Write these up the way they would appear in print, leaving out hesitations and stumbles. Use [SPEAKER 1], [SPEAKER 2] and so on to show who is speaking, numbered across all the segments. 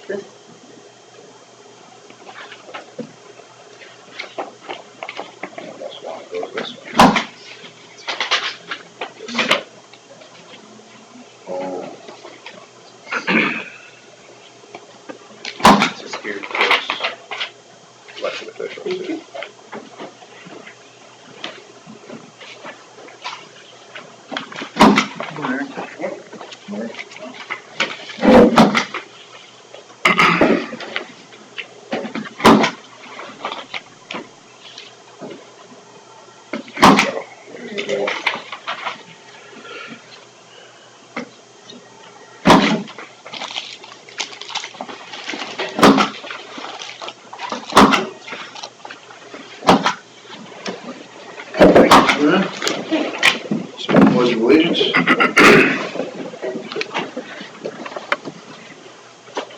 [SPEAKER 1] Unless one goes this way.
[SPEAKER 2] Oh,
[SPEAKER 1] This is geared towards elected officials.
[SPEAKER 2] Pledge of allegiance.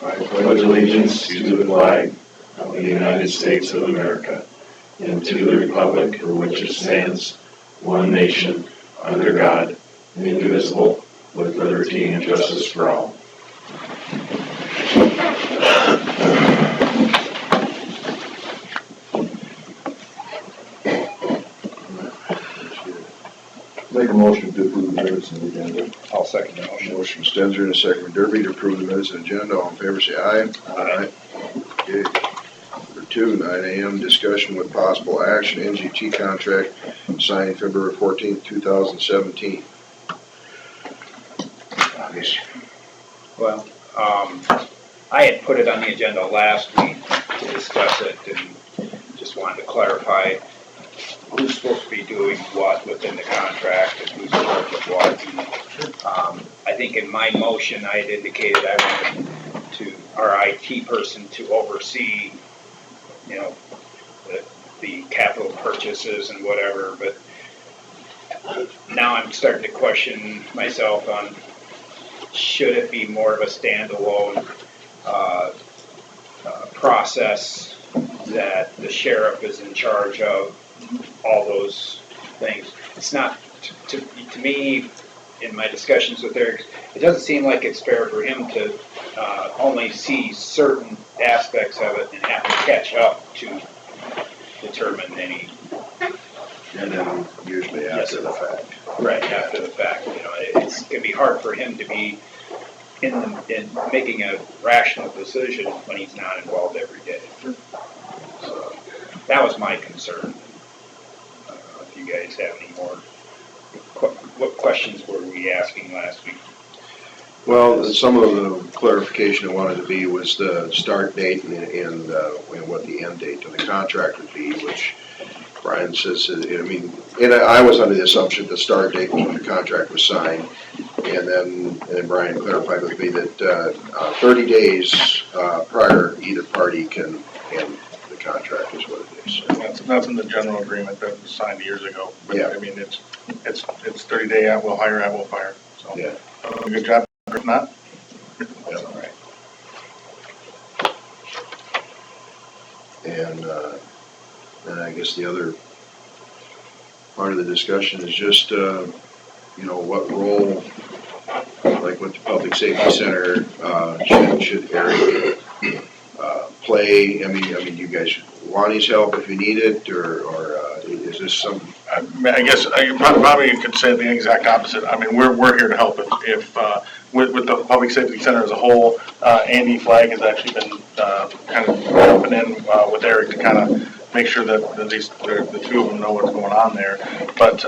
[SPEAKER 3] I pledge allegiance to the flag of the United States of America and to the republic for which it stands, one nation, under God, indivisible, with liberty and justice for all.
[SPEAKER 2] Make a motion to approve the minutes and agenda.
[SPEAKER 1] I'll second the motion.
[SPEAKER 2] Motion from Stetser and a second from Derby to approve the minutes and agenda. All in favor, say aye.
[SPEAKER 1] Aye.
[SPEAKER 2] Okay. Number 2, 9 a.m. discussion with possible action, NGT contract signed February 14th, 2017. Yes.
[SPEAKER 1] Well, I had put it on the agenda last week to discuss it and just wanted to clarify who's supposed to be doing what within the contract and who's in charge of what. And, I think in my motion, I had indicated I wanted to, our IT person to oversee, you know, the capital purchases and whatever, but now I'm starting to question myself on should it be more of a standalone process that the sheriff is in charge of all those things. It's not, to me, in my discussions with Eric, it doesn't seem like it's fair for him to only see certain aspects of it and have to catch up to determine any.
[SPEAKER 2] And then usually after the fact.
[SPEAKER 1] Right, after the fact, you know, it's gonna be hard for him to be in making a rational decision when he's not involved every day. So, that was my concern. I don't know if you guys have any more, what questions were we asking last week?
[SPEAKER 2] Well, some of the clarification I wanted to be was the start date and what the end date of the contract would be, which Brian says, I mean, and I was under the assumption the start date was when the contract was signed, and then Brian clarified with me that 30 days prior, either party can end the contract is what it is.
[SPEAKER 4] That's in the general agreement that was signed years ago. But
[SPEAKER 2] Yeah.
[SPEAKER 4] I mean, it's 30 day at will hire, at will fire. So
[SPEAKER 2] Yeah.
[SPEAKER 4] good job. If not,
[SPEAKER 1] That's all right.
[SPEAKER 2] And I guess the other part of the discussion is just, you know, what role, like with the Public Safety Center, should Eric play? I mean, you guys want his help if you need it, or is this some?
[SPEAKER 4] I guess I probably could say the exact opposite. I mean, we're here to help. If with the Public Safety Center as a whole, Andy Flagg has actually been kind of jumping in with Eric to kind of make sure that the two of them know what's going on there. But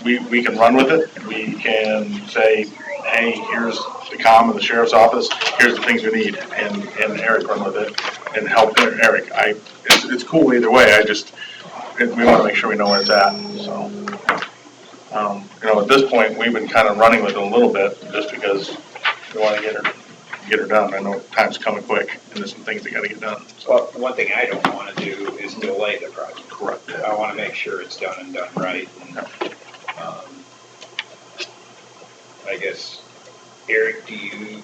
[SPEAKER 4] we can run with it. We can say, hey, here's the comm of the sheriff's office. Here's the things we need, and Eric run with it and help Eric. It's cool either way. We want to make sure we know where it's at. So, you know, at this point, we've been kind of running with it a little bit just because we want to get her done. I know time's coming quick, and there's some things that got to get done. So.
[SPEAKER 1] Well, one thing I don't want to do is delay the project.
[SPEAKER 4] Correct.
[SPEAKER 1] I want to make sure it's done and done right. And, I guess, Eric, do you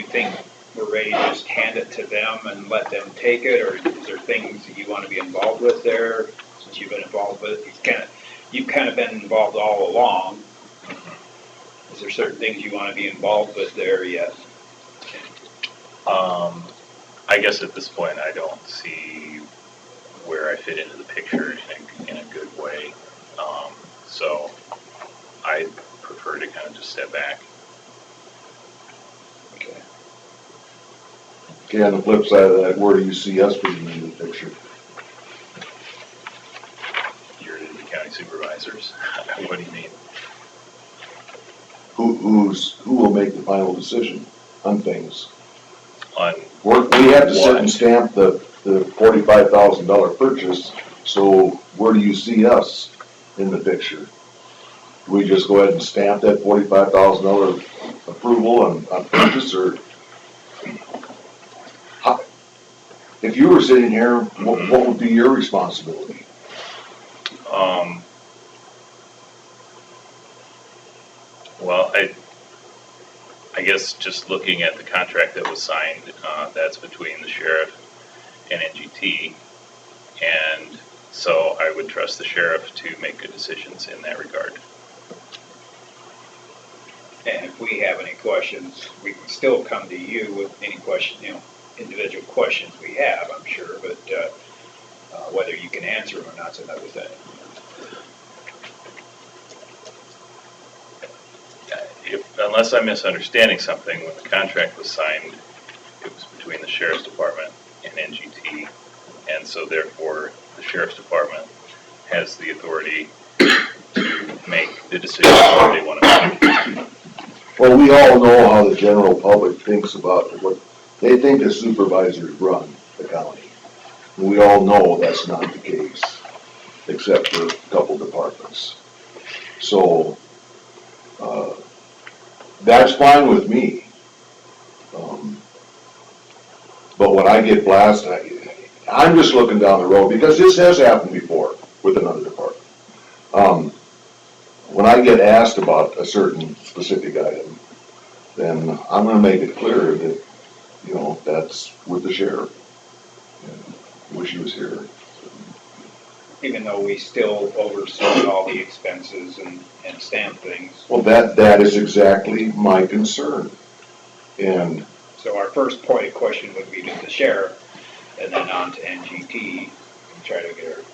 [SPEAKER 1] think we're ready to just hand it to them and let them take it, or is there things that you want to be involved with there? Since you've been involved with it, you've kind of been involved all along. Is there certain things you want to be involved with there yet?
[SPEAKER 5] I guess at this point, I don't see where I fit into the picture in a good way. So I prefer to kind of just step back.
[SPEAKER 1] Okay.
[SPEAKER 3] Okay, on the flip side of that, where do you see us fitting into the picture?
[SPEAKER 5] You're the county supervisors. What do you mean?
[SPEAKER 3] Who will make the final decision on things?
[SPEAKER 5] On
[SPEAKER 3] We have to sit
[SPEAKER 5] what?
[SPEAKER 3] and stamp the $45,000 purchase, so where do you see us in the picture? Do we just go ahead and stamp that $45,000 approval on purchase, or? If you were sitting here, what would be your responsibility?
[SPEAKER 5] Well, I guess just looking at the contract that was signed, that's between the sheriff and NGT. And so I would trust the sheriff to make good decisions in that regard.
[SPEAKER 1] And if we have any questions, we can still come to you with any question, individual questions we have, I'm sure, but whether you can answer them or not's another thing.
[SPEAKER 5] Unless I'm misunderstanding something, when the contract was signed, it was between the sheriff's department and NGT, and so therefore the sheriff's department has the authority to make the decision that they want to make.
[SPEAKER 3] Well, we all know how the general public thinks about what they think the supervisors run the county. We all know that's not the case, except for a couple departments. So, that's fine with me. But when I get blasted, I'm just looking down the road, because this has happened before with another department. When I get asked about a certain specific item, then I'm gonna make it clear that, that's with the sheriff. And wish he was here.
[SPEAKER 1] Even though we still oversee all the expenses and stamp things.
[SPEAKER 3] Well, that is exactly my concern. And
[SPEAKER 1] So our first point of question would be to the sheriff, and then on to NGT, and try to get her.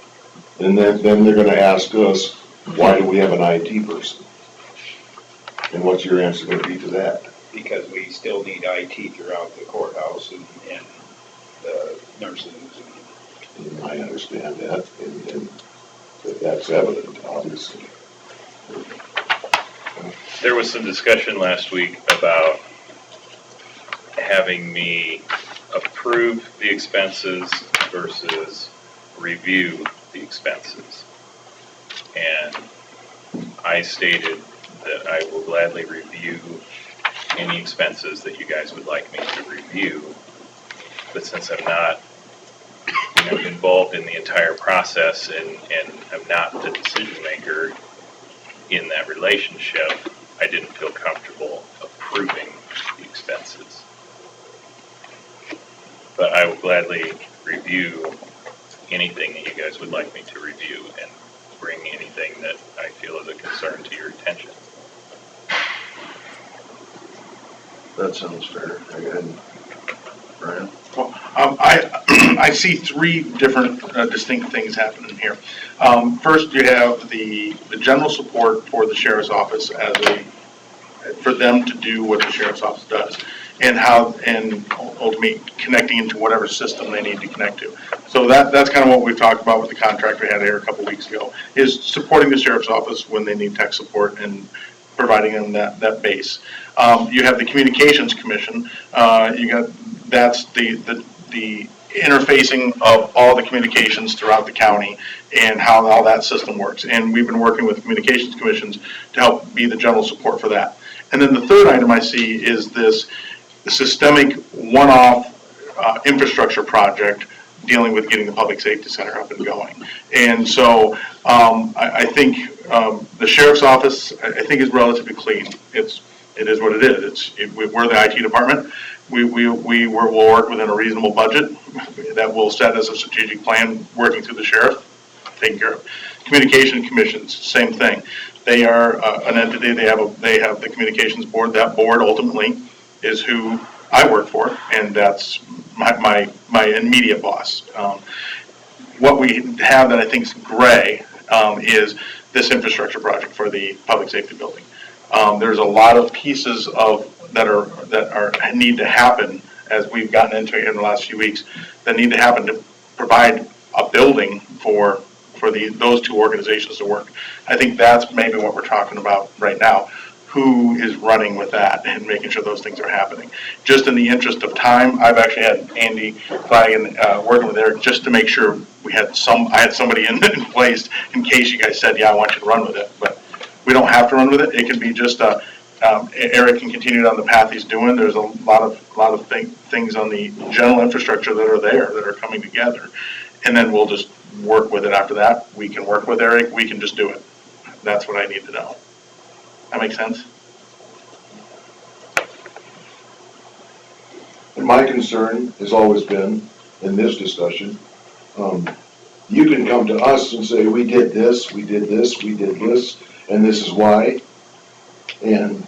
[SPEAKER 3] then they're gonna ask us, why do we have an IT person? And what's your answer gonna be to that?
[SPEAKER 1] Because we still need IT throughout the courthouse and the nurses.
[SPEAKER 3] And I understand that, and that's evident, obviously.
[SPEAKER 5] There was some discussion last week about having me approve the expenses versus review the expenses. And I stated that I will gladly review any expenses that you guys would like me to review. But since I'm not involved in the entire process and I'm not the decision maker in that relationship, I didn't feel comfortable approving the expenses. But I will gladly review anything that you guys would like me to review and bring anything that I feel is a concern to your attention.
[SPEAKER 2] That sounds fair. Again, Brian?
[SPEAKER 4] Well, I see three different distinct things happening here. First, you have the general support for the sheriff's office for them to do what the sheriff's office does, and ultimately connecting into whatever system they need to connect to. So that's kind of what we've talked about with the contract we had here a couple weeks ago, is supporting the sheriff's office when they need tech support and providing them that base. You have the communications commission. That's the interfacing of all the communications throughout the county and how all that system works. And we've been working with communications commissions to help be the general support for that. And then the third item I see is this systemic one-off infrastructure project dealing with getting the public safety center up and going. And so I think the sheriff's office, I think, is relatively clean. It is what it is. We're the IT department. We will work within a reasonable budget that will set as a strategic plan, working through the sheriff, taking care of. Communication commissions, same thing. They are an entity. They have the communications board. That board ultimately is who I work for, and that's my immediate boss. What we have that I think is gray is this infrastructure project for the public safety building. There's a lot of pieces that need to happen, as we've gotten into it in the last few weeks, that need to happen to provide a building for those two organizations to work. I think that's maybe what we're talking about right now. Who is running with that and making sure those things are happening? Just in the interest of time, I've actually had Andy Flanagan working with Eric just to make sure I had somebody in place in case you guys said, yeah, I want you to run with it. But we don't have to run with it. It can be just Eric can continue down the path he's doing. There's a lot of things on the general infrastructure that are there that are coming together, and then we'll just work with it after that. We can work with Eric. We can just do it. That's what I need to know. That makes sense?
[SPEAKER 6] And my concern has always been, in this discussion, you can come to us and say, we did this, we did this, we did this, and this is why. And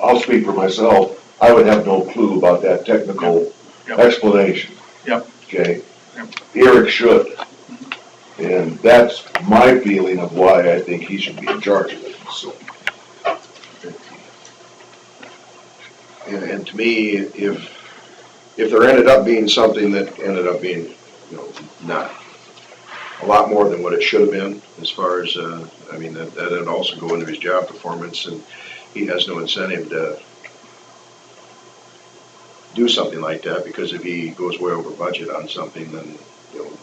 [SPEAKER 6] I'll speak for myself, I would have no clue about that technical explanation.
[SPEAKER 4] Yep.
[SPEAKER 6] Okay?
[SPEAKER 4] Yep.
[SPEAKER 6] Eric should. And that's my feeling of why I think he should be in charge of it, so.
[SPEAKER 2] And to me, if there ended up being something that ended up being, not a lot more than what it should have been, as far as, that would also go into his job performance, and he has no incentive to do something like that, because if he goes way over budget on something, then,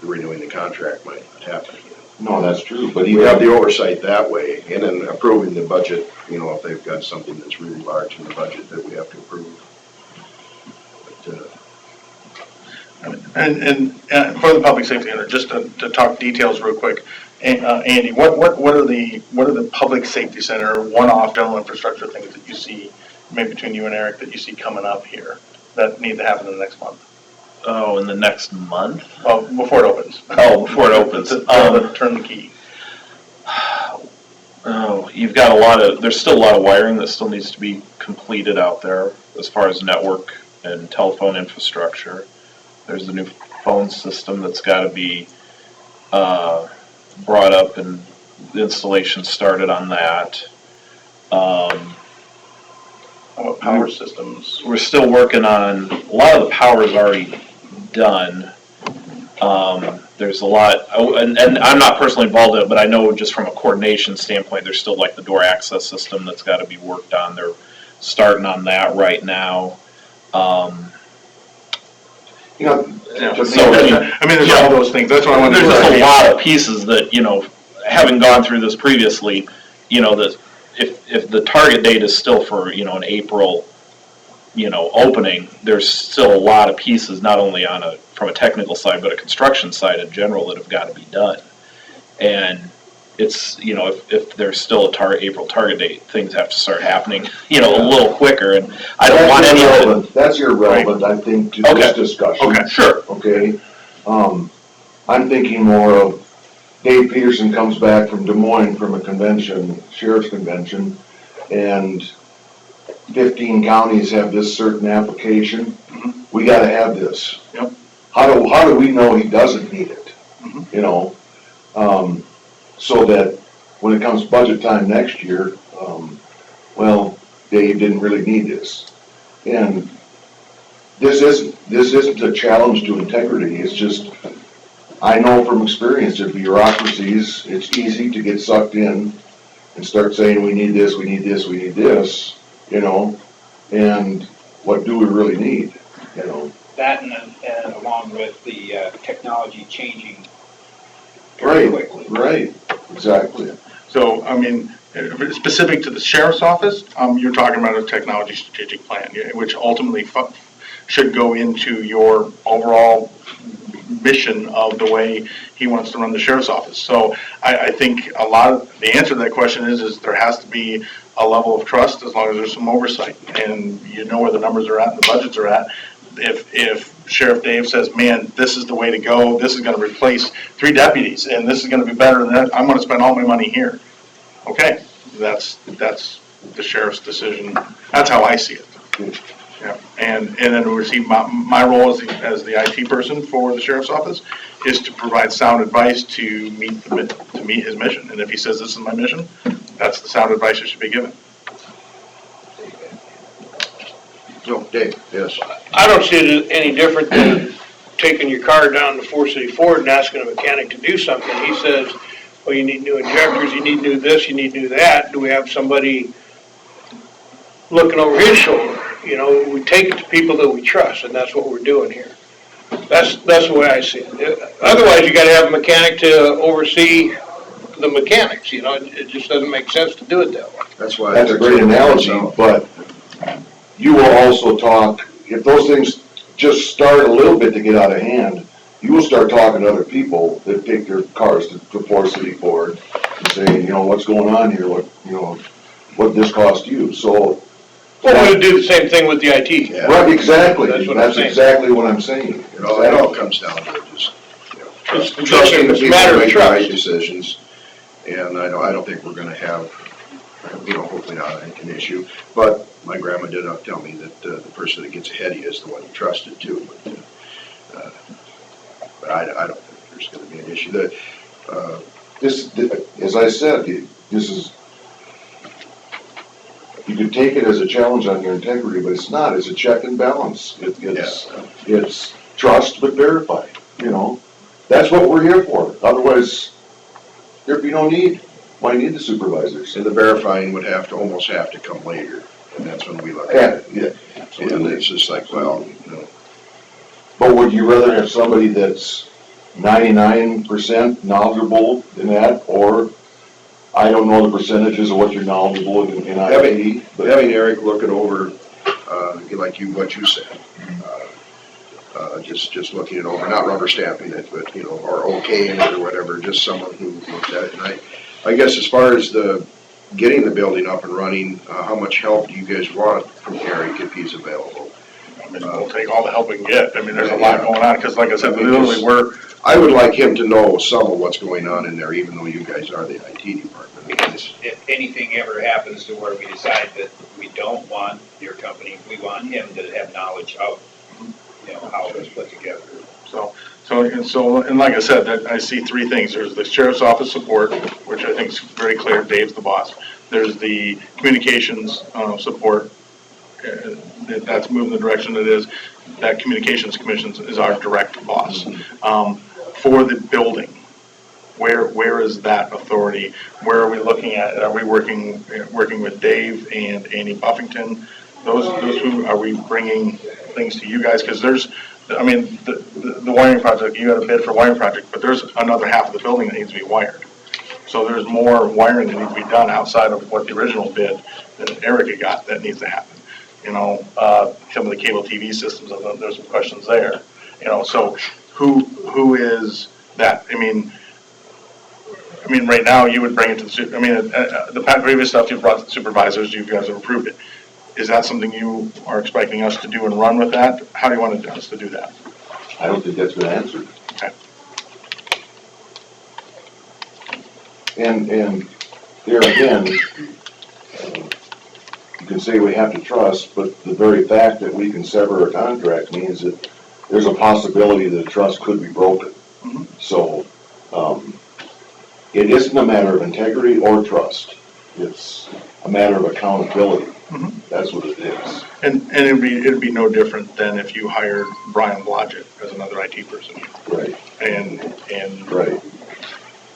[SPEAKER 2] renewing the contract might not happen.
[SPEAKER 6] No, that's true, but
[SPEAKER 2] We have the oversight that way, and then approving the budget, if they've got something that's really large in the budget that we have to approve. But,
[SPEAKER 4] And for the public safety center, just to talk details real quick, Andy, what are the public safety center one-off general infrastructure things that you see, maybe between you and Eric, that you see coming up here that need to happen in the next month?
[SPEAKER 7] Oh, in the next month?
[SPEAKER 4] Well, before it opens.
[SPEAKER 7] Oh, before it opens.
[SPEAKER 4] Turn the key.
[SPEAKER 7] Oh, you've got there's still a lot of wiring that still needs to be completed out there as far as network and telephone infrastructure. There's the new phone system that's got to be brought up and the installation started on that.
[SPEAKER 4] What power systems?
[SPEAKER 7] We're still working on, a lot of the power is already done. There's a lot, and I'm not personally involved in it, but I know just from a coordination standpoint, there's still like the door access system that's got to be worked on. They're starting on that right now.
[SPEAKER 4] There's all those things. That's what I wanted to
[SPEAKER 7] There's
[SPEAKER 4] say.
[SPEAKER 7] just a lot of pieces that, having gone through this previously, that if the target date is still for, an April, opening, there's still a lot of pieces, not only from a technical side, but a construction side in general that have got to be done. And it's, if there's still a April target date, things have to start happening, a little quicker. And I don't want any of it.
[SPEAKER 6] That's irrelevant, I think, to this discussion.
[SPEAKER 4] Okay.
[SPEAKER 7] Sure.
[SPEAKER 6] Okay? I'm thinking more of Dave Peterson comes back from Des Moines from a convention, sheriff's convention, and 15 counties have this certain application. We gotta have this.
[SPEAKER 4] Yep.
[SPEAKER 6] How do we know he doesn't need it? So that when it comes budget time next year, Dave didn't really need this. And this isn't a challenge to integrity, it's just, I know from experience that bureaucracies, it's easy to get sucked in and start saying, we need this, we need this, we need this, and what do we really need,
[SPEAKER 1] That and along with the technology changing very quickly.
[SPEAKER 6] Right, exactly.
[SPEAKER 4] So, specific to the sheriff's office, you're talking about a technology strategic plan, which ultimately should go into your overall mission of the way he wants to run the sheriff's office. So I think the answer to that question is there has to be a level of trust as long as there's some oversight and where the numbers are at and the budgets are at. If Sheriff Dave says, man, this is the way to go, this is going to replace 3 deputies and this is going to be better than that, I'm going to spend all my money here. Okay, that's the sheriff's decision. That's how I see it. Yeah, and then we see my role as the IT person for the sheriff's office is to provide sound advice to meet his mission. And if he says this is my mission, that's the sound advice that should be given.
[SPEAKER 2] So, Dave, yes.
[SPEAKER 8] I don't see it any different than taking your car down to Fort City Ford and asking a mechanic to do something. He says, well, you need new injectors, you need new this, you need new that. Do we have somebody looking over his shoulder? You know, we take it to people that we trust, and that's what we're doing here. That's the way I see it. Otherwise, you gotta have a mechanic to oversee the mechanics, you know, it just doesn't make sense to do it that way.
[SPEAKER 2] That's why.
[SPEAKER 6] That's a great analogy, but you will also talk, if those things just start a little bit to get out of hand, you will start talking to other people that take their cars to Fort City Ford and say, you know, what's going on here, what this cost you, so.
[SPEAKER 8] Well, we'll do the same thing with the IT.
[SPEAKER 2] Yeah.
[SPEAKER 6] Right, exactly,
[SPEAKER 8] That's what I'm
[SPEAKER 6] that's
[SPEAKER 8] saying.
[SPEAKER 6] exactly what I'm saying.
[SPEAKER 2] It all comes down to just,
[SPEAKER 8] It's
[SPEAKER 2] trusting the
[SPEAKER 8] a
[SPEAKER 2] people
[SPEAKER 8] matter
[SPEAKER 2] to
[SPEAKER 8] of
[SPEAKER 2] make the right
[SPEAKER 8] trust.
[SPEAKER 2] decisions. And I don't think we're gonna have, hopefully not an issue. But my grandma did not tell me that the person that gets ahead of you is the one you trusted too. But I don't think there's gonna be an issue.
[SPEAKER 6] As I said, this is, you could take it as a challenge on your integrity, but it's not, it's a check and balance. It's trust but verify, you know? That's what we're here for, otherwise, there'd be no need. Why need the supervisors?
[SPEAKER 2] And the verifying would almost have to come later, and that's when we look at it.
[SPEAKER 6] Yeah.
[SPEAKER 2] And it's just like, well,
[SPEAKER 6] But would you rather have somebody that's 99% knowledgeable in that, or I don't know the percentages of what you're knowledgeable in IT, but
[SPEAKER 2] having Eric look it over, like what you said, just looking it over, not rubber stamping it, but, or okaying it or whatever, just someone who looks at it. And I guess as far as getting the building up and running, how much help do you guys want from Eric if he's available?
[SPEAKER 4] I mean, we'll take all the help we can get. I mean, there's a lot going on, because like I said, literally,
[SPEAKER 2] I would like him to know some of what's going on in there, even though you guys are the IT department.
[SPEAKER 1] Because if anything ever happens to where we decide that we don't want your company, we want him to have knowledge of, how it was put together.
[SPEAKER 4] And like I said, I see three things. There's the sheriff's office support, which I think is very clear, Dave's the boss. There's the communications support, that's moving the direction it is. That communications commission is our direct boss. For the building, where is that authority? Where are we looking at? Are we working with Dave and Andy Buffington? Those who, are we bringing things to you guys? Because the wiring project, you got a bid for wiring project, but there's another half of the building that needs to be wired. So there's more wiring that needs to be done outside of what the original bid that Erica got that needs to happen. Some of the cable TV systems, there's some questions there. So who is that? I mean, right now you would bring it to the previous stuff you brought to the supervisors, you guys have approved it. Is that something you are expecting us to do and run with that? How do you want us to do that?
[SPEAKER 6] I don't think that's been answered.
[SPEAKER 4] Okay.
[SPEAKER 6] And here again, you can say we have to trust, but the very fact that we can sever a contract means that there's a possibility that trust could be broken.
[SPEAKER 4] Mm-hmm.
[SPEAKER 6] So, it isn't a matter of integrity or trust. It's a matter of accountability.
[SPEAKER 4] Mm-hmm.
[SPEAKER 6] That's what it is.
[SPEAKER 4] And it'd be no different than if you hired Brian Blodgett as another IT person.
[SPEAKER 6] Right.
[SPEAKER 4] And
[SPEAKER 6] Right.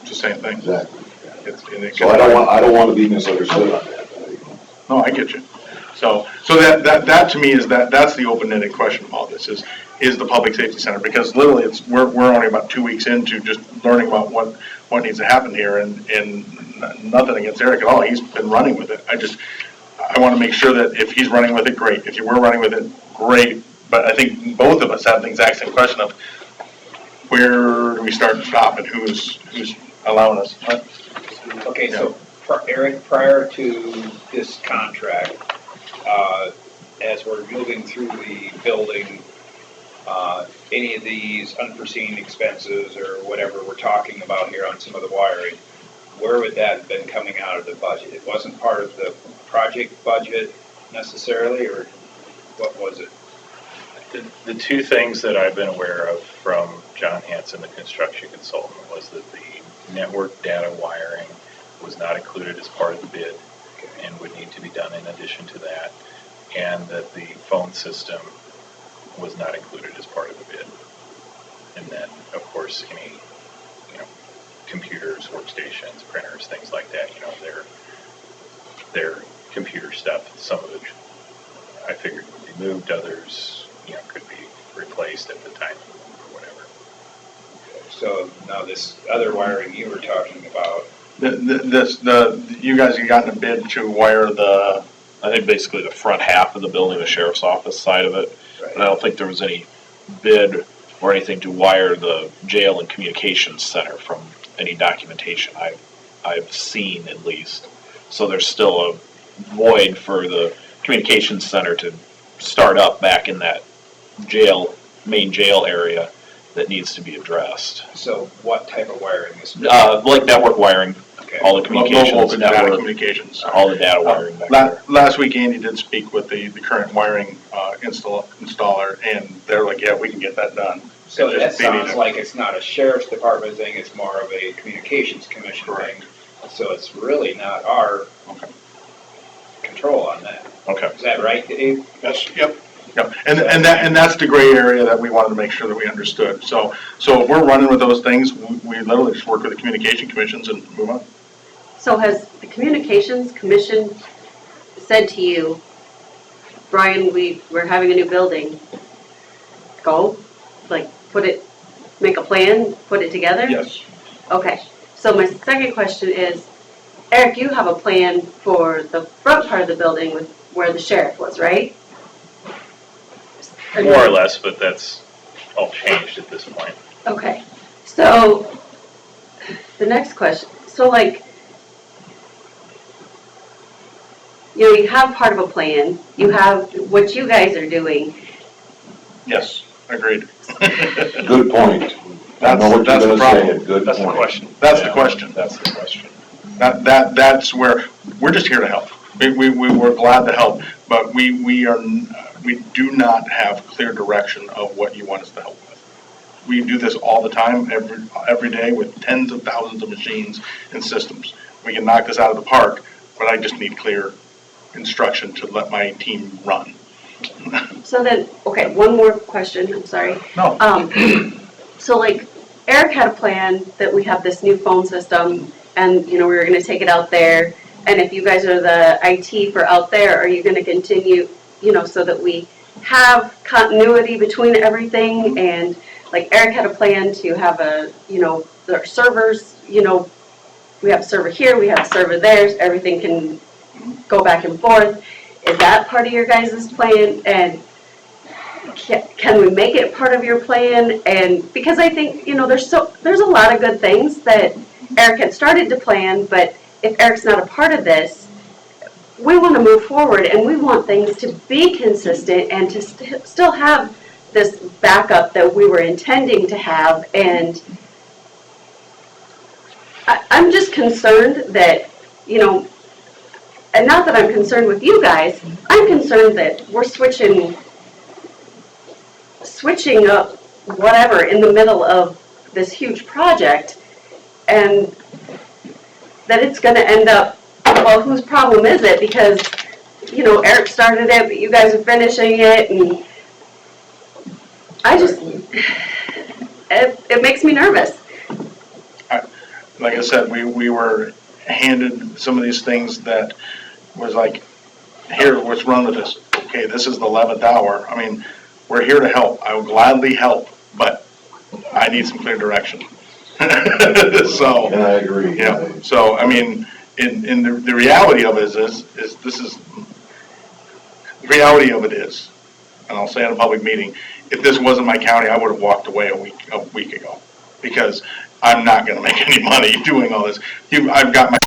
[SPEAKER 4] it's the same thing.
[SPEAKER 6] Exactly.
[SPEAKER 4] So
[SPEAKER 6] I don't want to be misunderstood on that.
[SPEAKER 4] No, I get you. So that to me is that's the open-ended question of all this is the public safety center, because literally we're only about 2 weeks into just learning about what needs to happen here, and nothing against Eric at all. He's been running with it. I want to make sure that if he's running with it, great. If you were running with it, great. But I think both of us have the exact same question of where do we start and stop, and who's allowing us.
[SPEAKER 1] Okay, so Eric, prior to this contract, as we're moving through the building, any of these unforeseen expenses or whatever we're talking about here on some of the wiring, where would that have been coming out of the budget? It wasn't part of the project budget necessarily, or? what was it?
[SPEAKER 5] The two things that I've been aware of from John Hanson, the construction consultant, was that the network data wiring was not included as part of the bid and would need to be done in addition to that, and that the phone system was not included as part of the bid. And then, of course, any, computers, workstations, printers, things like that, their computer stuff, some of it I figured would be moved, others, could be replaced at the time or whatever.
[SPEAKER 1] So now this other wiring you were talking about,
[SPEAKER 4] You guys have gotten a bid to wire
[SPEAKER 7] I think basically the front half of the building, the sheriff's office side of it.
[SPEAKER 1] right?
[SPEAKER 7] And I don't think there was any bid or anything to wire the jail and communications center from any documentation I've seen at least. So there's still a void for the communications center to start up back in that main jail area that needs to be addressed.
[SPEAKER 1] So what type of wiring is?
[SPEAKER 7] Like network wiring,
[SPEAKER 1] Okay.
[SPEAKER 7] all the communications
[SPEAKER 4] low voltage data
[SPEAKER 7] network,
[SPEAKER 4] communications.
[SPEAKER 7] all the data wiring back there.
[SPEAKER 4] Last week, Andy did speak with the current wiring installer, and they're like, yeah, we can get that done.
[SPEAKER 1] So
[SPEAKER 4] It's
[SPEAKER 1] that
[SPEAKER 4] just- they need
[SPEAKER 1] sounds
[SPEAKER 4] it.
[SPEAKER 1] like it's not a sheriff's department thing, it's more of a communications commission
[SPEAKER 4] Correct.
[SPEAKER 1] thing. So it's really not our
[SPEAKER 4] Okay.
[SPEAKER 1] control on that.
[SPEAKER 7] Okay.
[SPEAKER 1] Is that right, Dave?
[SPEAKER 4] Yes, yep. And that's the gray area that we wanted to make sure that we understood. So if we're running with those things, we literally just work with the communication commissions and move on.
[SPEAKER 9] So has the Communications Commission said to you, Brian, we're having a new building, go, like, make a plan, put it together?
[SPEAKER 4] Yes.
[SPEAKER 9] Okay, so my second question is, Eric, you have a plan for the front part of the building with where the sheriff was, right?
[SPEAKER 5] More or less, but that's all changed at this point.
[SPEAKER 9] Okay, so the next question, so like, you have part of a plan, you have what you guys are doing.
[SPEAKER 4] Yes, agreed.
[SPEAKER 6] Good point. I know what you're
[SPEAKER 4] That's the
[SPEAKER 6] gonna
[SPEAKER 4] problem.
[SPEAKER 6] say, good
[SPEAKER 5] That's the
[SPEAKER 6] point.
[SPEAKER 5] question.
[SPEAKER 4] That's the question.
[SPEAKER 7] That's the question.
[SPEAKER 4] That's where, we're just here to help. We're glad to help, but we do not have clear direction of what you want us to help with. We do this all the time, every day with tens of thousands of machines and systems. We can knock this out of the park, but I just need clear instruction to let my team run.
[SPEAKER 9] So then, okay, one more question, I'm sorry.
[SPEAKER 4] No.
[SPEAKER 9] So like, Eric had a plan that we have this new phone system and, we were gonna take it out there. And if you guys are the IT for out there, are you gonna continue, so that we have continuity between everything? And like Eric had a plan to have the servers, we have a server here, we have a server there, everything can go back and forth. Is that part of your guys' plan? And can we make it part of your plan? And because I think, there's a lot of good things that Eric had started to plan, but if Eric's not a part of this, we want to move forward and we want things to be consistent and to still have this backup that we were intending to have. And I'm just concerned that, and not that I'm concerned with you guys, I'm concerned that we're switching up whatever in the middle of this huge project, and that it's going to end up, well, whose problem is it? Because, Eric started it, but you guys are finishing it, and I just, it makes me nervous.
[SPEAKER 4] Like I said, we were handed some of these things that was like, here, let's run with this. Okay, this is the 11th hour. I mean, we're here to help. I will gladly help, but I need some clear direction. So,
[SPEAKER 6] And I agree.
[SPEAKER 4] so, I mean, in the reality of it is the reality of it is, and I'll say in a public meeting, if this wasn't my county, I would have walked away a week ago, because I'm not gonna make any money doing all this. I've got my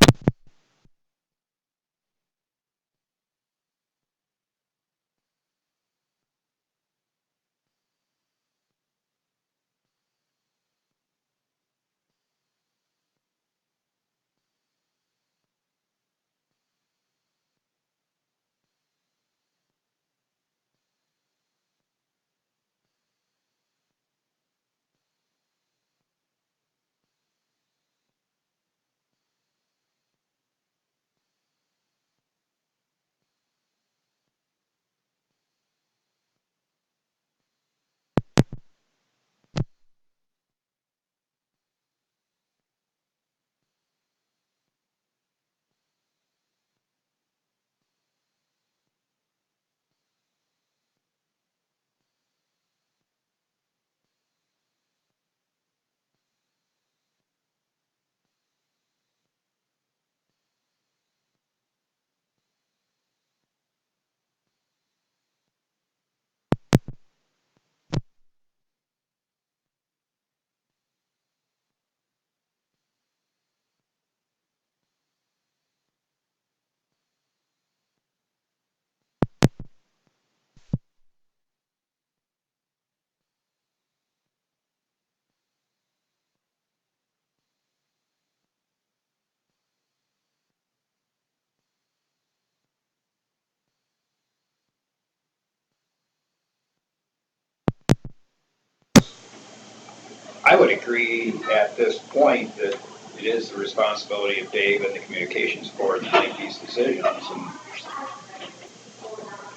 [SPEAKER 1] I would agree at this point that it is the responsibility of Dave and the communications board to make these decisions.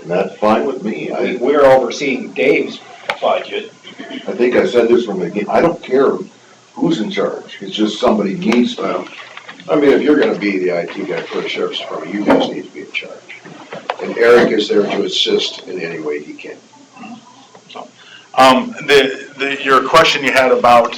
[SPEAKER 6] And that's fine with me.
[SPEAKER 1] And we're overseeing Dave's budget.
[SPEAKER 6] I think I said this from the beginning, I don't care who's in charge, it's just somebody needs to.
[SPEAKER 2] I mean, if you're gonna be the IT guy for the sheriff's department, you guys need to be in charge. And Eric is there to assist in any way he can.
[SPEAKER 4] Your question you had about,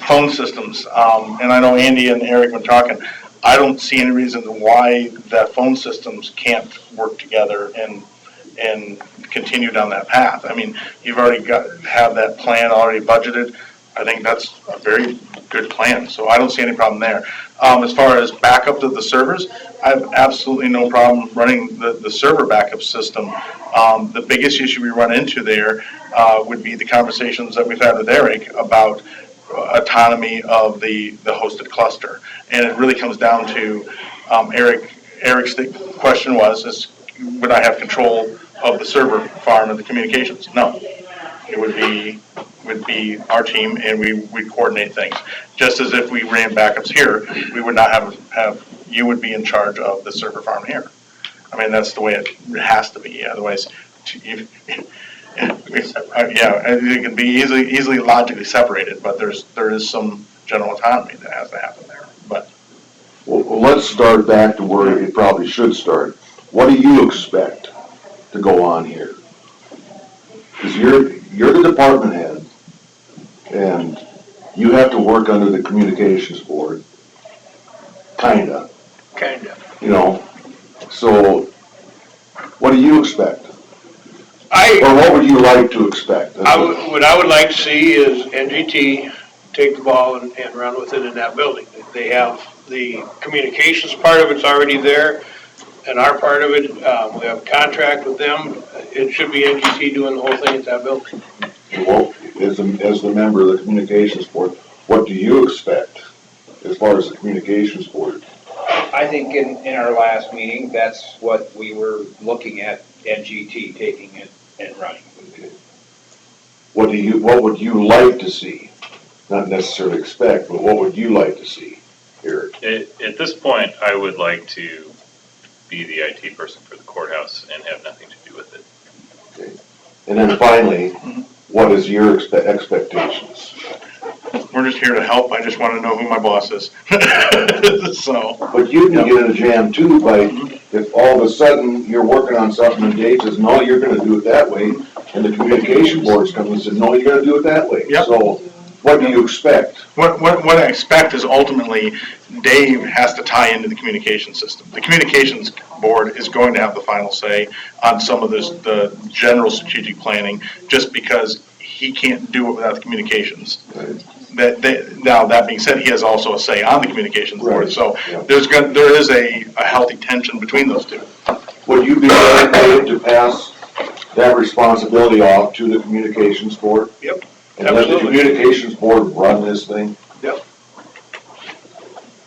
[SPEAKER 4] phone systems, and I know Andy and Eric were talking, I don't see any reason why that phone systems can't work together and continue down that path. I mean, you've already have that plan already budgeted. I think that's a very good plan, so I don't see any problem there. As far as backup of the servers, I have absolutely no problem running the server backup system. The biggest issue we run into there would be the conversations that we've had with Eric about autonomy of the hosted cluster. And it really comes down to, Eric's question is would I have control of the server farm and the communications? No. It would be our team, and we coordinate things. Just as if we ran backups here, we would not have you would be in charge of the server farm here. I mean, that's the way it has to be, otherwise, it can be easily logically separated, but there is some general autonomy that has to happen there, but.
[SPEAKER 6] Well, let's start back to where it probably should start. What do you expect to go on here? Because you're the department head, and you have to work under the communications board, kinda, you know, so what do you expect? Or what would you like to expect?
[SPEAKER 8] What I would like to see is NGT take the ball and run with it in that building. They have the communications part of it's already there, and our part of it, we have a contract with them. It should be NGT doing the whole thing at that building.
[SPEAKER 6] Well, as the member of the communications board, what do you expect as far as the communications board?
[SPEAKER 1] I think in our last meeting, that's what we were looking at, NGT taking it and running with it.
[SPEAKER 6] What would you like to see? Not necessarily expect, but what would you like to see, Eric?
[SPEAKER 5] At this point, I would like to be the IT person for the courthouse and have nothing to do with it.
[SPEAKER 6] Okay. And then finally, what is your expectations?
[SPEAKER 4] We're just here to help, I just want to know who my boss is. So.
[SPEAKER 6] But you can get in a jam too by, if all of a sudden you're working on something and Dave says, no, you're gonna do it that way, and the communication board's coming and says, no, you're gonna do it that way.
[SPEAKER 4] Yep.
[SPEAKER 6] So, what do you expect?
[SPEAKER 4] What I expect is ultimately Dave has to tie into the communication system. The communications board is going to have the final say on some of the general strategic planning, just because he can't do it without the communications.
[SPEAKER 6] Right.
[SPEAKER 4] Now, that being said, he has also a say on the communications board,
[SPEAKER 6] Right.
[SPEAKER 4] so
[SPEAKER 6] Yeah.
[SPEAKER 4] there is a healthy tension between those two.
[SPEAKER 6] Would you be willing, Dave, to pass that responsibility off to the communications board?
[SPEAKER 8] Yep.
[SPEAKER 6] And let the
[SPEAKER 8] Absolutely.
[SPEAKER 6] communications board run this thing?
[SPEAKER 8] Yep.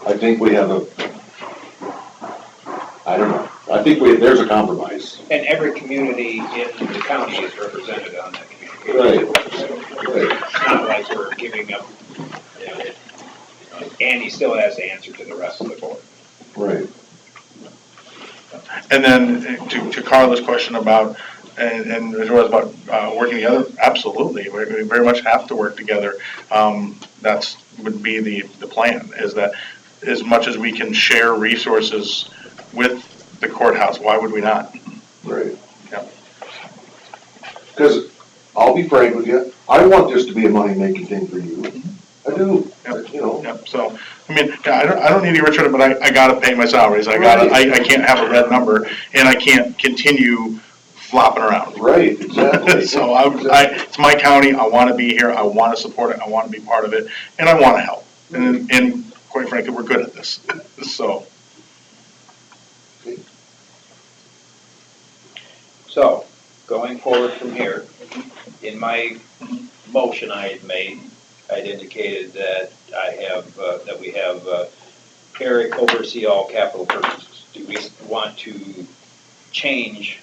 [SPEAKER 6] I think we have I don't know, I think there's a compromise.
[SPEAKER 1] And every community in the county is represented on that communication.
[SPEAKER 6] Right.
[SPEAKER 1] It's not like we're giving up, you know, Andy still has to answer to the rest of the board.
[SPEAKER 6] Right.
[SPEAKER 4] And then to Carla's question about, and as well as about working together, absolutely, we very much have to work together. That's would be the plan, is that as much as we can share resources with the courthouse, why would we not?
[SPEAKER 6] Right.
[SPEAKER 4] Yeah.
[SPEAKER 6] Because, I'll be frank with you, I want this to be a money-making thing for you. I do,
[SPEAKER 4] Yep.
[SPEAKER 6] you know.
[SPEAKER 4] Yep, so, I mean, I don't need to get rich on it, but I gotta pay my salaries, I can't have a red number, and I can't continue flopping around.
[SPEAKER 6] Right, exactly.
[SPEAKER 4] So it's my county, I wanna be here, I wanna support it, I wanna be part of it, and I wanna help. And quite frankly, we're good at this, so.
[SPEAKER 1] So, going forward from here, in my motion I had made, I'd indicated that that we have Eric oversee all capital purchases. Do we want to change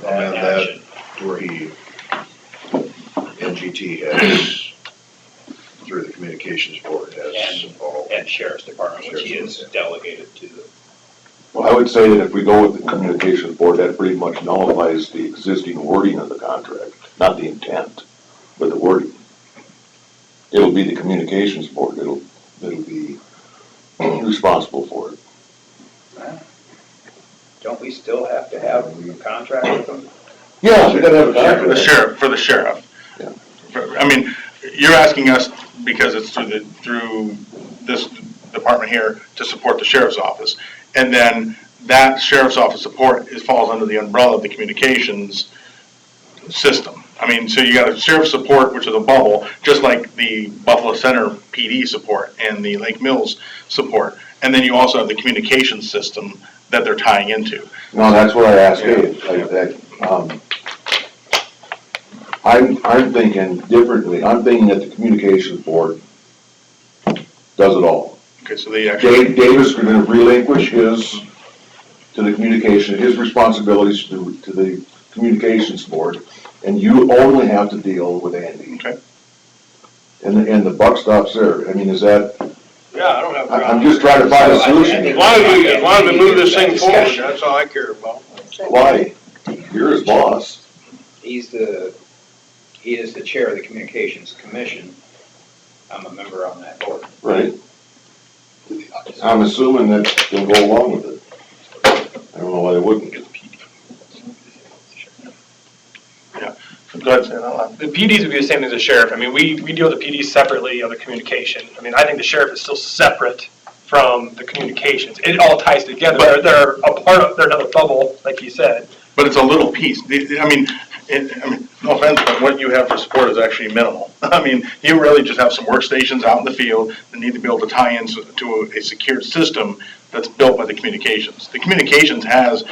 [SPEAKER 1] that
[SPEAKER 2] Amend that
[SPEAKER 1] action?
[SPEAKER 2] where NGT has communications board has involved.
[SPEAKER 1] And Sheriff's Department, which he is delegated to the.
[SPEAKER 6] Well, I would say that if we go with the communications board, that pretty much nullifies the existing wording of the contract, not the intent, but the wording. It'll be the communications board, it'll be responsible for it.
[SPEAKER 1] Don't we still have to have a contract with them?
[SPEAKER 6] Yeah, we gotta have a contract.
[SPEAKER 4] For the sheriff.
[SPEAKER 6] Yeah.
[SPEAKER 4] I mean, you're asking us, because it's through this department here, to support the sheriff's office. And then that sheriff's office support falls under the umbrella of the communications system. I mean, so you got a sheriff's support, which is a bubble, just like the Buffalo Center PD support and the Lake Mills support. And then you also have the communications system that they're tying into.
[SPEAKER 6] No, that's what I asked Dave. I'm thinking differently. I'm thinking that the communications board does it all.
[SPEAKER 4] Okay, so they actually.
[SPEAKER 6] Dave is gonna relinquish his responsibilities to the communications board, and you only have to deal with Andy.
[SPEAKER 4] Okay.
[SPEAKER 6] And the buck stops there. I mean, is that,
[SPEAKER 8] Yeah, I don't have a problem.
[SPEAKER 6] I'm just trying to find a solution.
[SPEAKER 8] As long as we move this thing forward, that's all I care about.
[SPEAKER 6] Why? You're his boss.
[SPEAKER 1] He is the chair of the Communications Commission. I'm a member on that board.
[SPEAKER 6] Right. I'm assuming that they'll go along with it. I don't know why they wouldn't.
[SPEAKER 4] Go ahead, say it out loud.
[SPEAKER 10] The PDs would be the same as the sheriff. I mean, we deal with the PDs separately on the communication. I mean, I think the sheriff is still separate from the communications. It all ties together. They're a part of, they're another bubble, like you said.
[SPEAKER 4] But it's a little piece. I mean, no offense, but what you have for support is actually minimal. I mean, you really just have some workstations out in the field that need to be able to tie in to a secured system that's built by the communications. The communications has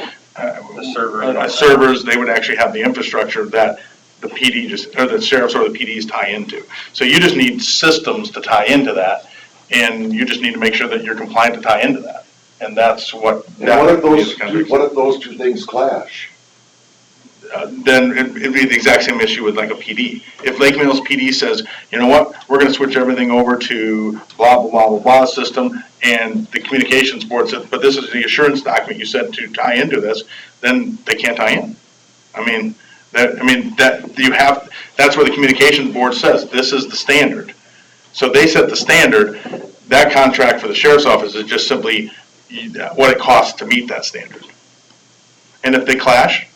[SPEAKER 4] servers, they would actually have the infrastructure that the PD or the sheriffs or the PDs tie into. So you just need systems to tie into that, and you just need to make sure that you're compliant to tie into that. And that's what.
[SPEAKER 6] And what if those two things clash?
[SPEAKER 4] Then it'd be the exact same issue with like a PD. If Lake Mills PD says, you know what, we're gonna switch everything over to blah, blah, blah, blah, blah system, and the communications board said, but this is the assurance document you said to tie into this, then they can't tie in. That's where the communications board says, this is the standard. So they set the standard. That contract for the sheriff's office is just simply what it costs to meet that standard. And if they clash,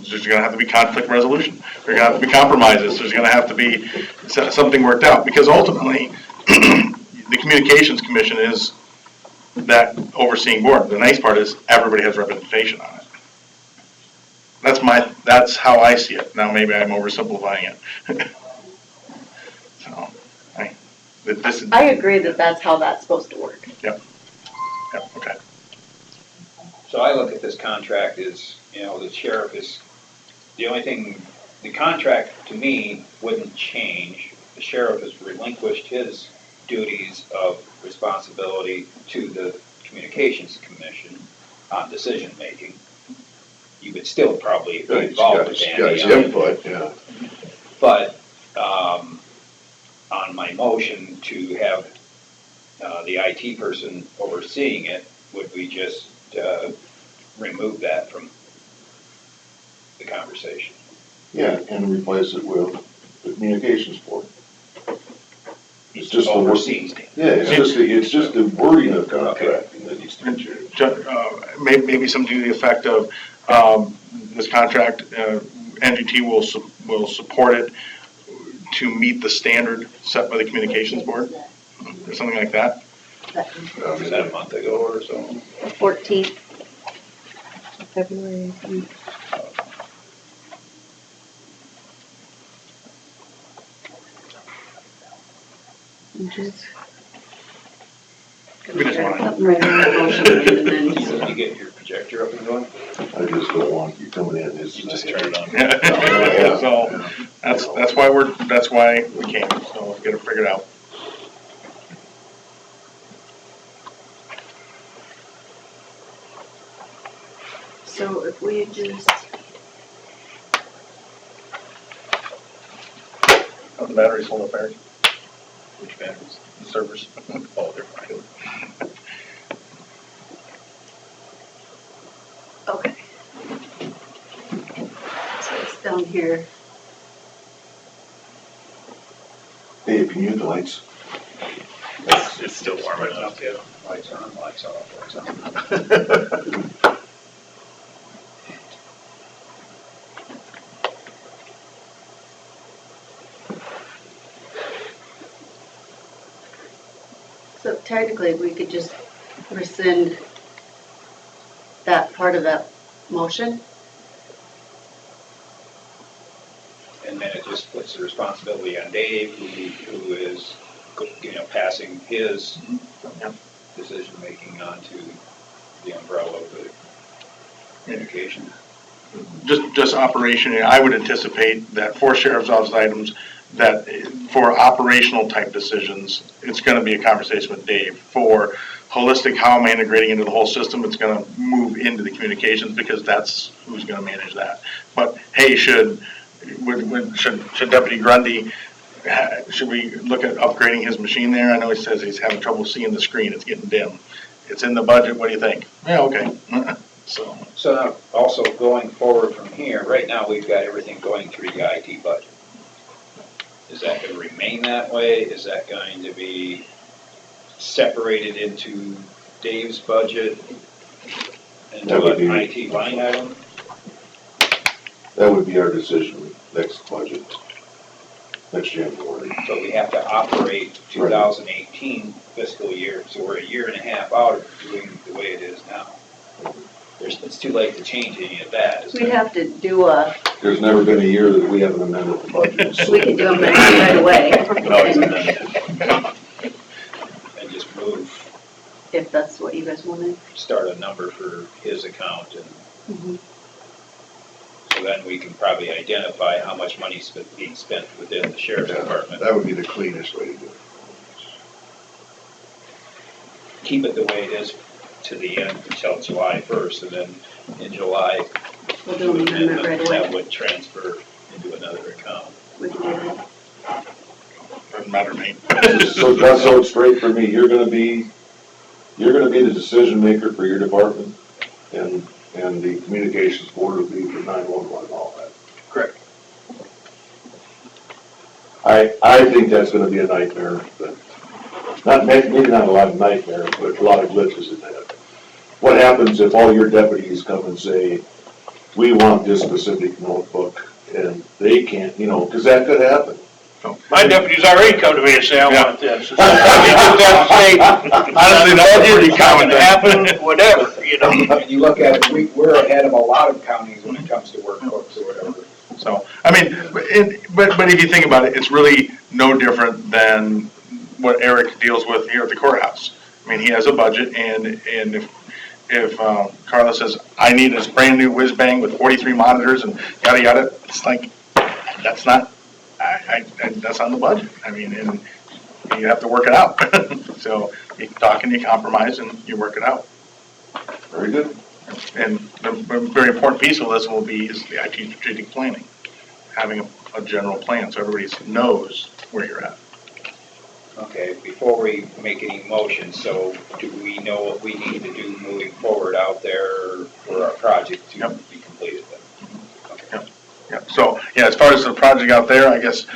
[SPEAKER 4] there's gonna have to be conflict resolution. There's gonna have to be compromises. There's gonna have to be something worked out, because ultimately, the communications commission is that overseeing board. The nice part is everybody has representation on it. That's how I see it. Now, maybe I'm oversimplifying it. So,
[SPEAKER 9] I agree that that's how that's supposed to work.
[SPEAKER 4] Yep, okay.
[SPEAKER 1] So I look at this contract as, the sheriff is, the only thing, the contract to me wouldn't change. The sheriff has relinquished his duties of responsibility to the Communications Commission on decision-making. You would still probably be involved with
[SPEAKER 2] His
[SPEAKER 1] Andy.
[SPEAKER 2] input, yeah.
[SPEAKER 1] But, on my motion to have, the IT person overseeing it, would we just, remove that from the conversation?
[SPEAKER 6] Yeah, and replace it with the communications board.
[SPEAKER 1] It's
[SPEAKER 6] just the
[SPEAKER 1] overseeing.
[SPEAKER 6] Yeah, it's just the wording of contracting that needs to be changed.
[SPEAKER 4] Maybe something to the effect of, this contract, NGT will support it to meet the standard set by the communications board, or something like that.
[SPEAKER 1] Was that a month ago or so?
[SPEAKER 9] 14th of February.
[SPEAKER 4] We just want to.
[SPEAKER 9] Something right on the motion and then just-
[SPEAKER 1] Did you get your projector up and going?
[SPEAKER 6] I just don't want you coming in, this is just.
[SPEAKER 5] Turn it on.
[SPEAKER 4] So, that's why we came, so let's get it figured out.
[SPEAKER 9] So if we just,
[SPEAKER 4] How the batteries hold up, Eric?
[SPEAKER 5] Which batteries?
[SPEAKER 4] The servers.
[SPEAKER 5] Oh, they're fine.
[SPEAKER 9] Okay. So it's down here.
[SPEAKER 6] Hey, can you mute the lights?
[SPEAKER 5] It's still warm enough.
[SPEAKER 1] Yeah, lights on, lights off, lights on.
[SPEAKER 9] So technically, we could just rescind that part of that motion.
[SPEAKER 1] And then it just puts the responsibility on Dave, who is, passing his decision-making onto the umbrella of the communication.
[SPEAKER 4] Just operationally, I would anticipate that for sheriff's office items, that for operational type decisions, it's gonna be a conversation with Dave. For holistic, how am I integrating into the whole system, it's gonna move into the communications because that's who's gonna manage that. But hey, should Deputy Grundy, should we look at upgrading his machine there? I know he says he's having trouble seeing the screen, it's getting dim. It's in the budget, what do you think? Yeah, okay. So
[SPEAKER 1] So now, also going forward from here, right now, we've got everything going through the IT budget. Is that going to remain that way? Is that going to be separated into Dave's budget
[SPEAKER 6] That
[SPEAKER 1] into
[SPEAKER 6] would
[SPEAKER 1] an
[SPEAKER 6] be-
[SPEAKER 1] IT line item?
[SPEAKER 6] That would be our decision next budget, next January.
[SPEAKER 1] So we have to operate 2018 fiscal year, so we're a year and a half out of doing the way it is now. It's too late to change any of that, isn't
[SPEAKER 9] We'd
[SPEAKER 1] it?
[SPEAKER 9] have to do
[SPEAKER 6] There's never been a year that we haven't amended the budget.
[SPEAKER 9] we could do them right away.
[SPEAKER 1] And just move,
[SPEAKER 9] If that's what you guys wanted.
[SPEAKER 1] start a number for his account, and
[SPEAKER 9] Mhm.
[SPEAKER 1] so then we can probably identify how much money's being spent within the sheriff's department.
[SPEAKER 2] That would be the cleanest way to do it.
[SPEAKER 1] Keep it the way it is to the end until July 1st, and then in July,
[SPEAKER 9] We'll do an amendment right
[SPEAKER 1] that
[SPEAKER 9] away.
[SPEAKER 1] would transfer into another account.
[SPEAKER 9] We can do that.
[SPEAKER 4] doesn't matter to me.
[SPEAKER 6] So just so it's straight for me, you're gonna be the decision maker for your department, and the communications board will be for 911 and all that.
[SPEAKER 1] Correct.
[SPEAKER 6] I think that's gonna be a nightmare, but maybe not a lot of nightmares, but a lot of glitches in that. What happens if all your deputies come and say, we want this specific notebook, and they can't, because that could happen.
[SPEAKER 8] My deputies already come to me and say, I want this.
[SPEAKER 4] Honestly, that's pretty common.
[SPEAKER 8] Happen, whatever,
[SPEAKER 1] And you look at it, we're ahead of a lot of counties when it comes to workbooks or whatever.
[SPEAKER 4] So, I mean, but if you think about it, it's really no different than what Eric deals with here at the courthouse. I mean, he has a budget, and if Carla says, I need this brand new whiz bang with 43 monitors and yada yada, it's like, that's not, that's on the budget. I mean, and you have to work it out. So you talk and you compromise and you work it out.
[SPEAKER 6] Very good.
[SPEAKER 4] And the very important piece of this will be is the IT strategic planning, having a general plan so everybody knows where you're at.
[SPEAKER 1] Okay, before we make any motions, so do we know what we need to do moving forward out there for our project to be completed then? Okay.
[SPEAKER 4] Yeah, so, yeah, as far as the project out there, I guess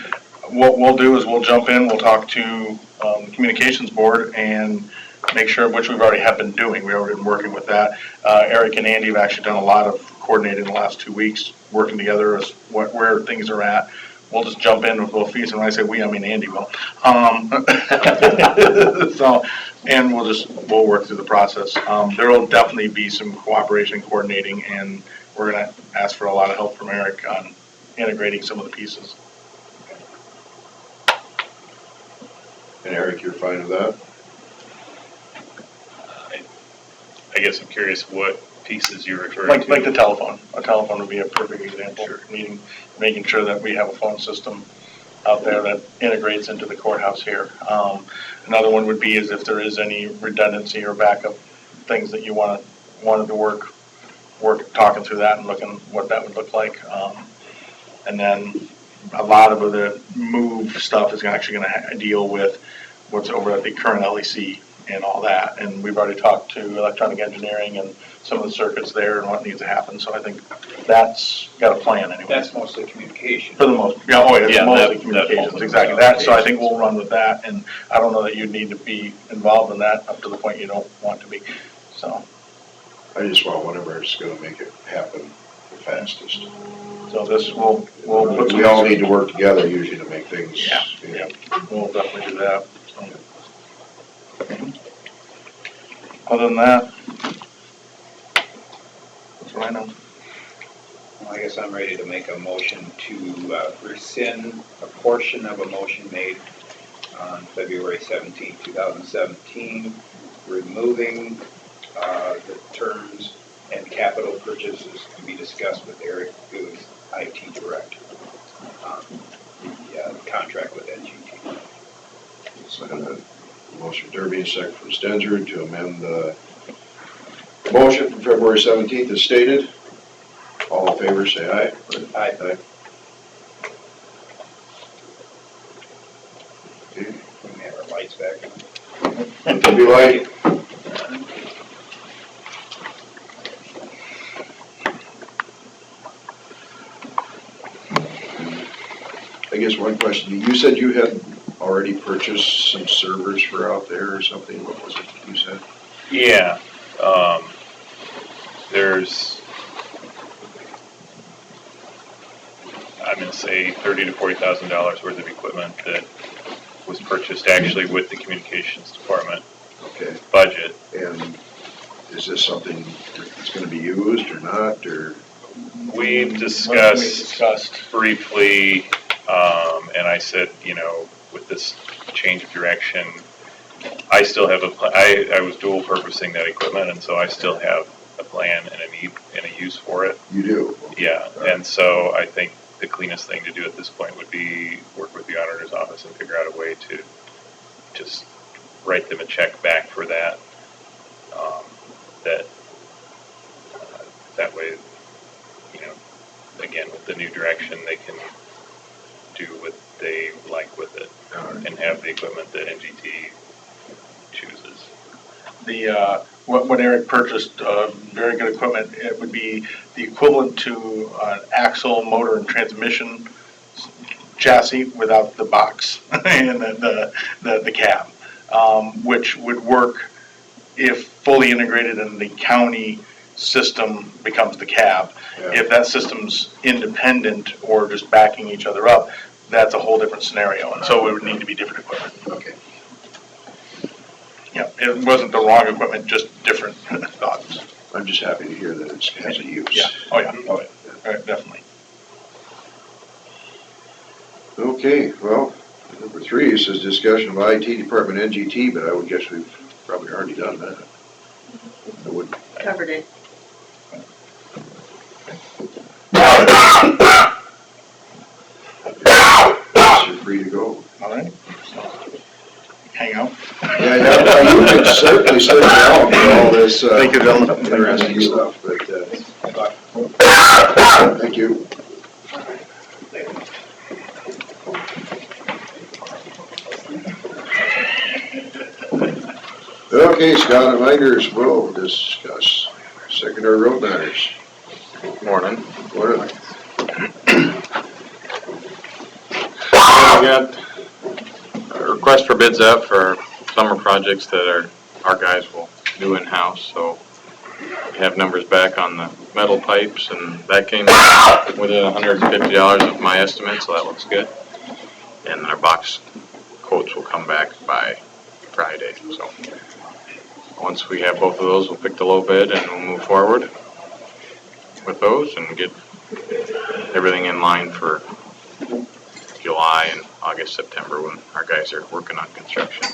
[SPEAKER 4] what we'll do is we'll jump in, we'll talk to the communications board and make sure, which we've already have been doing, we've already been working with that. Eric and Andy have actually done a lot of coordinating in the last 2 weeks, working together as where things are at. We'll just jump in with both feet, and when I say we, I mean Andy will. So, and we'll work through the process. There will definitely be some cooperation, coordinating, and we're gonna ask for a lot of help from Eric on integrating some of the pieces.
[SPEAKER 2] And Eric, you're fine with that?
[SPEAKER 5] I guess I'm curious what pieces you're referring to.
[SPEAKER 4] Like the telephone. A telephone would be a perfect example. Making sure that we have a phone system out there that integrates into the courthouse here. Another one would be is if there is any redundancy or backup things that you wanted to work talking through that and looking what that would look like. And then a lot of the move stuff is actually gonna deal with what's over at the current LEC and all that. And we've already talked to electronic engineering and some of the circuits there and what needs to happen, so I think that's got a plan anyway.
[SPEAKER 1] That's mostly communication.
[SPEAKER 4] For the most, yeah, oh, yeah,
[SPEAKER 7] Yeah,
[SPEAKER 4] it's mostly
[SPEAKER 7] that
[SPEAKER 4] communications,
[SPEAKER 7] mostly
[SPEAKER 4] exactly, that, so I think we'll run with that, and I don't know that you need to be involved in that up to the point you don't want to be, so.
[SPEAKER 2] I just want whatever is gonna make it happen the fastest.
[SPEAKER 4] So this, we'll put some.
[SPEAKER 2] We all need to work together usually to make things.
[SPEAKER 4] Yeah,
[SPEAKER 2] you know.
[SPEAKER 4] yeah, we'll definitely do that, so. Other than that, that's what I know.
[SPEAKER 1] Well, I guess I'm ready to make a motion to rescind a portion of a motion made on February 17, 2017, removing the terms and capital purchases to be discussed with Eric Goode, IT Director, the contract with NGT.
[SPEAKER 2] So, motion Derby, a second from Stenger to amend the motion from February 17th as stated. All in favor, say aye.
[SPEAKER 1] Aye.
[SPEAKER 2] Okay.
[SPEAKER 1] We may have our lights back on.
[SPEAKER 2] It'll be light. I guess one question, you said you had already purchased some servers for out there or something, what was it you said?
[SPEAKER 5] Yeah, there's, I'm gonna say $30,000 to $40,000 worth of equipment that was purchased actually with the communications department
[SPEAKER 2] Okay,
[SPEAKER 5] budget.
[SPEAKER 2] and is this something that's gonna be used or not, or?
[SPEAKER 5] We've
[SPEAKER 4] We
[SPEAKER 5] discussed
[SPEAKER 4] discussed,
[SPEAKER 5] briefly, and I said, you know, with this change of direction, I still have I was dual purposing that equipment, and so I still have a plan and a need and a use for it.
[SPEAKER 2] You do?
[SPEAKER 5] Yeah, and so I think the cleanest thing to do at this point would be work with the auditor's office and figure out a way to just write them a check back for that. That way, you know, again, with the new direction, they can do what they like with it and have the equipment that NGT chooses.
[SPEAKER 4] what Eric purchased, very good equipment, it would be the equivalent to an axle, motor, and transmission chassis without the box and the cab, which would work if fully integrated in the county system becomes the cab.
[SPEAKER 2] Yeah.
[SPEAKER 4] If that system's independent or just backing each other up, that's a whole different scenario, and so it would need to be different equipment.
[SPEAKER 2] Okay.
[SPEAKER 4] Yeah, it wasn't the wrong equipment, just different thoughts.
[SPEAKER 2] I'm just happy to hear that it has a use.
[SPEAKER 4] Yeah, oh yeah, definitely.
[SPEAKER 2] Okay, well, number 3 says discussion of IT department NGT, but I would guess we've probably already done that. I would.
[SPEAKER 9] Covered it.
[SPEAKER 2] You're free to go.
[SPEAKER 4] All right, so hang out.
[SPEAKER 2] Yeah, you can certainly sit down for all this, interesting stuff, but, thank you. Okay, Scott and Minders will discuss secondary road matters.
[SPEAKER 11] Morning.
[SPEAKER 2] What
[SPEAKER 11] We got a request for bids out for summer projects that our guys will do in-house, so we have numbers back on the metal pipes, and that came within $150 of my estimate, so that looks good. And then our box quotes will come back by Friday, so once we have both of those, we'll pick the low bid and we'll move forward with those and get everything in line for July and August, September, when our guys are working on construction.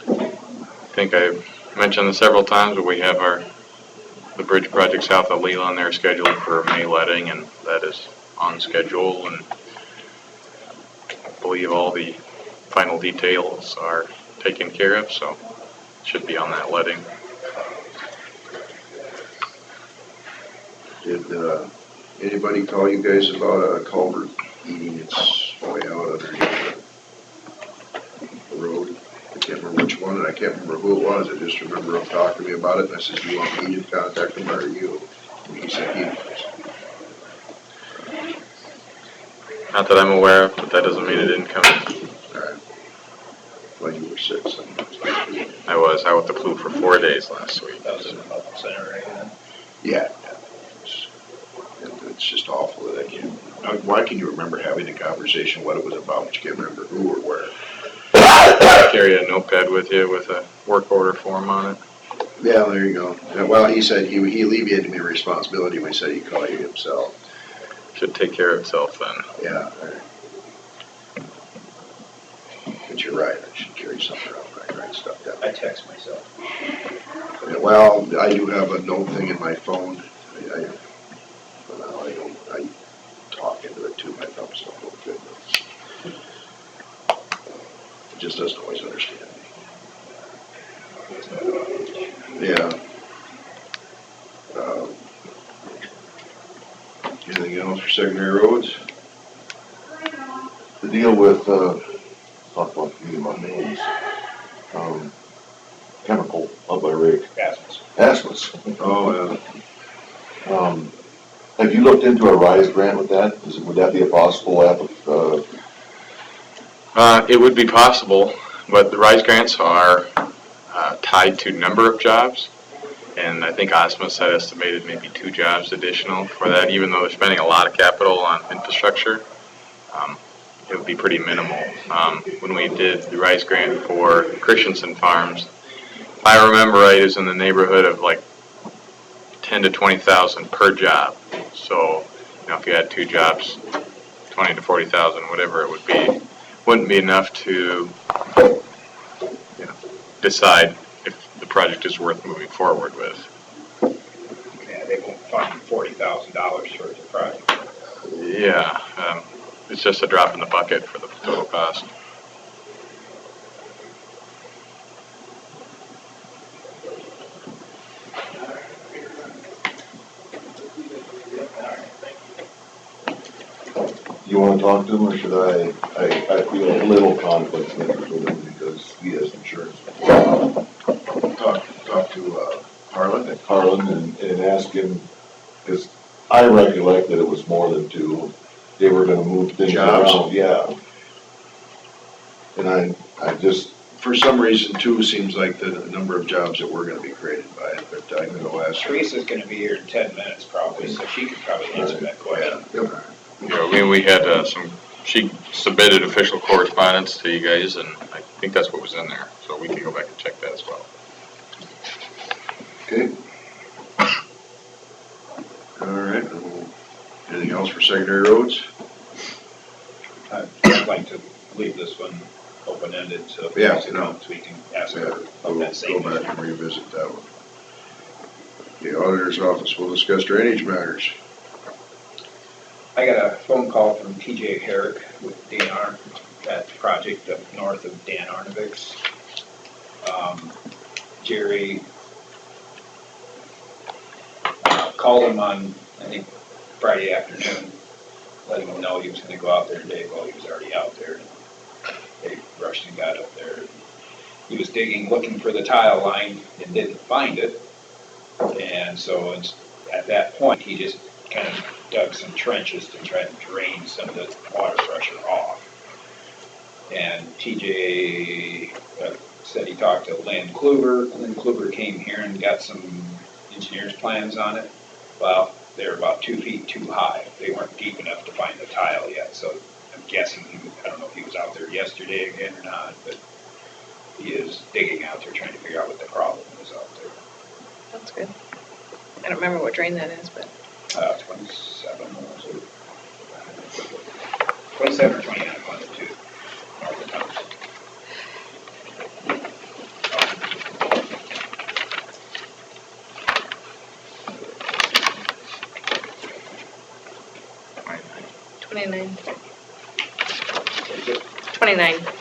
[SPEAKER 11] I think I've mentioned this several times, but we have the bridge project south of Leland there scheduled for May letting, and that is on schedule, and I believe all the final details are taken care of, so it should be on that letting.
[SPEAKER 2] Did, anybody call you guys about a culvert eating its way out underneath the road? I can't remember which one, and I can't remember who it was. I just remember him talking to me about it, and I said, do you want me to contact him or you? And he said he was.
[SPEAKER 11] Not that I'm aware of, but that doesn't mean it didn't come.
[SPEAKER 2] Alright. Well, you were sick, so.
[SPEAKER 11] I was out with the flu for 4 days last week.
[SPEAKER 1] That was in the health center, right?
[SPEAKER 2] Yeah. It's just awful that I can't. Why can you remember having a conversation, what it was about, but you can't remember who or where?
[SPEAKER 11] Carry a notepad with you with a work order form on it.
[SPEAKER 2] Yeah, there you go. Yeah, well, he said he alleviated me responsibility when he said he'd call you himself.
[SPEAKER 11] Should take care of itself then.
[SPEAKER 2] Yeah. But you're right, I should carry something around when I write stuff down.
[SPEAKER 1] I text myself.
[SPEAKER 2] Yeah, well, I do have a note thing in my phone. I talk into it too, my thumb's not real good. It just doesn't always understand me. Yeah. Anything else for secondary roads?
[SPEAKER 6] The deal with, talk about using my names, chemical up by Rick. Asmus.
[SPEAKER 2] Oh,
[SPEAKER 6] Have you looked into a RISE grant with that? Would that be a possible
[SPEAKER 11] It would be possible, but the RISE grants are tied to number of jobs. And I think Osmus had estimated maybe 2 jobs additional for that, even though they're spending a lot of capital on infrastructure. It would be pretty minimal. When we did the RISE grant for Christensen Farms, if I remember right, it was in the neighborhood of like 10 to 20,000 per job. So, if you had 2 jobs, 20 to 40,000, whatever it would be, wouldn't be enough to, decide if the project is worth moving forward with.
[SPEAKER 1] Yeah, they won't fund $40,000 for the project.
[SPEAKER 11] Yeah, it's just a drop in the bucket for the total cost.
[SPEAKER 6] you want to talk to him, or should I feel a little conflict of interest with him because he has insurance.
[SPEAKER 2] talk to Harlan.
[SPEAKER 6] Harlan and ask him, because I recollect that it was more than 2. They were gonna move things
[SPEAKER 2] Jobs?
[SPEAKER 6] around, yeah. And I just,
[SPEAKER 2] For some reason, 2 seems like the number of jobs that we're gonna be created by it, but I'm gonna ask her.
[SPEAKER 1] Teresa's gonna be here in 10 minutes probably, so she could probably answer that question.
[SPEAKER 11] We had she submitted official correspondence to you guys, and I think that's what was in there. So we can go back and check that as well.
[SPEAKER 2] Okay. All right. Anything else for secondary roads?
[SPEAKER 1] I'd like to leave this one open-ended, so if
[SPEAKER 2] Yeah,
[SPEAKER 1] there's accounts, we can ask
[SPEAKER 2] Yeah,
[SPEAKER 1] her
[SPEAKER 2] we'll
[SPEAKER 1] about that same
[SPEAKER 2] go back
[SPEAKER 1] issue.
[SPEAKER 2] and revisit that one. The auditor's office will discuss drainage matters.
[SPEAKER 1] I got a phone call from TJ Herrick with DNR, that project up north of Dan Arnovick's. Jerry called him on, I think, Friday afternoon, letting him know he was gonna go out there today. Well, he was already out there. They rushed and got up there. He was digging, looking for the tile line and didn't find it. And so at that point, he just kind of dug some trenches to try to drain some of the water pressure off. And TJ said he talked to Lynn Kluber. Lynn Kluber came here and got some engineer's plans on it. Well, they were about 2 feet too high. They weren't deep enough to find the tile yet, so I'm guessing I don't know if he was out there yesterday again or not, but he is digging out there trying to figure out what the problem is out there.
[SPEAKER 12] That's good. I don't remember what drain that is, but.
[SPEAKER 1] 27, was it? 27 or 29, one of the 2. North of town.
[SPEAKER 12] $29. $29.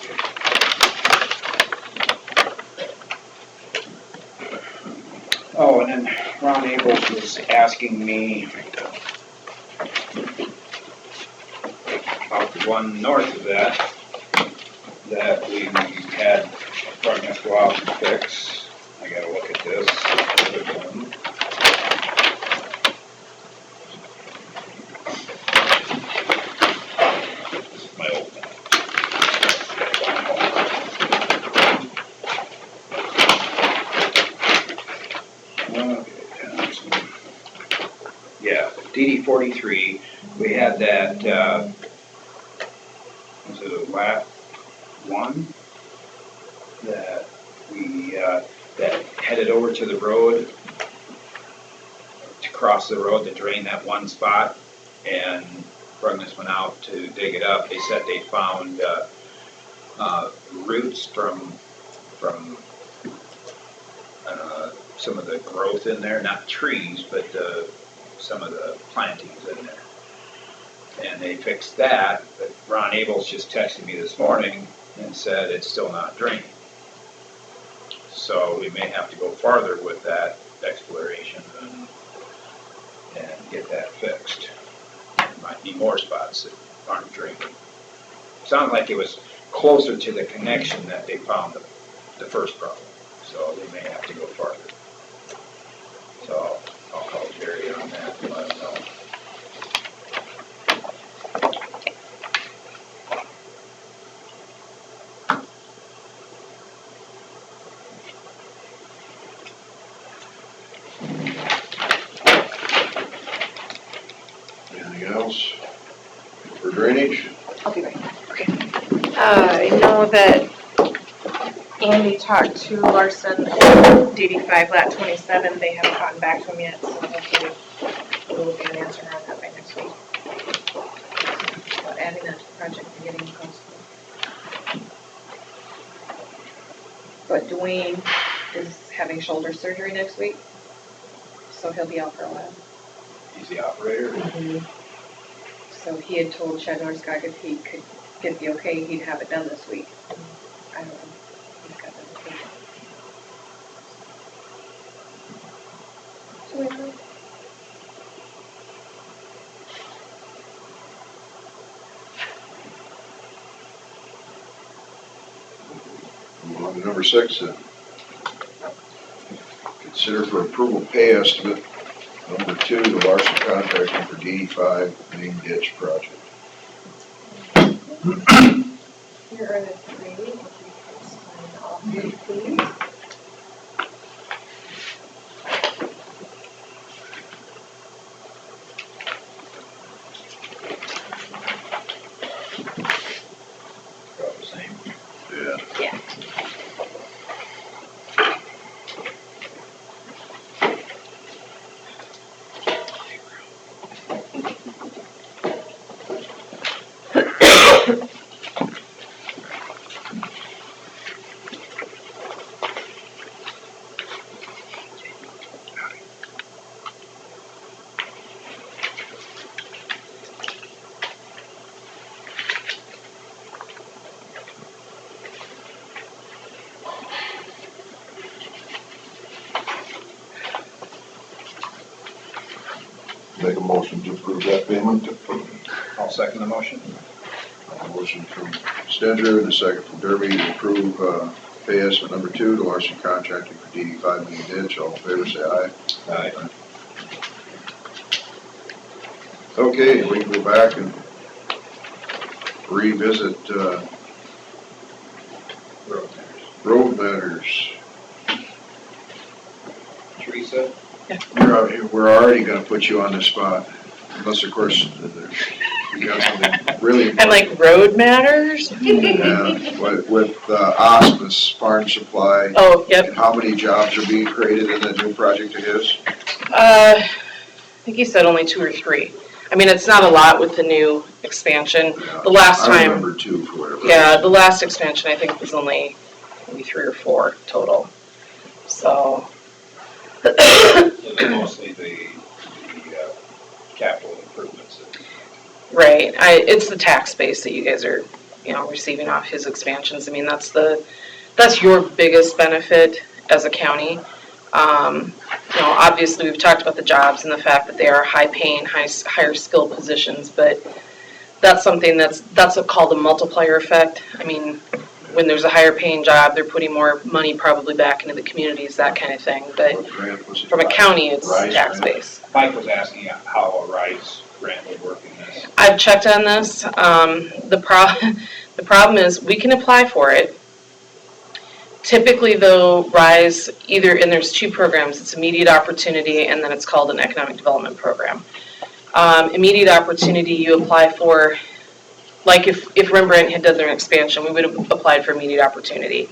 [SPEAKER 1] Oh, and then Ron Abels was asking me about the one north of that we had brought us go out and fix. I gotta look at this. This is my old map. Yeah, DD 43, we had that, was it a lap one? That we, that headed over to the road, to cross the road to drain that one spot, and Brugnus went out to dig it up. They said they found, roots from some of the growth in there, not trees, but some of the plantings in there. And they fixed that, but Ron Abels just texted me this morning and said it's still not draining. So we may have to go farther with that exploration and get that fixed. Might be more spots that aren't draining. Sounded like it was closer to the connection that they found the first problem. So they may have to go farther. So I'll call Jerry on that and let him know.
[SPEAKER 2] Anything else for drainage?
[SPEAKER 12] I'll be right back. Okay.
[SPEAKER 13] I know that Andy talked to Larson and DD5 lat 27. They haven't gotten back to him yet, so hopefully we'll get an answer on that by next week. About adding that to the project and getting it posted. But Dwayne is having shoulder surgery next week, so he'll be out for a while.
[SPEAKER 1] He's the operator.
[SPEAKER 13] So he had told Chad Norskog if he could get the okay, he'd have it done this week. I don't know. He's got the okay. So we know.
[SPEAKER 2] Move on to number 6 then. Consider for approval pay estimate number 2 to Larson Contracting for DD5 main ditch project.
[SPEAKER 13] Here are the three, if you could sign all three, please.
[SPEAKER 1] About the same.
[SPEAKER 2] Yeah.
[SPEAKER 13] Yeah.
[SPEAKER 6] Make a motion to approve that payment.
[SPEAKER 1] I'll second the motion.
[SPEAKER 2] A motion from Stenger and a second from Derby to approve pay estimate number 2 to Larson Contracting for DD5 main ditch. All in favor, say aye.
[SPEAKER 1] Aye.
[SPEAKER 2] Okay, we can go back and revisit road matters.
[SPEAKER 1] Teresa?
[SPEAKER 2] We're already gonna put you on the spot, unless of course, you got something really.
[SPEAKER 13] And like road matters?
[SPEAKER 2] Yeah, with Osmus Farm Supply.
[SPEAKER 13] Oh, yep.
[SPEAKER 2] And how many jobs are being created in that new project of his?
[SPEAKER 13] I think he said only 2 or 3. I mean, it's not a lot with the new expansion. The last
[SPEAKER 2] I
[SPEAKER 13] time,
[SPEAKER 2] remember 2 for whatever.
[SPEAKER 13] yeah, the last expansion I think was only maybe 3 or 4 total. So.
[SPEAKER 1] It was mostly the capital improvements.
[SPEAKER 13] Right, it's the tax base that you guys are, receiving off his expansions. I mean, that's your biggest benefit as a county.
[SPEAKER 12] obviously we've talked about the jobs and the fact that they are high paying, higher skill positions, but that's something that's called a multiplier effect. I mean, when there's a higher paying job, they're putting more money probably back into the communities, that kind of thing. But from a county, it's tax base.
[SPEAKER 1] Mike was asking how a RISE grant would work in this.
[SPEAKER 12] I've checked on this. The problem is we can apply for it. Typically, though, RISE, and there's two programs. It's Immediate Opportunity, and then it's called an Economic Development Program. Immediate Opportunity, you apply for, like if Rembrandt had done their expansion, we would have applied for Immediate Opportunity.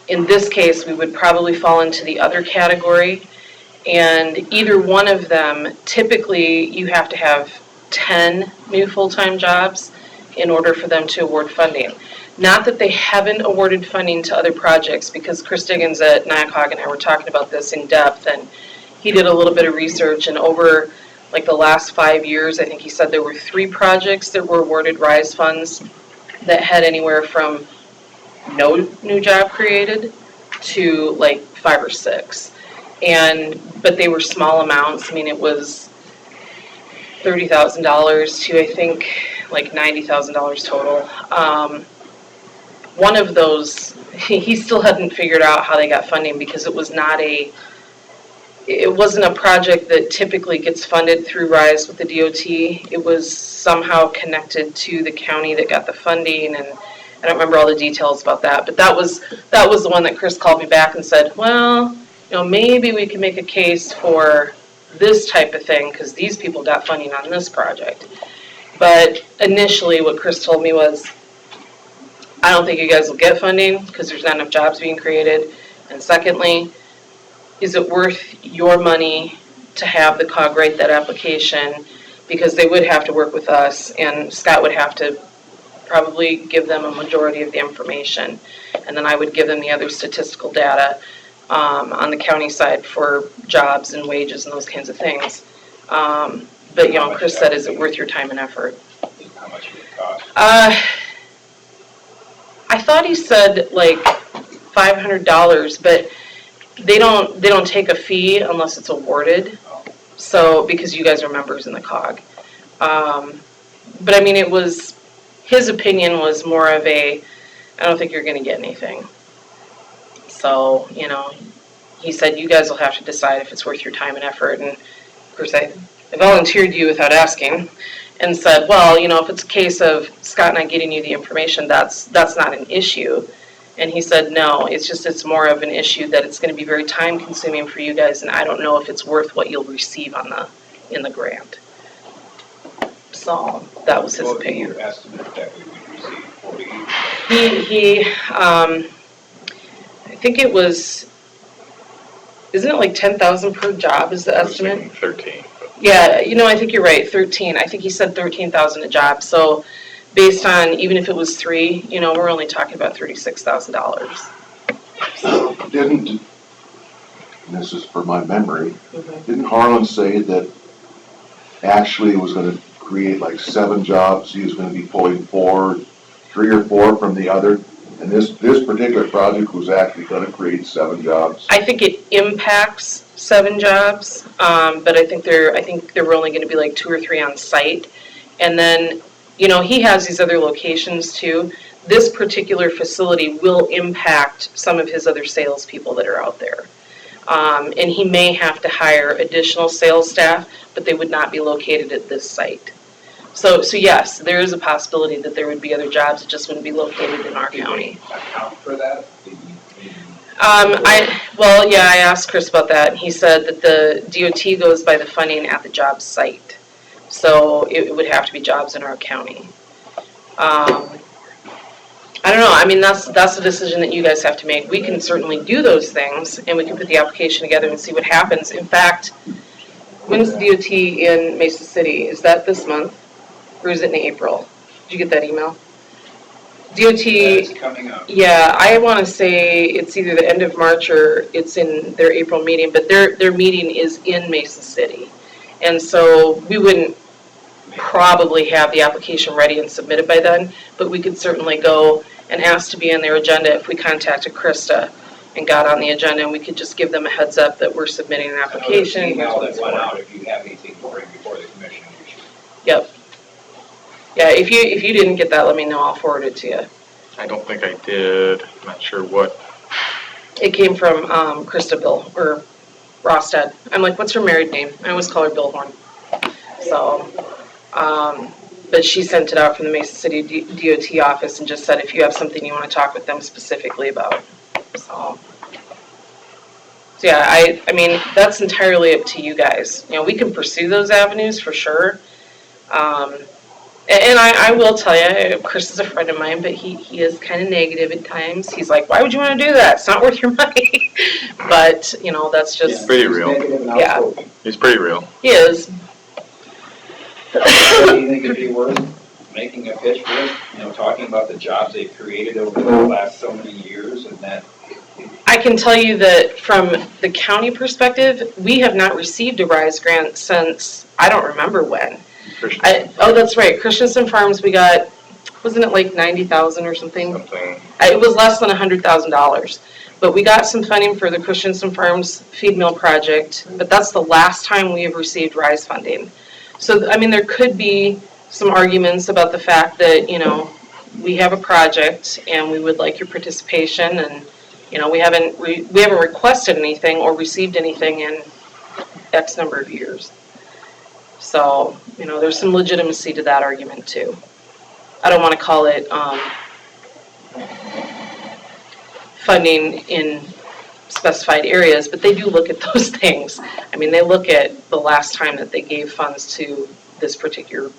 [SPEAKER 12] In this case, we would probably fall into the other category, and either one of them, typically you have to have 10 new full-time jobs in order for them to award funding. Not that they haven't awarded funding to other projects, because Chris Diggins at Nyakog and I were talking about this in depth, and he did a little bit of research, and over like the last 5 years, I think he said there were 3 projects that were awarded RISE funds that had anywhere from no new job created to like 5 or 6. But they were small amounts. I mean, it was $30,000 to I think like $90,000 total. One of those, he still hadn't figured out how they got funding, because it wasn't a project that typically gets funded through RISE with the DOT. It was somehow connected to the county that got the funding, and I don't remember all the details about that. But that was the one that Chris called me back and said, well, maybe we can make a case for this type of thing, because these people got funding on this project. But initially what Chris told me was, I don't think you guys will get funding because there's not enough jobs being created. And secondly, is it worth your money to have the COG write that application? Because they would have to work with us, and Scott would have to probably give them a majority of the information. And then I would give them the other statistical data on the county side for jobs and wages and those kinds of things. But Chris said, is it worth your time and effort?
[SPEAKER 1] How much would it cost?
[SPEAKER 12] I thought he said like $500, but they don't take a fee unless it's awarded. So, because you guys are members in the COG. But I mean, his opinion was more of I don't think you're gonna get anything. So, he said, you guys will have to decide if it's worth your time and effort. And of course, I volunteered you without asking, and said, well, if it's a case of Scott and I getting you the information, that's not an issue. And he said, no, it's more of an issue that it's going to be very time consuming for you guys, and I don't know if it's worth what you'll receive in the grant. So that was his opinion.
[SPEAKER 1] What would be your estimate that we would receive?
[SPEAKER 12] He I think it was, isn't it like 10,000 per job is the estimate?
[SPEAKER 5] 13.
[SPEAKER 12] Yeah, I think you're right, 13. I think he said 13,000 a job. So based on, even if it was 3, we're only talking about $36,000. So.
[SPEAKER 6] And this is for my memory, didn't Harlan say that actually it was gonna create like 7 jobs, he was gonna be pulling 3 or 4 from the other? And this particular project was actually gonna create 7 jobs?
[SPEAKER 12] I think it impacts 7 jobs, but I think there were only gonna be like 2 or 3 on site. And then, he has these other locations too. This particular facility will impact some of his other salespeople that are out there. And he may have to hire additional sales staff, but they would not be located at this site. So yes, there is a possibility that there would be other jobs that just wouldn't be located in our county.
[SPEAKER 1] Account for that?
[SPEAKER 12] I asked Chris about that, and he said that the DOT goes by the funding at the job site. So it would have to be jobs in our county. I don't know, I mean, that's a decision that you guys have to make. We can certainly do those things, and we can put the application together and see what happens. In fact, when is the DOT in Mesa City? Is that this month, or is it in April? Did you get that email? DOT,
[SPEAKER 1] That's coming up.
[SPEAKER 12] yeah, I want to say it's either the end of March or it's in their April meeting, but their meeting is in Mesa City. And so we wouldn't probably have the application ready and submitted by then, but we could certainly go and ask to be on their agenda if we contacted Krista and got on the agenda, and we could just give them a heads up that we're submitting an application.
[SPEAKER 1] I know
[SPEAKER 12] here's
[SPEAKER 1] the
[SPEAKER 12] what
[SPEAKER 1] email
[SPEAKER 12] it's
[SPEAKER 1] that went
[SPEAKER 12] for.
[SPEAKER 1] out, if you have anything to bring before the commission, you should.
[SPEAKER 12] Yep. Yeah, if you didn't get that, let me know, I'll forward it to you.
[SPEAKER 11] I don't think I did, I'm not sure what.
[SPEAKER 12] It came from Krista Bill, or Rostad. I'm like, what's her married name? I always call her Billhorn. So, but she sent it out from the Mason City DOT office and just said if you have something you want to talk with them specifically about. So yeah, I mean, that's entirely up to you guys. You know, we can pursue those avenues for sure. And I will tell you, Chris is a friend of mine, but he is kind of negative at times. He's like, why would you want to do that? It's not worth your money. But, you know, that's just.
[SPEAKER 11] He's pretty real.
[SPEAKER 12] Yeah.
[SPEAKER 11] He's pretty real.
[SPEAKER 12] He is.
[SPEAKER 1] Do you think it'd be worth making a pitch for it? You know, talking about the jobs they've created over the last so many years and that.
[SPEAKER 12] I can tell you that from the county perspective, we have not received a RISE grant since, I don't remember when. Oh, that's right, Christensen Farms, we got, wasn't it like 90,000 or something? It was less than $100,000. But we got some funding for the Christensen Farms feed mill project, but that's the last time we have received RISE funding. So, I mean, there could be some arguments about the fact that, you know, we have a project and we would like your participation, and, you know, we haven't requested anything or received anything in X number of years. So, you know, there's some legitimacy to that argument too. I don't want to call it funding in specified areas, but they do look at those things. I mean, they look at the last time that they gave funds to this particular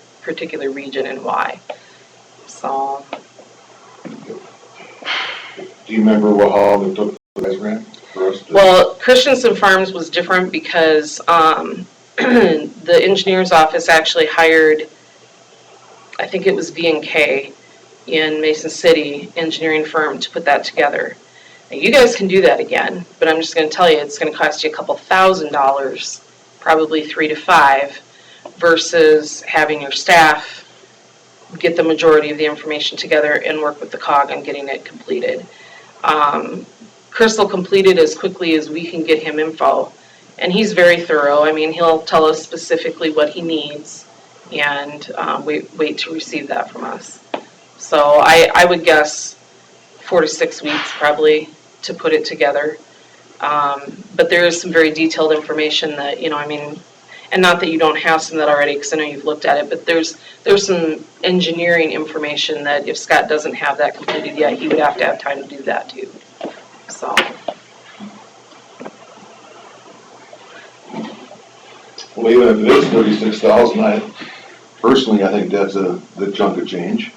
[SPEAKER 12] region and why. So.
[SPEAKER 6] Do you remember how long it took the RISE grant for us to?
[SPEAKER 12] Well, Christensen Farms was different because the engineer's office actually hired, I think it was V&K in Mason City, engineering firm, to put that together. Now, you guys can do that again, but I'm just going to tell you it's going to cost you a couple $1,000s, probably $3 to $5, versus having your staff get the majority of the information together and work with the COG on getting it completed. Chris will complete it as quickly as we can get him info, and he's very thorough. I mean, he'll tell us specifically what he needs, and wait to receive that from us. So I would guess 4 to 6 weeks probably to put it together. But there is some very detailed information that, you know, I mean, and not that you don't have some that already, because I know you've looked at it, but there's some engineering information that if Scott doesn't have that completed yet, he would have to have time to do that too. So.
[SPEAKER 6] Well, even if it is 36,000, personally, I think that's a good chunk of change.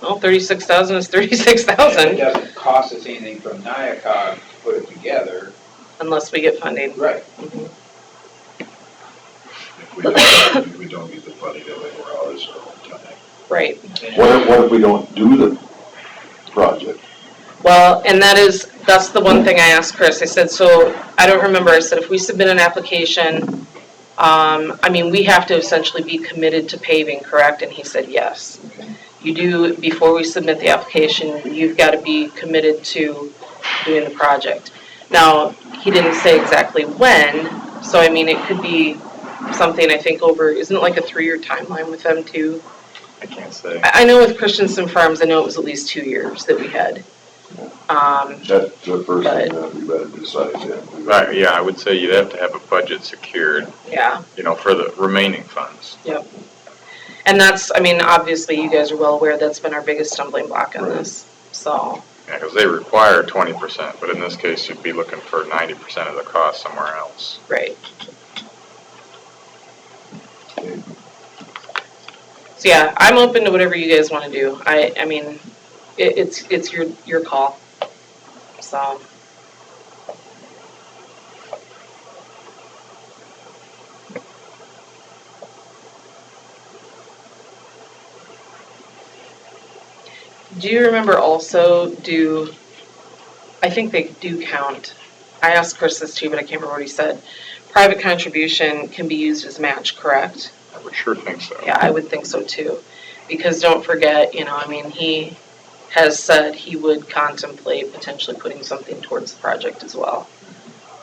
[SPEAKER 12] Well, 36,000 is 36,000.
[SPEAKER 1] It doesn't cost us anything from NIACOG to put it together.
[SPEAKER 12] Unless we get funding.
[SPEAKER 1] Right.
[SPEAKER 12] Mm-hmm.
[SPEAKER 2] If we don't get the funding, then we're out as our own time.
[SPEAKER 12] Right.
[SPEAKER 6] What if we don't do the project?
[SPEAKER 12] Well, and that's the one thing I asked Chris. I said, so I don't remember, I said, if we submit an application, I mean, we have to essentially be committed to paving, correct? And he said, yes. You do, before we submit the application, you've got to be committed to doing the project. Now, he didn't say exactly when, so I mean, it could be something, I think, over, isn't it like a 3-year timeline with them too?
[SPEAKER 11] I can't say.
[SPEAKER 12] I know with Christensen Farms, I know it was at least 2 years that we had.
[SPEAKER 6] That's the first thing that we better decide then.
[SPEAKER 11] Right, yeah, I would say you'd have to have a budget secured,
[SPEAKER 12] Yeah,
[SPEAKER 11] you know, for the remaining funds.
[SPEAKER 12] yep. And that's, I mean, obviously, you guys are well aware that's been our biggest stumbling block on this, so.
[SPEAKER 11] Yeah, because they require 20%, but in this case, you'd be looking for 90% of the cost somewhere else.
[SPEAKER 12] Right. So yeah, I'm open to whatever you guys want to do. I mean, it's your call. So. Do you remember also I think they do count, I asked Chris this too, but I can't remember what he said. Private contribution can be used as match, correct?
[SPEAKER 11] I would sure think so.
[SPEAKER 12] Yeah, I would think so too. Because don't forget, you know, I mean, has said he would contemplate potentially putting something towards the project as well.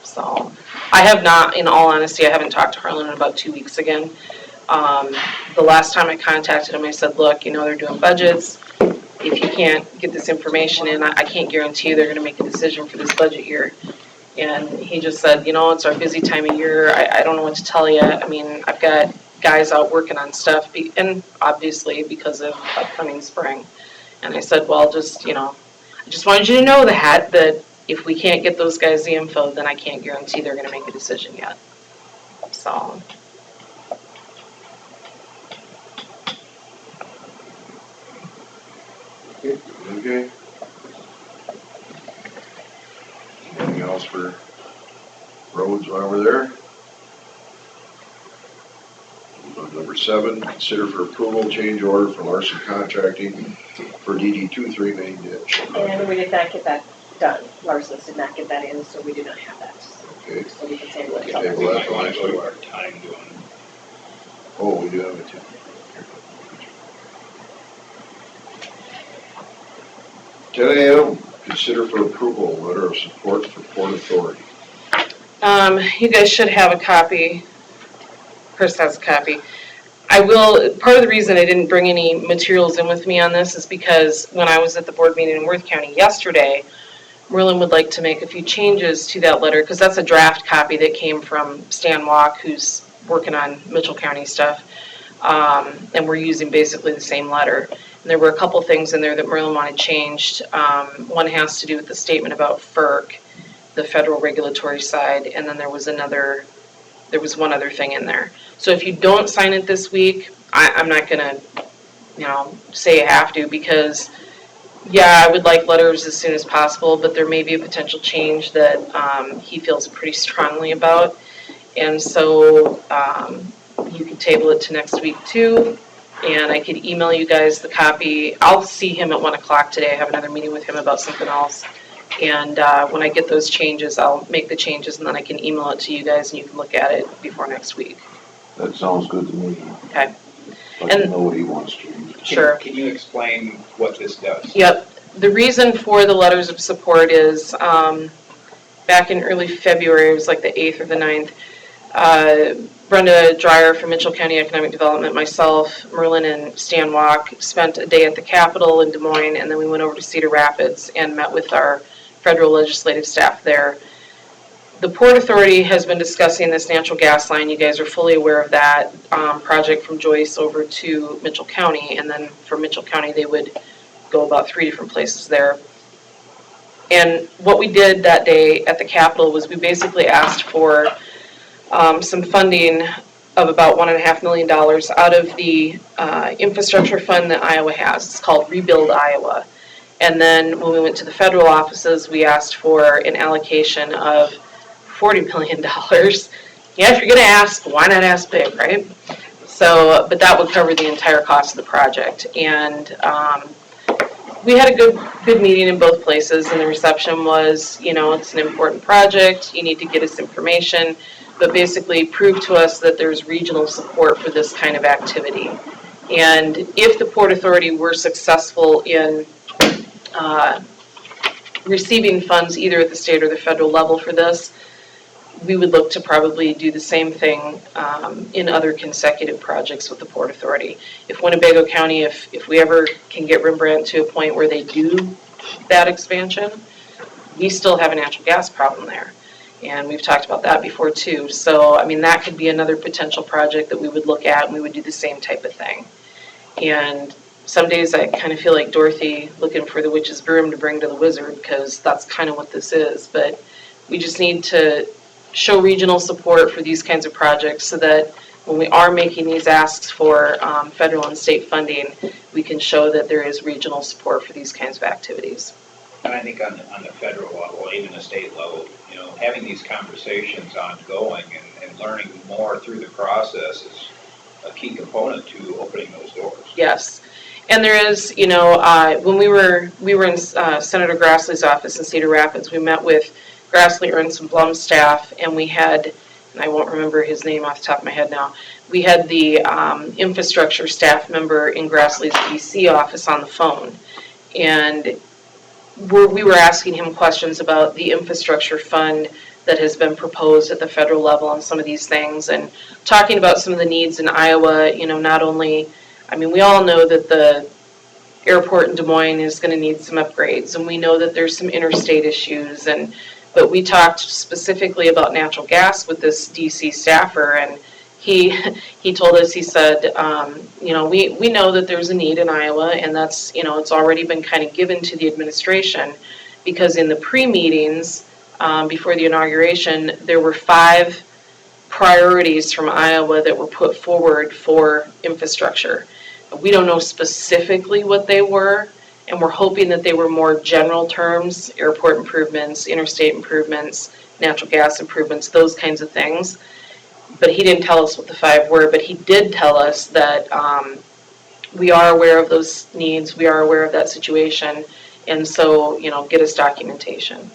[SPEAKER 12] So, I have not, in all honesty, I haven't talked to Harlan in about 2 weeks again. The last time I contacted him, I said, look, they're doing budgets. If you can't get this information in, I can't guarantee you they're gonna make a decision for this budget year. And he just said, it's our busy time of year, I don't know what to tell you. I mean, I've got guys out working on stuff, and obviously because of upcoming spring. And I said, well, I just wanted you to know that if we can't get those guys the info, then I can't guarantee they're gonna make a decision yet. So.
[SPEAKER 2] Okay. Anything else for roads while we're there? Number 7, consider for approval change order for Larson Contracting for DD 23 main ditch.
[SPEAKER 13] And we did not get that done. Larson's did not get that in, so we do not have that.
[SPEAKER 2] Okay.
[SPEAKER 13] So we can table it.
[SPEAKER 2] Table
[SPEAKER 1] We
[SPEAKER 2] that
[SPEAKER 1] might
[SPEAKER 2] for
[SPEAKER 1] wanna
[SPEAKER 2] next
[SPEAKER 1] go to
[SPEAKER 2] week.
[SPEAKER 1] our time doing.
[SPEAKER 2] Oh, we do have it too. 10 a.m., consider for approval letter of support for Port Authority.
[SPEAKER 12] You guys should have a copy. Chris has a copy. Part of the reason I didn't bring any materials in with me on this is because when I was at the board meeting in Worth County yesterday, Merlin would like to make a few changes to that letter, because that's a draft copy that came from Stan Walk, who's working on Mitchell County stuff. And we're using basically the same letter. And there were a couple things in there that Merlin wanted changed. One has to do with the statement about FERC, the federal regulatory side, and then there was one other thing in there. So if you don't sign it this week, I'm not gonna, say you have to, because yeah, I would like letters as soon as possible, but there may be a potential change that he feels pretty strongly about. And so you can table it to next week too, and I could email you guys the copy. I'll see him at 1 o'clock today. I have another meeting with him about something else. And when I get those changes, I'll make the changes, and then I can email it to you guys, and you can look at it before next week.
[SPEAKER 6] That sounds good to me.
[SPEAKER 12] Okay.
[SPEAKER 6] Let me know what he wants to.
[SPEAKER 12] Sure.
[SPEAKER 1] Can you explain what this does?
[SPEAKER 12] Yep. The reason for the letters of support is back in early February, it was like the 8th or the 9th, Brenda Dreyer from Mitchell County Economic Development, myself, Merlin, and Stan Walk spent a day at the Capitol in Des Moines, and then we went over to Cedar Rapids and met with our federal legislative staff there. The Port Authority has been discussing this natural gas line. You guys are fully aware of that project from Joyce over to Mitchell County, and then from Mitchell County they would go about 3 different places there. And what we did that day at the Capitol was we basically asked for some funding of about $1.5 million out of the infrastructure fund that Iowa has. It's called Rebuild Iowa. And then when we went to the federal offices, we asked for an allocation of $40 million. Yeah, if you're gonna ask, why not ask big, right? So, but that would cover the entire cost of the project. And we had a good meeting in both places, and the reception was, it's an important project, you need to get us information, but basically prove to us that there's regional support for this kind of activity. And if the Port Authority were successful in receiving funds either at the state or the federal level for this, we would look to probably do the same thing in other consecutive projects with the Port Authority. If Winnebago County, if we ever can get Rembrandt to a point where they do that expansion, we still have a natural gas problem there. And we've talked about that before too. So, I mean, that could be another potential project that we would look at, and we would do the same type of thing. And some days I kind of feel like Dorothy looking for the witch's broom to bring to the wizard, because that's kind of what this is. But we just need to show regional support for these kinds of projects so that when we are making these asks for federal and state funding, we can show that there is regional support for these kinds of activities.
[SPEAKER 1] And I think on the federal level, even the state level, having these conversations ongoing and learning more through the process is a key component to opening those doors.
[SPEAKER 12] Yes. And there is, when we were in Senator Grassley's office in Cedar Rapids, we met with Grassley, Ernst, and Blum staff, and we had, and I won't remember his name off the top of my head now, we had the infrastructure staff member in Grassley's DC office on the phone. And we were asking him questions about the infrastructure fund that has been proposed at the federal level on some of these things, and talking about some of the needs in Iowa, not only, we all know that the airport in Des Moines is going to need some upgrades, and we know that there's some interstate issues, but we talked specifically about natural gas with this DC staffer, and he told us, he said, we know that there's a need in Iowa, and that's, it's already been kind of given to the administration, because in the pre-meetings, before the inauguration, there were 5 priorities from Iowa that were put forward for infrastructure. We don't know specifically what they were, and we're hoping that they were more general terms: airport improvements, interstate improvements, natural gas improvements, those kinds of things. But he didn't tell us what the 5 were, but he did tell us that we are aware of those needs, we are aware of that situation, and so, get us documentation.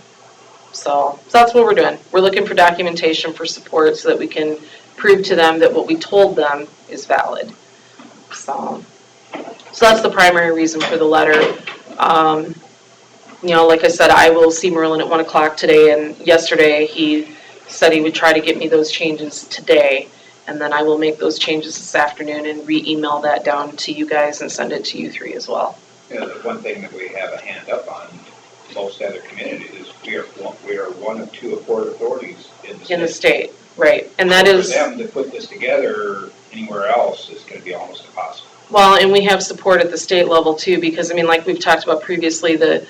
[SPEAKER 12] So that's what we're doing. We're looking for documentation for support so that we can prove to them that what we told them is valid. So that's the primary reason for the letter. Like I said, I will see Merlin at 1 o'clock today, and yesterday he said he would try to get me those changes today, and then I will make those changes this afternoon and re-email that down to you guys and send it to you 3 as well.
[SPEAKER 1] The one thing that we have a hand up on most other communities is we are one of 2 port authorities in the state.
[SPEAKER 12] In the state, right, and that is.
[SPEAKER 1] For them to put this together anywhere else is going to be almost impossible.
[SPEAKER 12] Well, and we have support at the state level too, because like we've talked about previously, the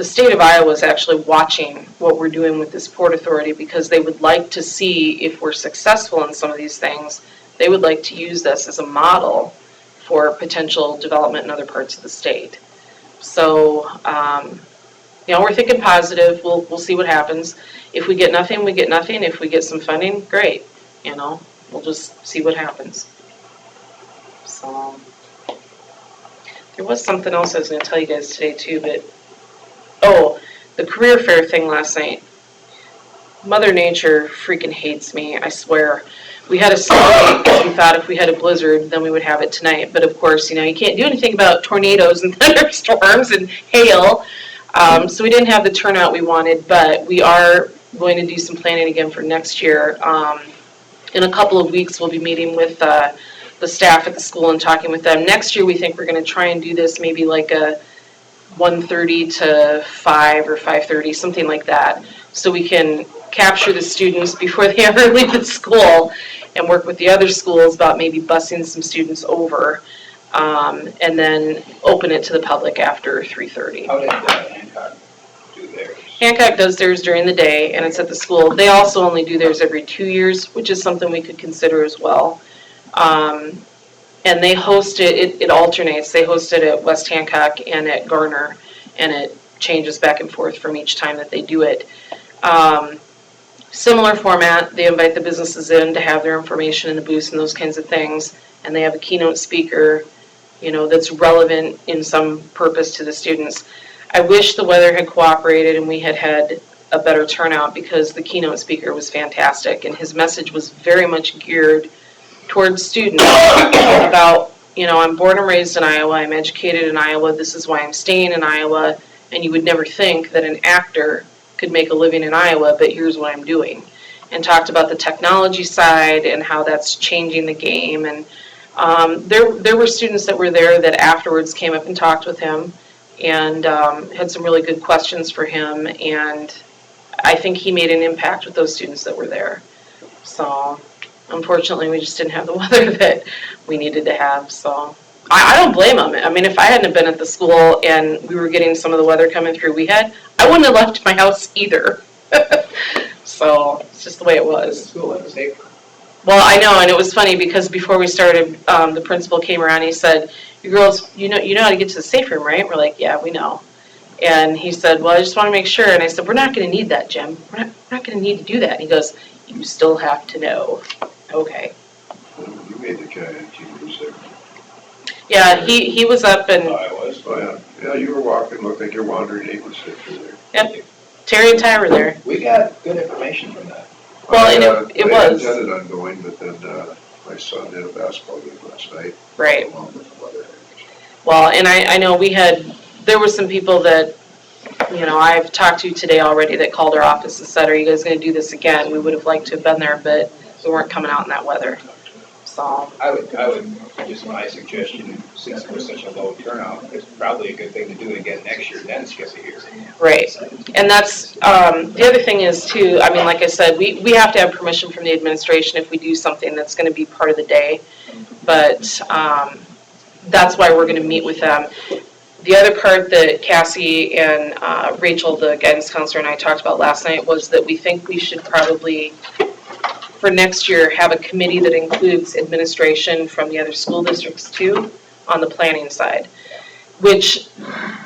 [SPEAKER 12] state of Iowa is actually watching what we're doing with this port authority, because they would like to see if we're successful in some of these things. They would like to use this as a model for potential development in other parts of the state. So, we're thinking positive. We'll see what happens. If we get nothing, we get nothing. If we get some funding, great. We'll just see what happens. So, there was something else I was going to tell you guys today too, but the career fair thing last night. Mother Nature freaking hates me, I swear. We had a snow day. We thought if we had a blizzard, then we would have it tonight. But of course, you can't do anything about tornadoes and thunderstorms and hail. So we didn't have the turnout we wanted, but we are going to do some planning again for next year. In a couple of weeks, we'll be meeting with the staff at the school and talking with them. Next year, we think we're going to try and do this maybe like a 1:30 to 5 or 5:30, something like that, so we can capture the students before they ever leave the school and work with the other schools about maybe busing some students over, and then open it to the public after 3:30.
[SPEAKER 1] How did Hancock do theirs?
[SPEAKER 12] Hancock does theirs during the day, and it's at the school. They also only do theirs every 2 years, which is something we could consider as well. And they host it, it alternates. They host it at West Hancock and at Garner, and it changes back and forth from each time that they do it. Similar format, they invite the businesses in to have their information in the booths and those kinds of things, and they have a keynote speaker, that's relevant in some purpose to the students. I wish the weather had cooperated and we had had a better turnout, because the keynote speaker was fantastic, and his message was very much geared towards students about, I'm born and raised in Iowa, I'm educated in Iowa, this is why I'm staying in Iowa, and you would never think that an actor could make a living in Iowa, but here's what I'm doing. And talked about the technology side and how that's changing the game. And there were students that were there that afterwards came up and talked with him and had some really good questions for him, and I think he made an impact with those students that were there. So unfortunately, we just didn't have the weather that we needed to have. So I don't blame them. If I hadn't been at the school and we were getting some of the weather coming through we had, I wouldn't have left my house either. So it's just the way it was.
[SPEAKER 1] School in April.
[SPEAKER 12] Well, I know, and it was funny because before we started, the principal came around and he said, "You girls, you know how to get to the safe room, right?" We're like, "Yeah, we know." And he said, "Well, I just want to make sure." And I said, "We're not going to need that, Jim. We're not going to need to do that." And he goes, "You still have to know." Okay.
[SPEAKER 2] You made the giant teams there.
[SPEAKER 12] Yeah, he was up and.
[SPEAKER 1] I was.
[SPEAKER 2] Oh, yeah, you were walking, looked like your wandering neighbors through there.
[SPEAKER 12] Yep. Terry and Ty were there.
[SPEAKER 1] We got good information from that.
[SPEAKER 12] Well, and it was.
[SPEAKER 2] I intended on going, but then my son did a basketball game last night.
[SPEAKER 12] Right.
[SPEAKER 2] Along with the weather.
[SPEAKER 12] Well, and I know we had there were some people that, you know, I've talked to today already that called our office and said, are you guys gonna do this again? We would have liked to have been there, but we weren't coming out in that weather, so.
[SPEAKER 1] I would, just my suggestion, since it was such a low turnout, it's probably a good thing to do it again next year, then skip a year.
[SPEAKER 12] Right, and that's, the other thing is too, I mean, like I said, we have to have permission from the administration if we do something that's gonna be part of the day, but, that's why we're gonna meet with them. The other part that Cassie and Rachel, the guidance counselor, and I talked about last night was that we think we should probably, for next year, have a committee that includes administration from the other school districts too, on the planning side. Which,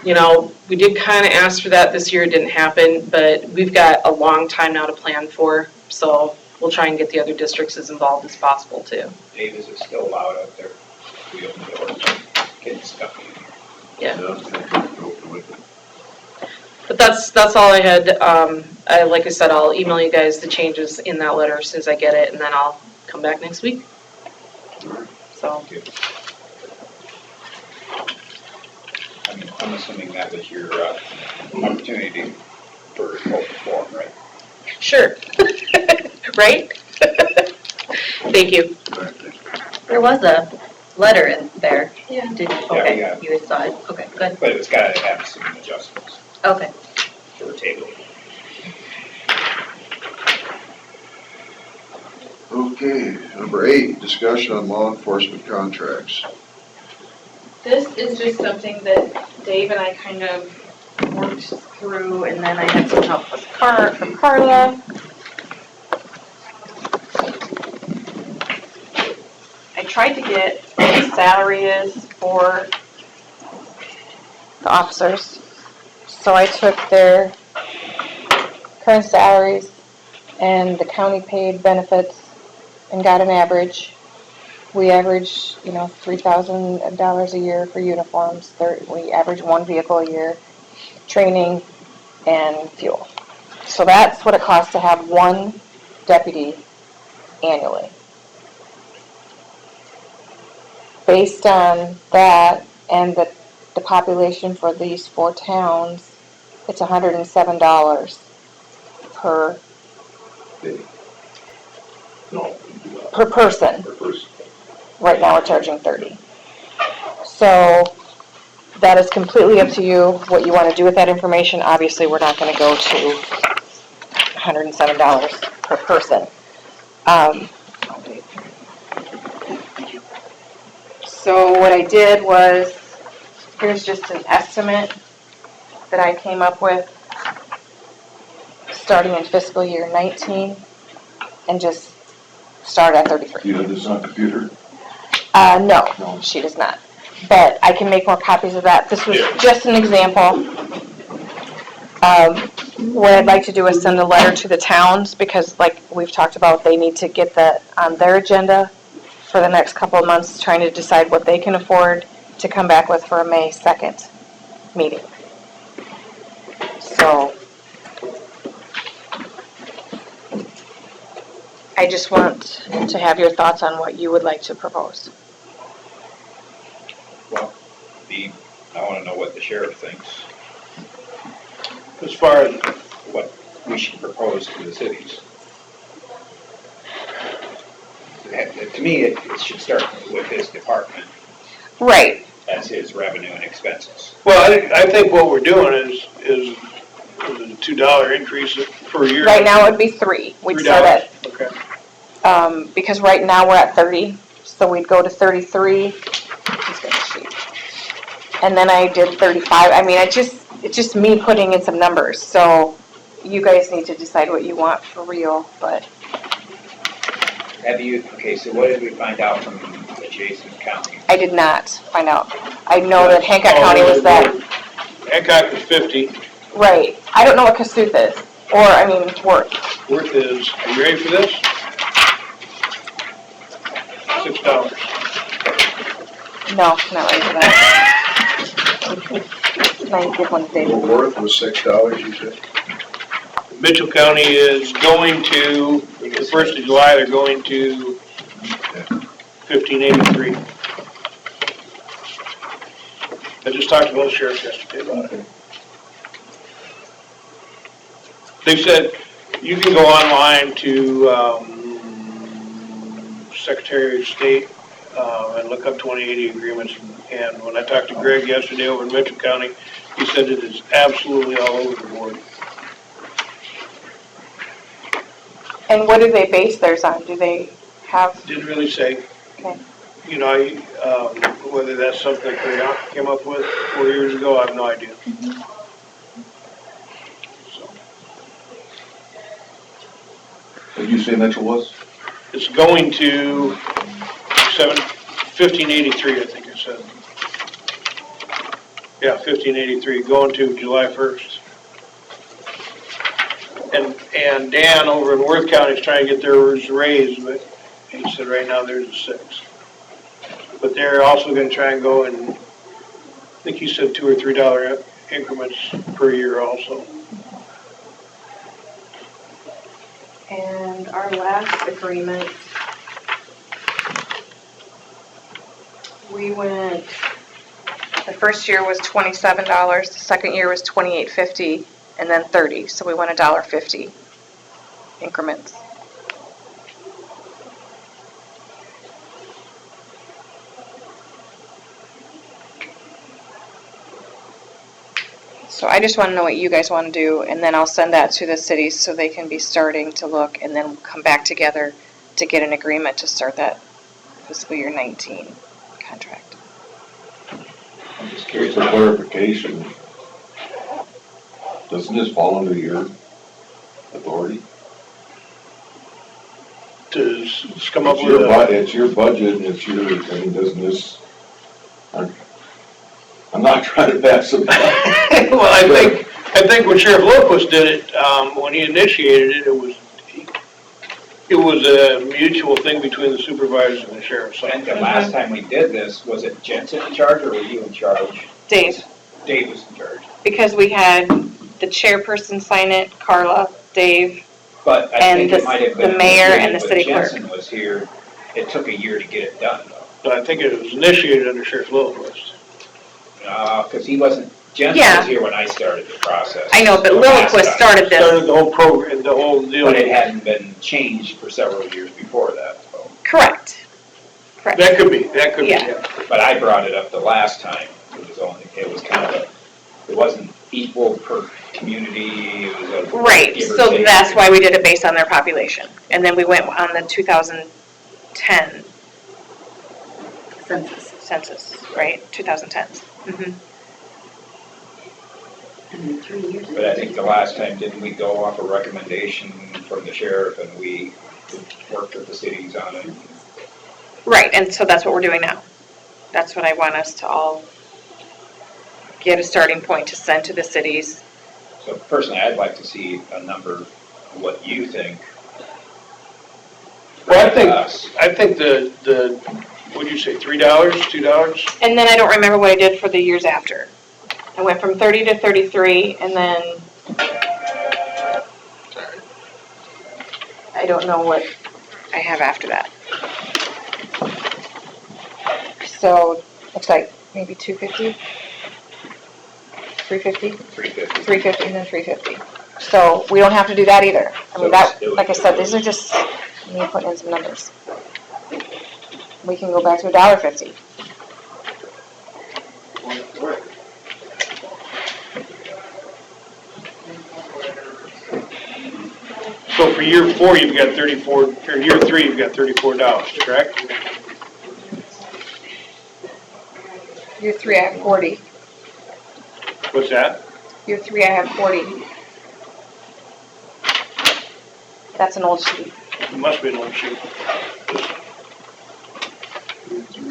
[SPEAKER 12] you know, we did kind of ask for that this year, it didn't happen, but we've got a long time now to plan for, so we'll try and get the other districts as involved as possible too.
[SPEAKER 1] Dave, is it still loud out there? We open the door, getting stuff in here.
[SPEAKER 12] Yeah. But that's all I had. Like I said, I'll email you guys the changes in that letter as soon as I get it, and then I'll come back next week. So.
[SPEAKER 1] I'm assuming that was your opportunity for open forum, right?
[SPEAKER 12] Sure. Right? Thank you.
[SPEAKER 9] There was a letter in there.
[SPEAKER 12] Yeah.
[SPEAKER 9] Did,
[SPEAKER 1] Yeah,
[SPEAKER 9] okay,
[SPEAKER 1] yeah.
[SPEAKER 9] you saw it, okay, good,
[SPEAKER 1] But it's gotta have some adjustments
[SPEAKER 9] okay.
[SPEAKER 1] for the table.
[SPEAKER 2] Okay, number 8, discussion on law enforcement contracts.
[SPEAKER 13] This is just something that Dave and I kind of worked through, and then I had some help with from Carla. I tried to get what the salary is for the officers. So I took their current salaries and the county paid benefits and got an average. We average, you know, $3,000 a year for uniforms. We average 1 vehicle a year, training and fuel. So that's what it costs to have 1 deputy annually. Based on that and the population for these 4 towns, it's $107 per person. Right now we're charging $30. So that is completely up to you what you want to do with that information. Obviously, we're not going to go to $107 per person. So what I did was, here's just an estimate that I came up with starting in fiscal year 19 and just start at 33.
[SPEAKER 6] You have this on computer?
[SPEAKER 13] No, she does not. But I can make more copies of that. This was just an example. What I'd like to do is send a letter to the towns because, like we've talked about, they need to get that on their agenda for the next couple of months, trying to decide what they can afford to come back with for a May 2nd meeting. So I just want to have your thoughts on what you would like to propose.
[SPEAKER 1] Well, I wanna know what the sheriff thinks,
[SPEAKER 8] As far as,
[SPEAKER 1] what we should propose to the cities. To me, it should start with his department
[SPEAKER 13] Right.
[SPEAKER 1] as his revenue and expenses.
[SPEAKER 8] well, I think what we're doing is a $2 increase per year.
[SPEAKER 13] Right now it would be 3. We'd start at,
[SPEAKER 8] Okay.
[SPEAKER 13] because right now we're at 30, so we'd go to 33. He's got a sheet. And then I did 35. I mean, it's just me putting in some numbers. So you guys need to decide what you want for real, but.
[SPEAKER 1] Okay, so what did we find out from adjacent counties?
[SPEAKER 13] I did not find out. I know that Hancock County was that.
[SPEAKER 8] Hancock was 50.
[SPEAKER 13] Right. I don't know what Cassuth is, or, I mean, Worth.
[SPEAKER 8] Worth is, are you ready for this? $6.
[SPEAKER 13] No, not ready for that. Now you give one to David.
[SPEAKER 2] Worth was $6, you said?
[SPEAKER 8] Mitchell County is going to, the 1st of July, they're going to 1583. I just just talked to both sheriffs yesterday about it. They said you can go online to Secretary of State and look up 2080 agreements. And when I talked to Greg yesterday over in Winnebago County, he said it is absolutely all over the board.
[SPEAKER 13] And what do they base theirs on? Do they have,
[SPEAKER 8] Didn't really say.
[SPEAKER 13] Okay.
[SPEAKER 8] You know, whether that's something that Crayon came up with 4 years ago, I have no idea. So,
[SPEAKER 6] What did you say Mitchell was?
[SPEAKER 8] it's going to 1583, I think it said. Yeah, 1583, going to July 1st. And Dan over in Worth County is trying to get theirs raised, but he said right now there's a 6. But they're also gonna try and go and, I think he said $2 or $3 increments per year also.
[SPEAKER 13] and our last agreement, we went, the first year was $27, the second year was $28.50, and then 30, so we went $1.50 increments. So I just want to know what you guys want to do, and then I'll send that to the cities so they can be starting to look, and then come back together to get an agreement to start that fiscal year 19 contract.
[SPEAKER 6] I'm just curious for clarification. Doesn't this fall under your authority?
[SPEAKER 8] To come up
[SPEAKER 6] It's
[SPEAKER 8] with
[SPEAKER 6] your
[SPEAKER 8] a,
[SPEAKER 6] it's your budget, and it's your, I mean, doesn't this, I'm not trying to pass it by.
[SPEAKER 8] well, I think when Sheriff Lopez did it, when he initiated it, it was a mutual thing between the supervisors and the sheriff's
[SPEAKER 1] I think
[SPEAKER 8] office.
[SPEAKER 1] the last time we did this, was it Jensen in charge or were you in charge?
[SPEAKER 13] Dave,
[SPEAKER 1] Dave was in charge.
[SPEAKER 13] because we had the chairperson sign it, Carla, Dave,
[SPEAKER 1] But I
[SPEAKER 13] And
[SPEAKER 1] think it might have been.
[SPEAKER 13] the mayor and the
[SPEAKER 1] when
[SPEAKER 13] city clerk.
[SPEAKER 1] Jensen was here, it took a year to get it done though.
[SPEAKER 8] But I think it was initiated under Sheriff Lopez.
[SPEAKER 1] Cause he wasn't, Jensen
[SPEAKER 13] Yeah.
[SPEAKER 1] was here when I started the process.
[SPEAKER 13] I know, but
[SPEAKER 1] the last
[SPEAKER 13] Lilliquist
[SPEAKER 1] time.
[SPEAKER 13] started this.
[SPEAKER 8] Started the whole program, the whole deal.
[SPEAKER 1] But it hadn't been changed for several years before that, so.
[SPEAKER 13] Correct.
[SPEAKER 8] That could be,
[SPEAKER 13] Yeah.
[SPEAKER 8] yeah.
[SPEAKER 1] But I brought it up the last time, it was kind of it wasn't equal per community, it was a.
[SPEAKER 13] Right,
[SPEAKER 1] give or
[SPEAKER 13] so
[SPEAKER 1] take.
[SPEAKER 13] that's why we did it based on their population. And then we went on the 2010 census, right? 2010s. Mhm.
[SPEAKER 1] But I think the last time, didn't we go off a recommendation from the sheriff and we worked with the cities on it?
[SPEAKER 13] Right, and so that's what we're doing now. That's what I want us to all get a starting point to send to the cities.
[SPEAKER 1] So personally, I'd like to see a number, of what you think.
[SPEAKER 8] Well,
[SPEAKER 1] us.
[SPEAKER 8] I think the, what'd you say, $3, $2?
[SPEAKER 13] And then I don't remember what I did for the years after. I went from 30 to 33, and then I don't know what I have after that. So, looks like maybe 250, 350,
[SPEAKER 1] 350.
[SPEAKER 13] 350, and then 350. So we don't have to do that either. I mean, that, like I said, these are just me putting in some numbers. We can go back to $1.50.
[SPEAKER 8] So for year 4, you've got 34, or year 3, you've got $34, correct?
[SPEAKER 13] Year 3, I have 40.
[SPEAKER 8] What's that?
[SPEAKER 13] Year 3, I have 40. That's an old sheet.
[SPEAKER 8] It must be an old sheet.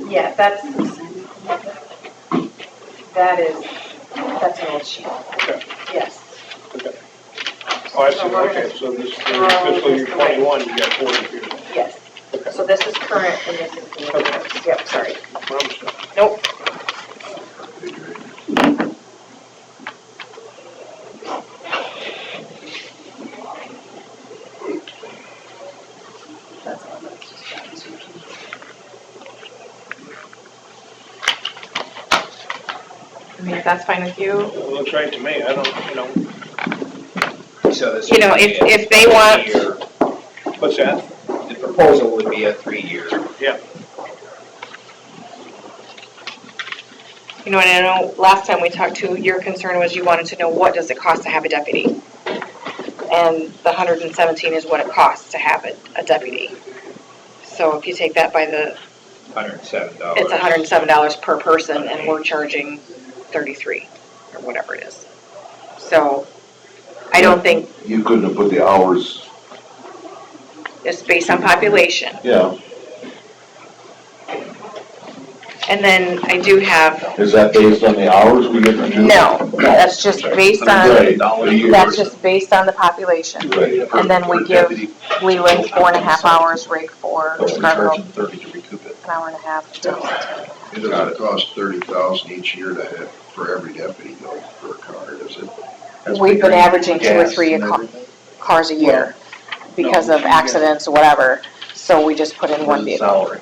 [SPEAKER 13] Yeah, that's an old sheet.
[SPEAKER 8] Okay.
[SPEAKER 13] Yes.
[SPEAKER 8] Okay. Oh, I see, okay, so this, for fiscal year 21, you got 40 here.
[SPEAKER 13] Yes.
[SPEAKER 8] Okay.
[SPEAKER 13] So this is current and this is the
[SPEAKER 8] Okay.
[SPEAKER 13] Yep, sorry.
[SPEAKER 8] Understood.
[SPEAKER 13] Nope. I mean, if that's fine with you.
[SPEAKER 8] It looks right to me, I don't, you know,
[SPEAKER 1] So this
[SPEAKER 13] You know,
[SPEAKER 1] would be
[SPEAKER 13] if
[SPEAKER 1] a
[SPEAKER 13] they want-
[SPEAKER 1] 3-year.
[SPEAKER 8] what's that?
[SPEAKER 1] The proposal would be a 3-year.
[SPEAKER 13] You know, and I know last time we talked to, your concern was you wanted to know what does it cost to have a deputy? And the 117 is what it costs to have a deputy. So if you take that by the,
[SPEAKER 1] $107.
[SPEAKER 13] it's $107 per person, and we're charging 33, or whatever it is. So, I don't think
[SPEAKER 6] You couldn't have put the hours,
[SPEAKER 13] it's based on population.
[SPEAKER 6] yeah,
[SPEAKER 13] And then I do have,
[SPEAKER 6] is that based on the hours we get from you?
[SPEAKER 13] no, that's just based
[SPEAKER 6] Right,
[SPEAKER 13] on,
[SPEAKER 6] the years.
[SPEAKER 13] that's just based on the population.
[SPEAKER 6] Right.
[SPEAKER 13] And then we give Leland 4.5 hours, Rake 4, Scarborough
[SPEAKER 7] 30 to recoup it.
[SPEAKER 13] an hour and a half.
[SPEAKER 2] It doesn't cost 30,000 each year to have, for every deputy though, for a car, does it?
[SPEAKER 13] We've been averaging 2 or
[SPEAKER 7] Gas
[SPEAKER 13] 3
[SPEAKER 7] and everything?
[SPEAKER 13] cars a year because of accidents or whatever. So we just put in one vehicle.
[SPEAKER 7] Salary.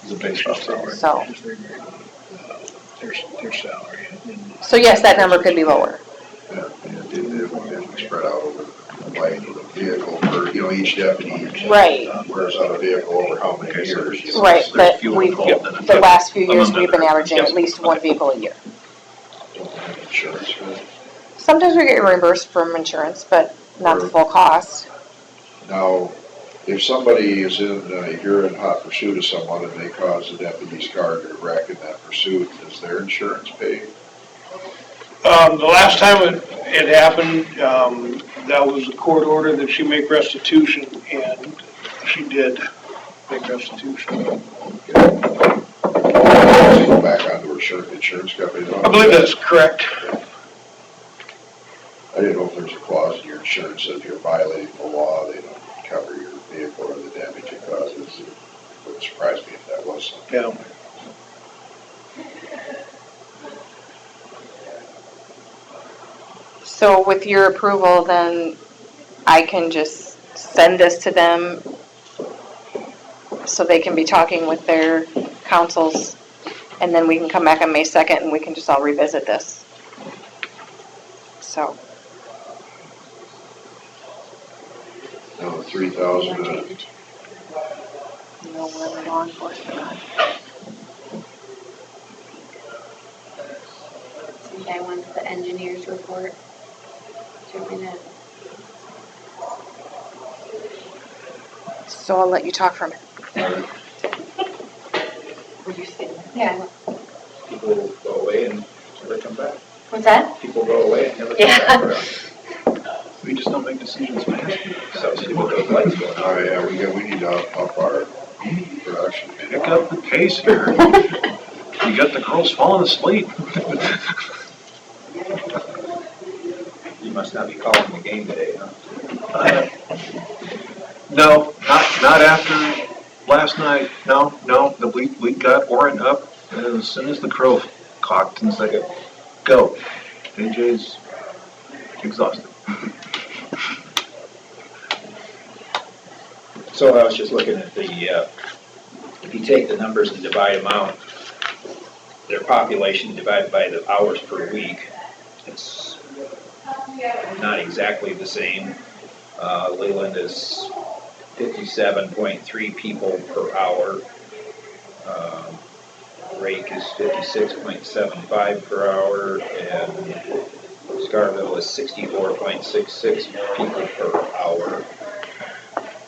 [SPEAKER 7] Is it based off salary?
[SPEAKER 13] So,
[SPEAKER 8] Their salary.
[SPEAKER 13] so yes, that number could be lower.
[SPEAKER 2] Yeah, if we spread out over the life of the vehicle, or, you know, each deputy.
[SPEAKER 13] Right.
[SPEAKER 2] Wears out a vehicle over how many years. you know,
[SPEAKER 13] Right,
[SPEAKER 2] there's
[SPEAKER 13] but
[SPEAKER 7] fuel
[SPEAKER 13] we,
[SPEAKER 7] involved in it.
[SPEAKER 13] the last few years,
[SPEAKER 7] Among
[SPEAKER 13] we've been
[SPEAKER 7] other-
[SPEAKER 13] averaging
[SPEAKER 7] yes.
[SPEAKER 13] at least one vehicle a year.
[SPEAKER 2] Insurance for it.
[SPEAKER 13] Sometimes we get reimbursed from insurance, but not the full cost.
[SPEAKER 2] Now, if somebody is if you're in hot pursuit of someone and they cause a deputy's car to wreck in that pursuit, does their insurance pay?
[SPEAKER 8] The last time it happened, that was a court order that she make restitution, and she did make restitution.
[SPEAKER 2] Does it go back onto her insurance company?
[SPEAKER 8] I believe that's correct.
[SPEAKER 2] I didn't know if there's a clause in your insurance that if you're violating the law, they don't cover your vehicle or the damage it causes. It wouldn't surprise me if that was something.
[SPEAKER 8] Yeah.
[SPEAKER 13] So with your approval, then I can just send this to them so they can be talking with their councils, and then we can come back on May 2nd and we can just all revisit this. So,
[SPEAKER 2] No, 3,000,
[SPEAKER 13] no other law enforcement on.
[SPEAKER 9] think I want the engineer's report. Do you want me
[SPEAKER 13] So I'll let you talk for a minute.
[SPEAKER 9] Were you sitting? Yeah.
[SPEAKER 1] People go away and never come back.
[SPEAKER 9] What's that?
[SPEAKER 1] People go away and never come
[SPEAKER 9] Yeah.
[SPEAKER 1] back.
[SPEAKER 7] We just don't make decisions, man.
[SPEAKER 1] So see what those lights going
[SPEAKER 2] oh
[SPEAKER 1] on.
[SPEAKER 2] yeah, we need to up our production.
[SPEAKER 7] Pick up the pace here. You got the girls falling asleep.
[SPEAKER 1] You must not be calling the game today, huh?
[SPEAKER 7] No, not after last night. No, we got Warren up as soon as the crow cocked and said, go. AJ's exhausted.
[SPEAKER 1] So I was just looking at the, if you take the numbers and divide them out, their population divided by the hours per week, it's not exactly the same. Leland is 57.3 people per hour. Rake is 56.75 per hour, and Scarville is 64.66 people per hour.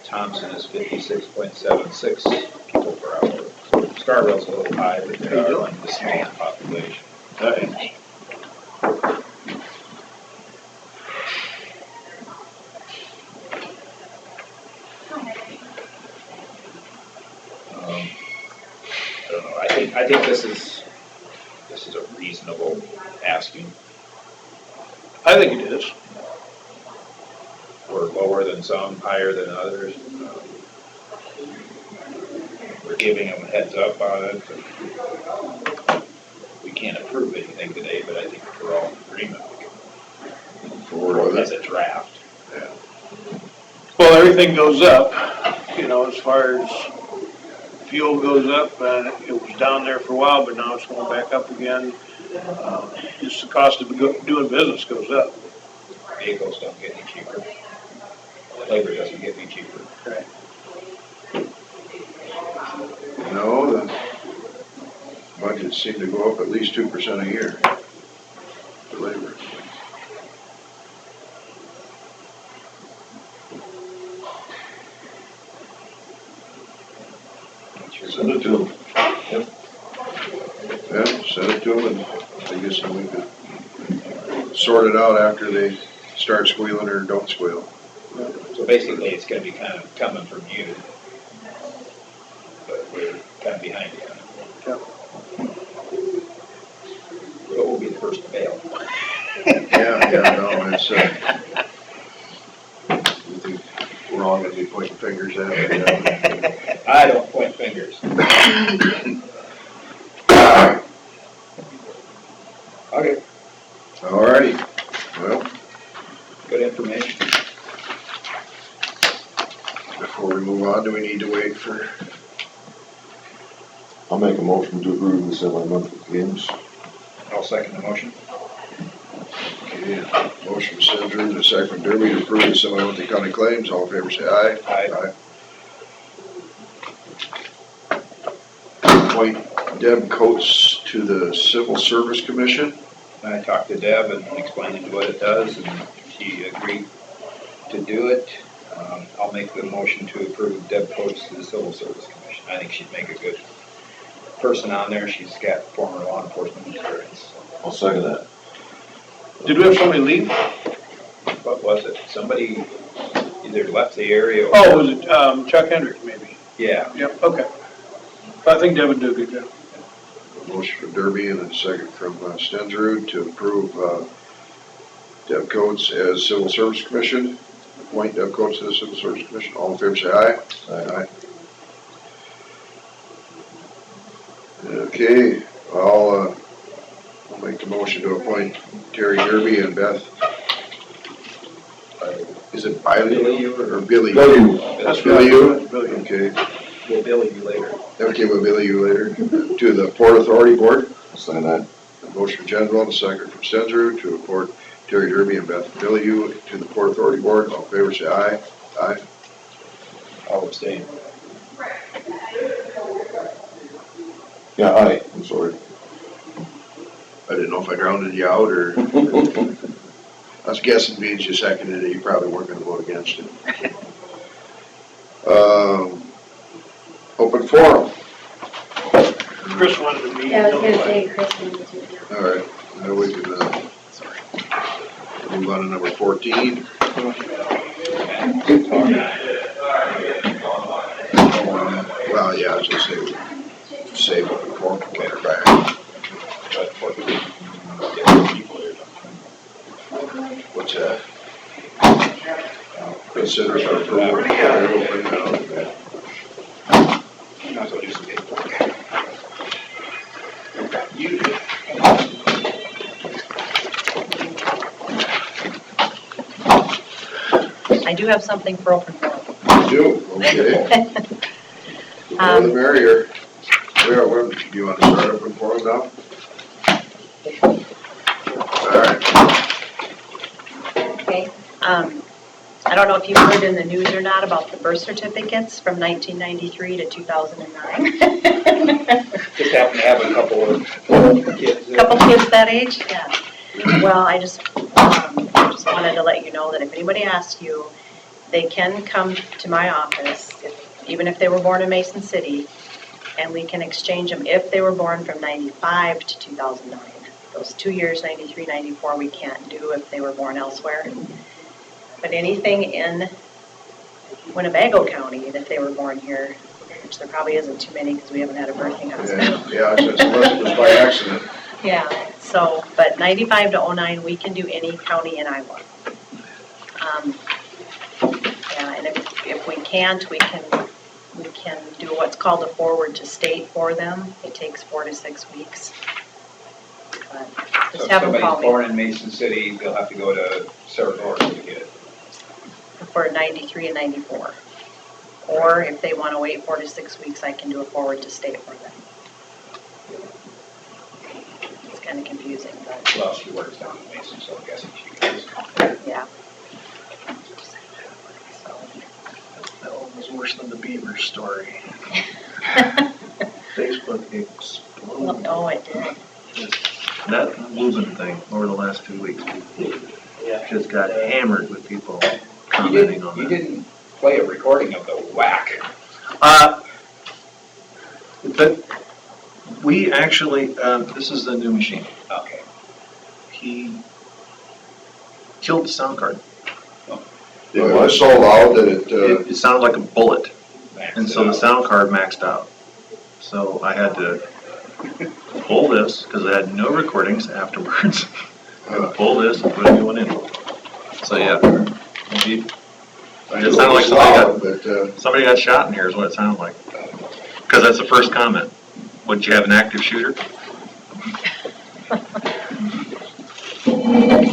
[SPEAKER 1] Thompson is 56.76 people per hour. Scarville's a little high, but they are like the small population. I don't know, I think this is a reasonable asking.
[SPEAKER 8] I think it is.
[SPEAKER 1] We're lower than some, higher than others. We're giving them a heads up on it. We can't approve anything today, but I think if we're all in agreement, we can move forward as a draft.
[SPEAKER 2] Yeah.
[SPEAKER 8] Well, everything goes up, you know, as far as fuel goes up, it was down there for a while, but now it's going back up again. Just the cost of doing business goes up.
[SPEAKER 1] Vehicles don't get any cheaper. Labor doesn't get any cheaper.
[SPEAKER 2] No, the budgets seem to go up at least 2% a year for labor.
[SPEAKER 6] Send it to them.
[SPEAKER 2] Yeah, send it to them, and I guess then we could sort it out after they start squealing or don't squeal.
[SPEAKER 1] So basically, it's gonna be kind of coming from you. But we're kind of behind you. But we'll be the first to bail.
[SPEAKER 2] Yeah, no, it's, you think we're all gonna be pointing fingers at it.
[SPEAKER 1] I don't point fingers. Okay,
[SPEAKER 2] All righty, well,
[SPEAKER 1] good information.
[SPEAKER 2] before we move on, do we need to wait for,
[SPEAKER 6] I'll make a motion to approve the semi-monthly claims.
[SPEAKER 1] I'll second the motion.
[SPEAKER 2] okay, motion from Sanders, a second from Derby to approve the semi-monthly county claims, all in favor say aye.
[SPEAKER 1] Aye.
[SPEAKER 2] Appoint Deb Coates to the Civil Service Commission.
[SPEAKER 1] I talked to Deb and explained what it does, and she agreed to do it. I'll make the motion to approve Deb Coates to the Civil Service Commission. I think she'd make a good person on there. She's got former law enforcement experience.
[SPEAKER 6] I'll second that.
[SPEAKER 8] Did we have somebody leave?
[SPEAKER 1] What was it? Somebody either left the area or...
[SPEAKER 8] Oh, was it Chuck Hendricks, maybe?
[SPEAKER 1] Yeah.
[SPEAKER 8] Yep, okay. I think Devin did a good job.
[SPEAKER 2] Motion from Derby and a second from Stensrud to approve Deb Coates as Civil Service Commission. Appoint Deb Coates to the Civil Service Commission. All in favor say aye. Aye. Okay, I'll make the motion to appoint Terry Derby and Beth. Is it Billy or Billy?
[SPEAKER 6] Billy.
[SPEAKER 2] That's Billy you?
[SPEAKER 8] Billy.
[SPEAKER 2] Okay.
[SPEAKER 1] We'll bill you later.
[SPEAKER 2] Okay, we'll bill you later. To the Port Authority Board.
[SPEAKER 6] Sign that.
[SPEAKER 2] Motion from Gendron, and a second from Stensrud to appoint Terry Derby and Beth Billy to the Port Authority Board. All in favor say aye. Aye.
[SPEAKER 1] I'll abstain.
[SPEAKER 6] Yeah, aye, I'm sorry.
[SPEAKER 2] I didn't know if I drowned you out or, I was guessing being you seconded it, you probably weren't gonna vote against it. Open forum.
[SPEAKER 8] Chris wanted to meet.
[SPEAKER 9] Yeah, I was gonna say Chris wanted to.
[SPEAKER 2] All right, now we can, move on to number 14. Well, yeah, I was gonna say, save open forum, get her back. What's that? Consider for approval.
[SPEAKER 1] Might as well do some paperwork.
[SPEAKER 14] I do have something for open forum.
[SPEAKER 2] You do, okay. The more the merrier. Well, do you want to start open forum now? All right.
[SPEAKER 14] Okay. I don't know if you've heard in the news or not about the birth certificates from 1993 to 2009.
[SPEAKER 1] Just happen to have a couple of kids.
[SPEAKER 14] Couple kids that age? Yeah. Well, I just wanted to let you know that if anybody asks you, they can come to my office, even if they were born in Mason City, and we can exchange them if they were born from 95 to 2009. Those 2 years, 93, 94, we can't do if they were born elsewhere. But anything in Winnebago County, if they were born here, which there probably isn't too many because we haven't had a birthing hospital.
[SPEAKER 2] Yeah, unless it was by accident.
[SPEAKER 14] Yeah, so, but 95 to 09, we can do any county in Iowa. Yeah, and if we can't, we can do what's called a forward to state for them. It takes 4 to 6 weeks. But
[SPEAKER 1] So
[SPEAKER 14] just
[SPEAKER 1] if
[SPEAKER 14] have them call
[SPEAKER 1] somebody's
[SPEAKER 14] me
[SPEAKER 1] born in Mason City, they'll have to go to Saragordo to get it.
[SPEAKER 14] for 93 and 94. Or if they want to wait 4 to 6 weeks, I can do a forward to state for them. kind of confusing, but,
[SPEAKER 1] Well, she works down in Mason, so I'm guessing she goes.
[SPEAKER 14] yeah.
[SPEAKER 7] That one was worse than the beaver story. Facebook exploded.
[SPEAKER 14] Oh, it did.
[SPEAKER 15] That Lubin thing over the last 2 weeks,
[SPEAKER 1] Yeah.
[SPEAKER 15] just got hammered with people commenting on
[SPEAKER 1] You
[SPEAKER 15] that.
[SPEAKER 1] didn't play a recording of the whack.
[SPEAKER 15] But we actually, this is the new machine.
[SPEAKER 1] Okay.
[SPEAKER 15] He killed the sound card.
[SPEAKER 2] It was so loud that
[SPEAKER 15] It sounded like a bullet,
[SPEAKER 1] Maxed
[SPEAKER 15] and
[SPEAKER 1] it
[SPEAKER 15] so the
[SPEAKER 1] out.
[SPEAKER 15] sound card maxed out. So I had to pull this, because I had no recordings afterwards. I had to pull this and put a new one in. So, yeah.
[SPEAKER 2] I
[SPEAKER 15] It
[SPEAKER 2] knew
[SPEAKER 15] sounded like
[SPEAKER 2] was loud, but,
[SPEAKER 15] somebody got shot in here is what it sounded like. Because that's the first comment. Would you have an active shooter?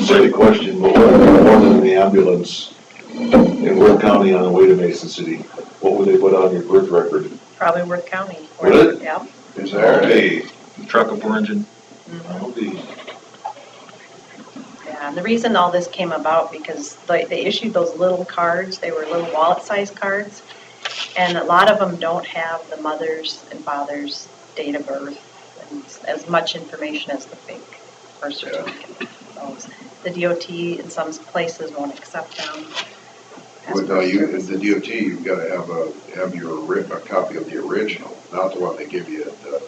[SPEAKER 6] Silly question, but what if you were born in the ambulance in Worth County on the way to Mason City? What would they put on your birth record?
[SPEAKER 14] Probably Worth County.
[SPEAKER 6] Would it?
[SPEAKER 14] Yep.
[SPEAKER 2] is there?
[SPEAKER 6] Okay.
[SPEAKER 15] Truckable engine.
[SPEAKER 6] Okay.
[SPEAKER 14] Yeah, and the reason all this came about, because they issued those little cards, they were little wallet-sized cards, and a lot of them don't have the mother's and father's date of birth and as much information as the fake birth certificate. Those. The DOT in some places won't accept them. as
[SPEAKER 2] But no,
[SPEAKER 14] birth
[SPEAKER 2] the
[SPEAKER 14] services.
[SPEAKER 2] DOT, you've gotta have a copy of the original, not the one they give you at the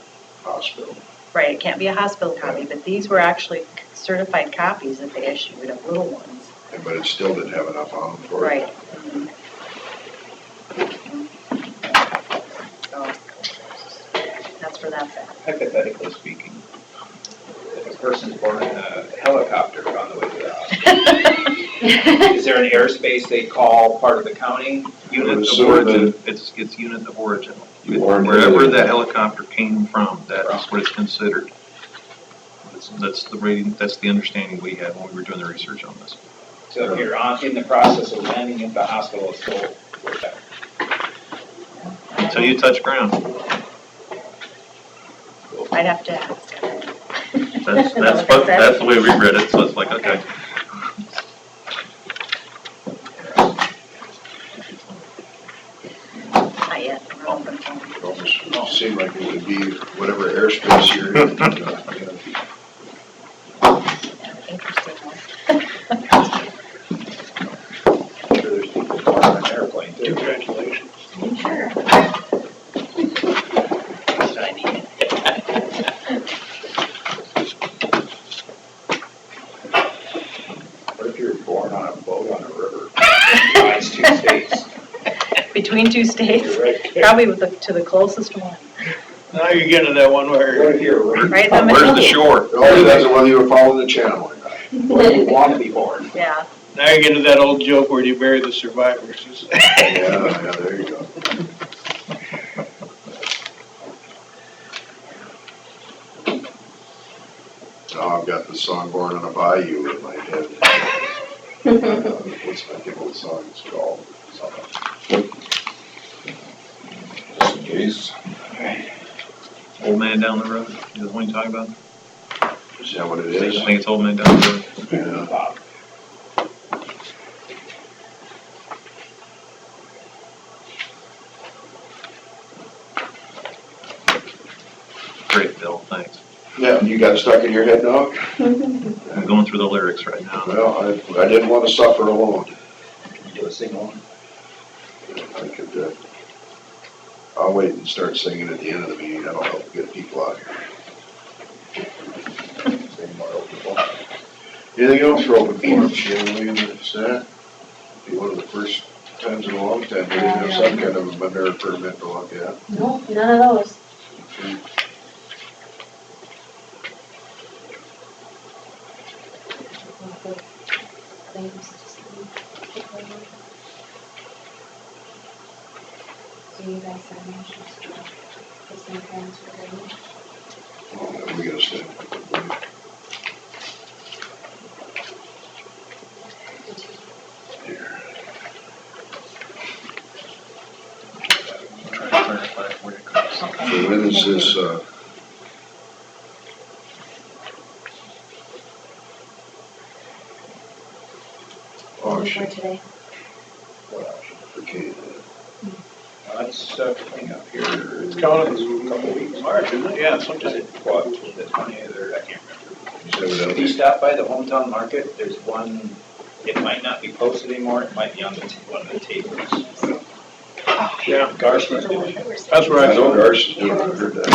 [SPEAKER 2] hospital.
[SPEAKER 14] Right, it can't be a hospital copy, but these were actually certified copies that they issued of little ones.
[SPEAKER 2] But it still didn't have enough on them for it.
[SPEAKER 14] Right. So, that's where that's at.
[SPEAKER 1] Hypothetically speaking, if a person's born in a helicopter on the way to the hospital, is there an airspace they call part of the county?
[SPEAKER 15] Unit of
[SPEAKER 2] So
[SPEAKER 15] origin, it's unit of origin. Wherever that helicopter came from, that's what it's considered. That's the rating, that's the understanding we had when we were doing the research on this.
[SPEAKER 1] So if you're in the process of landing at the hospital, it's still worth that.
[SPEAKER 15] Until you touch ground.
[SPEAKER 14] I'd have to ask.
[SPEAKER 15] That's the way we read it, so it's like, okay.
[SPEAKER 14] Not yet, we're open for them.
[SPEAKER 2] It almost seemed like it would be whatever airspace you're in.
[SPEAKER 14] Interesting one.
[SPEAKER 1] I'm sure there's people born on an airplane too.
[SPEAKER 8] Congratulations.
[SPEAKER 14] Sure.
[SPEAKER 1] What if you're born on a boat on a river? Lies 2 states.
[SPEAKER 14] Between 2 states,
[SPEAKER 1] You're right there.
[SPEAKER 14] probably to the closest one.
[SPEAKER 8] Now you're getting to that one
[SPEAKER 1] What
[SPEAKER 8] where
[SPEAKER 1] if you're
[SPEAKER 14] Right in the middle.
[SPEAKER 15] Where's the shore?
[SPEAKER 2] It all depends on whether you were following the channel or not.
[SPEAKER 1] where you want to be born?
[SPEAKER 14] Yeah.
[SPEAKER 8] now you're getting to that old joke where you bury the survivors.
[SPEAKER 2] Yeah, there you go. Now I've got the song Born on a Bayou in my head. I think what song it's called.
[SPEAKER 6] Just in case.
[SPEAKER 15] Old man down the road, is that what you're talking about?
[SPEAKER 2] Is that what it
[SPEAKER 15] I
[SPEAKER 2] is?
[SPEAKER 15] think it's old man down the road.
[SPEAKER 2] Yeah.
[SPEAKER 15] Great, Bill, thanks.
[SPEAKER 2] Yeah, you got it stuck in your head now?
[SPEAKER 15] I'm going through the lyrics right now.
[SPEAKER 2] Well, I didn't want to suffer alone.
[SPEAKER 1] Can you do a sing-along?
[SPEAKER 2] I could, I'll wait and start singing at the end of the meeting. That'll help get people out here.
[SPEAKER 1] Sing more old people.
[SPEAKER 2] Anything else for open forum, Shelley? That's that? Be one of the first times in a long time we didn't have some kind of a manure permit to look at.
[SPEAKER 9] No, none of those.
[SPEAKER 13] So you guys have motions to the same transfer agreement?
[SPEAKER 2] Oh, we gotta stay. Here.
[SPEAKER 15] Try to clarify for you, Chris.
[SPEAKER 2] So when is this, Oh,
[SPEAKER 14] for
[SPEAKER 2] shit.
[SPEAKER 14] today?
[SPEAKER 2] Okay.
[SPEAKER 1] That's coming up here.
[SPEAKER 8] It's coming up
[SPEAKER 1] A couple weeks.
[SPEAKER 8] March, isn't it? Yeah,
[SPEAKER 1] Is
[SPEAKER 8] sometime.
[SPEAKER 1] it what, the 20th or I can't remember.
[SPEAKER 2] Is that
[SPEAKER 1] If you stop by the hometown market, there's one, it might not be posted anymore, it might be on one of the tables.
[SPEAKER 8] Yeah.
[SPEAKER 1] Garson's doing it.
[SPEAKER 8] That's where
[SPEAKER 2] I
[SPEAKER 8] I
[SPEAKER 2] know
[SPEAKER 8] saw it.
[SPEAKER 2] Darcy's doing it, I heard that.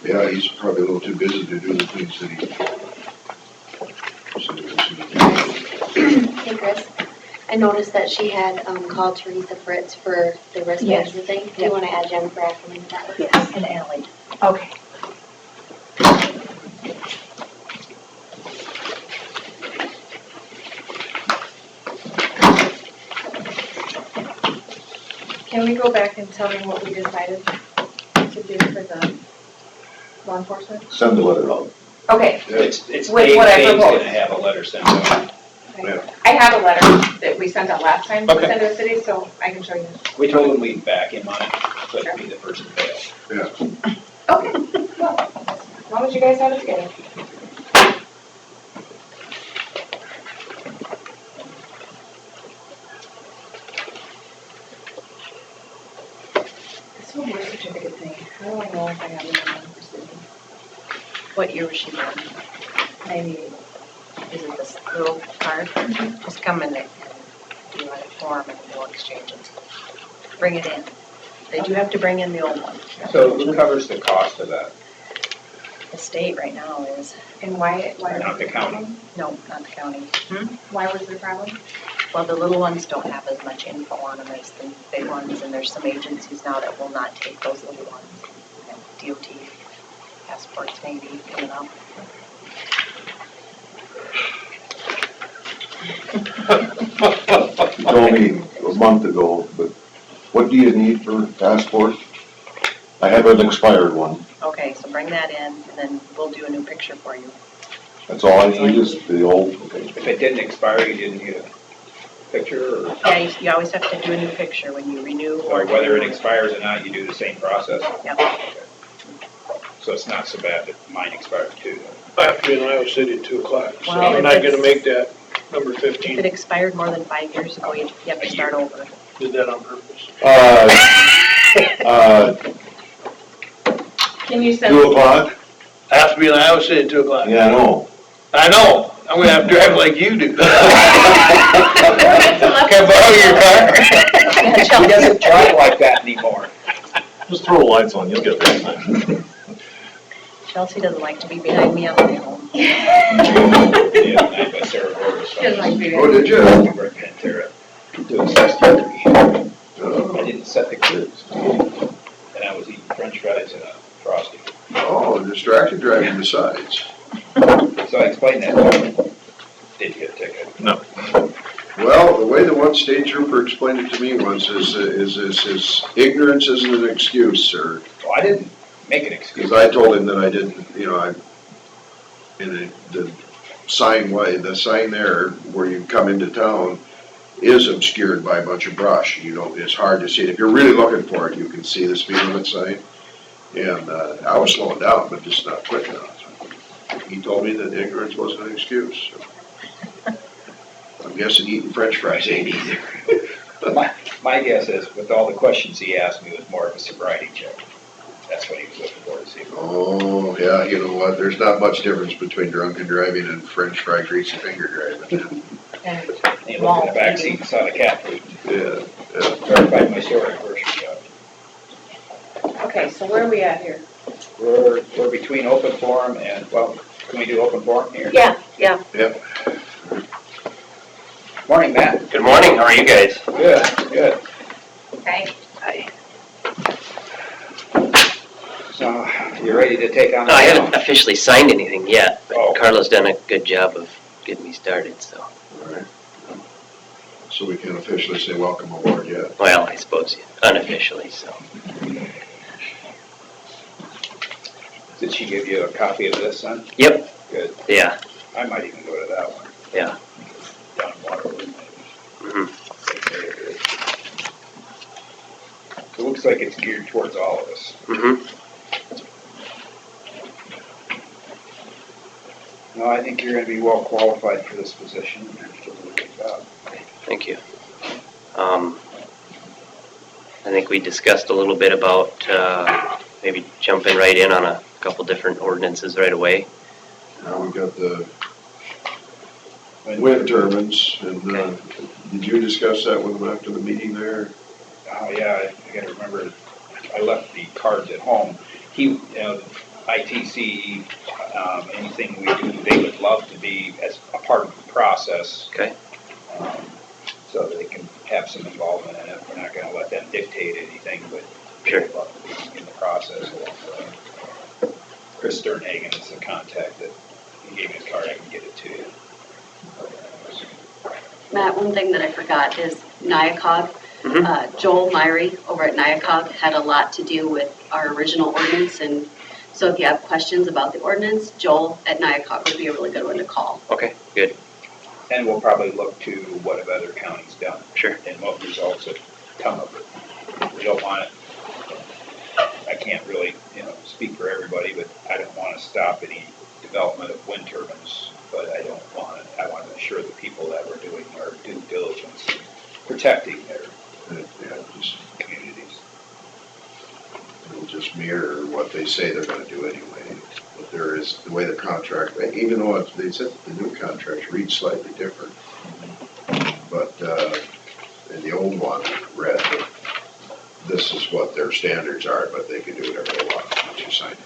[SPEAKER 2] Yeah, he's probably a little too busy to do the things that he.
[SPEAKER 16] Hey Chris, I noticed that she had called Teresa Fritz for the risk
[SPEAKER 14] Yes.
[SPEAKER 16] management thing. Do you want to add Jennifer Ackerman to that list?
[SPEAKER 14] Yes, and Ally.
[SPEAKER 16] Okay.
[SPEAKER 13] Can we go back and tell me what we decided to do for the law enforcement?
[SPEAKER 6] Send the letter out.
[SPEAKER 9] Okay,
[SPEAKER 1] It's
[SPEAKER 9] With
[SPEAKER 1] Dave,
[SPEAKER 9] what I
[SPEAKER 1] Dave's
[SPEAKER 9] proposed.
[SPEAKER 1] gonna have a letter sent out.
[SPEAKER 9] I have a letter that we sent out last time to
[SPEAKER 8] Okay.
[SPEAKER 9] send to the city, so I can show you.
[SPEAKER 1] We told him we'd back him on it, but it'd be the first to fail.
[SPEAKER 9] Okay, well, as long as you guys have it together.
[SPEAKER 13] This whole birth certificate thing, how do I know if I have it or not for Susan?
[SPEAKER 14] What year was she born?
[SPEAKER 13] 98.
[SPEAKER 14] Is it this little card? Just come in and you want a form and we'll exchange it. Bring it in. They do have to bring in the old one.
[SPEAKER 1] So who covers the cost of that?
[SPEAKER 14] The state right now is,
[SPEAKER 9] And why
[SPEAKER 1] Not the county.
[SPEAKER 14] no, not the county.
[SPEAKER 9] Why was there a problem?
[SPEAKER 14] Well, the little ones don't have as much info on them as the big ones, and there's some agencies now that will not take those little ones. DOT passports maybe coming up.
[SPEAKER 6] You told me a month ago, but what do you need for passport? I have an expired one.
[SPEAKER 14] Okay, so bring that in, and then we'll do a new picture for you.
[SPEAKER 6] That's all I need is the old,
[SPEAKER 1] If it didn't expire, you didn't need a picture, or
[SPEAKER 14] Yeah, you always have to do a new picture when you renew
[SPEAKER 1] or
[SPEAKER 14] or.
[SPEAKER 1] whether it expires or not, you do the same process?
[SPEAKER 14] Yep.
[SPEAKER 1] So it's not so bad that mine expired too.
[SPEAKER 8] I have to be in Iowa City at 2:00, so
[SPEAKER 14] Well,
[SPEAKER 8] I'm not
[SPEAKER 14] if
[SPEAKER 8] gonna
[SPEAKER 14] it's-
[SPEAKER 8] make that number
[SPEAKER 14] If it
[SPEAKER 8] 15.
[SPEAKER 14] expired more than 5 years ago, you have to start over.
[SPEAKER 8] Did that on purpose.
[SPEAKER 9] Can you send?
[SPEAKER 6] 2:00?
[SPEAKER 8] I have to be in Iowa City at 2:00.
[SPEAKER 6] Yeah, I know.
[SPEAKER 8] I know, I'm gonna have to drive like you do. Can I borrow your car?
[SPEAKER 1] He doesn't drive like that anymore.
[SPEAKER 7] Just throw the lights on, you'll get there.
[SPEAKER 14] Chelsea doesn't like to be behind me on the way home.
[SPEAKER 1] Yeah, I by Sarah Borges.
[SPEAKER 9] She doesn't like being-
[SPEAKER 2] Oh, did you?
[SPEAKER 1] Over at Pantera, doing 63. I didn't set the cruise. And I was eating french fries and a Frosty.
[SPEAKER 2] Oh, distracted driving besides.
[SPEAKER 1] So I explained that to him. Did get a ticket.
[SPEAKER 7] No.
[SPEAKER 2] Well, the way the one state trooper explained it to me once is ignorance isn't an excuse, sir.
[SPEAKER 1] Well, I didn't make an excuse.
[SPEAKER 2] Because I told him that I didn't, the sign there where you come into town is obscured by a bunch of brush. It's hard to see it. If you're really looking for it, you can see the speed limit sign. And I was slowing down, but just not quick enough. He told me that ignorance wasn't an excuse. So. I'm guessing eating french fries ain't either.
[SPEAKER 1] My guess is, with all the questions he asked me, was more of a sobriety check. That's what he was looking for, to see.
[SPEAKER 2] Oh, yeah, you know what? There's not much difference between drunken driving and french fry greasy finger driving.
[SPEAKER 14] And
[SPEAKER 1] He looked in the back seat and saw the cat food.
[SPEAKER 2] Yeah.
[SPEAKER 1] Verified my story at grocery shop.
[SPEAKER 9] Okay, so where are we at here?
[SPEAKER 1] We're between open forum and, well, can we do open forum here?
[SPEAKER 14] Yeah, yeah.
[SPEAKER 2] Yep.
[SPEAKER 1] Morning, Matt.
[SPEAKER 17] Good morning, how are you guys?
[SPEAKER 1] Good, good.
[SPEAKER 9] Okay.
[SPEAKER 1] So, you ready to take on?
[SPEAKER 17] No, I haven't officially signed anything yet,
[SPEAKER 1] Oh.
[SPEAKER 17] but Carla's done a good job of getting me started, so,
[SPEAKER 2] All right. So we can officially say welcome aboard yet.
[SPEAKER 17] well, I suppose unofficially, so.
[SPEAKER 1] Did she give you a copy of this, son?
[SPEAKER 17] Yep,
[SPEAKER 1] Good.
[SPEAKER 17] yeah,
[SPEAKER 1] I might even go to that one.
[SPEAKER 17] yeah.
[SPEAKER 1] Down in Waterloo.
[SPEAKER 17] Mhm.
[SPEAKER 1] It looks like it's geared towards all of us.
[SPEAKER 17] Mhm.
[SPEAKER 1] No, I think you're gonna be well qualified for this position. You'll do a good job.
[SPEAKER 17] Thank you. I think we discussed a little bit about maybe jumping right in on a couple different ordinances right away.
[SPEAKER 2] Now we've got the wind turbines, and did you discuss that with them after the meeting there?
[SPEAKER 1] Oh, yeah, I gotta remember, I left the cards at home. ITC, anything we do, they would love to be as a part of the process.
[SPEAKER 17] Okay.
[SPEAKER 1] So that they can have some involvement in it. We're not gonna let them dictate anything, but
[SPEAKER 17] Sure.
[SPEAKER 1] they'd love to be in the process. Chris Sternhagen is the contact that, he gave me his card, I can get it to you.
[SPEAKER 9] Matt, one thing that I forgot is Nyakog. Joel Myrie over at Nyakog had a lot to do with our original ordinance, and so if you have questions about the ordinance, Joel at Nyakog would be a really good one to call.
[SPEAKER 17] Okay, good.
[SPEAKER 1] And we'll probably look to what have other counties done.
[SPEAKER 17] Sure.
[SPEAKER 1] And what results have come of it. We don't want it, I can't really, speak for everybody, but I don't want to stop any development of wind turbines, but I want to assure the people that we're doing our due diligence, protecting their communities.
[SPEAKER 2] It'll just mirror what they say they're gonna do anyway. But there is, the way the contract, even though they said the new contract reads slightly different. But, in the old one read that this is what their standards are, but they can do whatever they want once you sign it.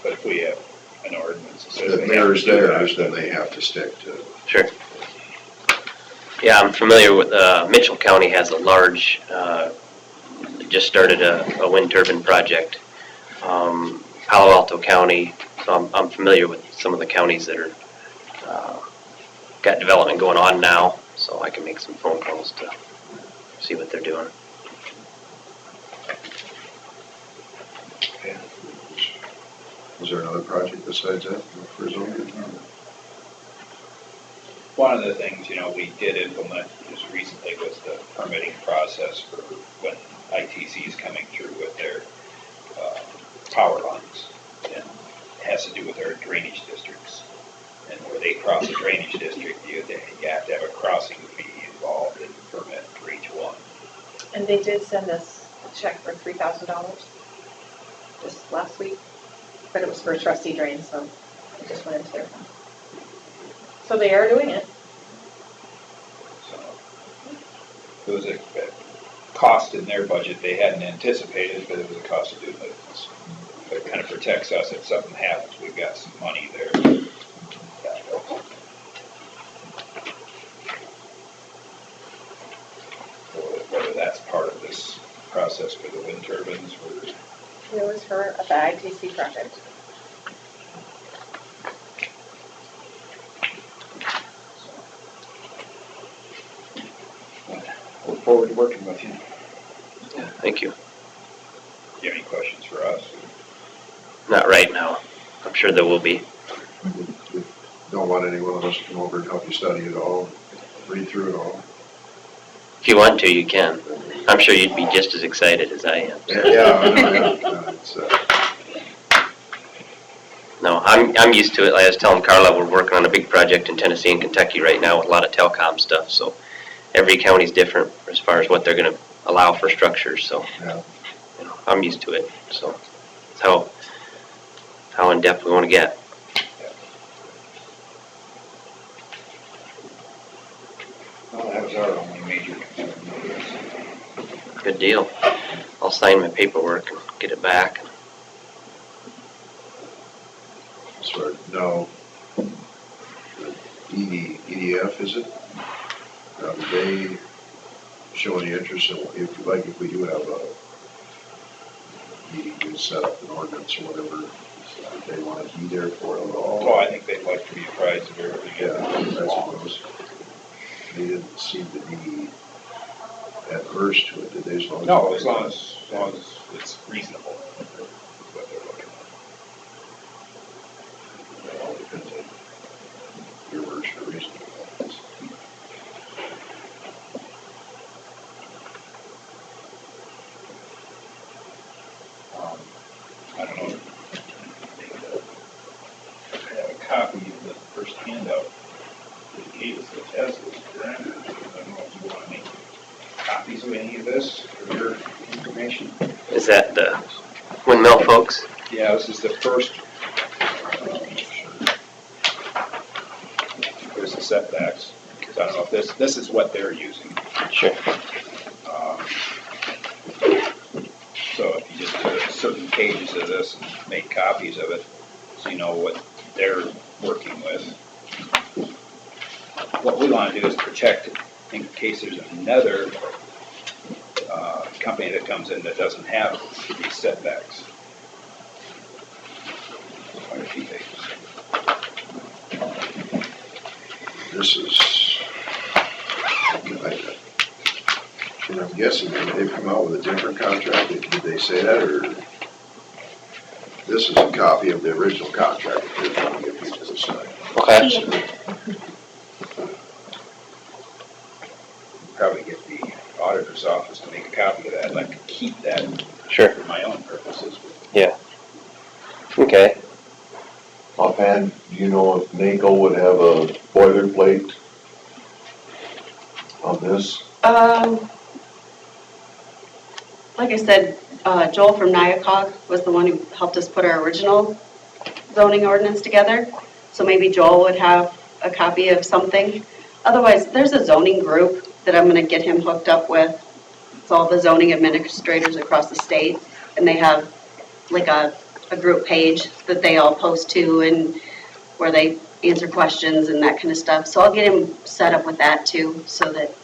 [SPEAKER 1] But if we have an ordinance that says
[SPEAKER 2] That
[SPEAKER 1] they have
[SPEAKER 2] mirrors
[SPEAKER 1] to do
[SPEAKER 2] theirs,
[SPEAKER 1] that,
[SPEAKER 2] then they have to stick to it.
[SPEAKER 17] Sure. Yeah, I'm familiar with, Mitchell County has a large, just started a wind turbine project. Palo Alto County, so I'm familiar with some of the counties that are, got development going on now, so I can make some phone calls to see what they're doing.
[SPEAKER 2] Was there another project besides that for zoning?
[SPEAKER 1] one of the things, we did implement just recently was the permitting process for when ITC is coming through with their power lines. And it has to do with our drainage districts. And where they cross a drainage district, you have to have a crossing fee involved in the permit for each one.
[SPEAKER 13] And they did send us a check for $3,000 just last week, but it was for trustee drain, so it just went into their fund. So they are doing it.
[SPEAKER 1] So it was a cost in their budget they hadn't anticipated, but it was a cost of doing business. But it kind of protects us if something happens. We've got some money there. Whether that's part of this process for the wind turbines or
[SPEAKER 13] It was for the ITC project.
[SPEAKER 1] look forward to working with you.
[SPEAKER 17] Yeah, thank you.
[SPEAKER 1] Do you have any questions for us?
[SPEAKER 17] Not right now. I'm sure there will be.
[SPEAKER 2] Don't want any one of us to come over and help you study it all, read through it all.
[SPEAKER 17] If you want to, you can. I'm sure you'd be just as excited as I am. No, I'm used to it. Like I was telling Carla, we're working on a big project in Tennessee and Kentucky right now with a lot of telecom stuff, so every county's different as far as what they're gonna allow for structures, so I'm used to it, so it's how in-depth we wanna get.
[SPEAKER 1] Well, that was our only major concern.
[SPEAKER 17] Good deal. I'll sign my paperwork and get it back.
[SPEAKER 2] Sorry, no. EDF, is it? Did they show any interest in, if we do have a meeting to set up an ordinance or whatever, if they want to be there for it at all?
[SPEAKER 1] Well, I think they'd like to be apprised of everything.
[SPEAKER 2] Yeah, I suppose. They didn't seem to be adverse to it, did they?
[SPEAKER 1] No, as long as it's reasonable. What they're looking at.
[SPEAKER 2] It all depends on your version of reasonable.
[SPEAKER 1] I don't know. information.
[SPEAKER 17] Is that the windmill folks?
[SPEAKER 1] Yeah, this is the first. Here's the setbacks, because I don't know if this is what they're using.
[SPEAKER 17] Sure.
[SPEAKER 1] So if you just took certain pages of this and make copies of it, so you know what they're working with. What we want to do is protect it in case there's another company that comes in that doesn't have these setbacks. Quite a few pages.
[SPEAKER 2] This is, and I'm guessing that they've come out with a different contract. Did they say that, or this is a copy of the original contract that they're trying to get people to sign?
[SPEAKER 17] Okay.
[SPEAKER 1] Probably get the auditor's office to make a copy of that. I'd like to keep that
[SPEAKER 17] Sure.
[SPEAKER 1] for my own purposes.
[SPEAKER 17] Yeah. Okay.
[SPEAKER 6] Offhand, do you know if NACO would have a boilerplate on this?
[SPEAKER 9] Like I said, Joel from Nyakog was the one who helped us put our original zoning ordinance together. So maybe Joel would have a copy of something. Otherwise, there's a zoning group that I'm gonna get him hooked up with. It's all the zoning administrators across the state, and they have like a group page that they all post to, and where they answer questions and that kind of stuff. So I'll get him set up with that too, so that.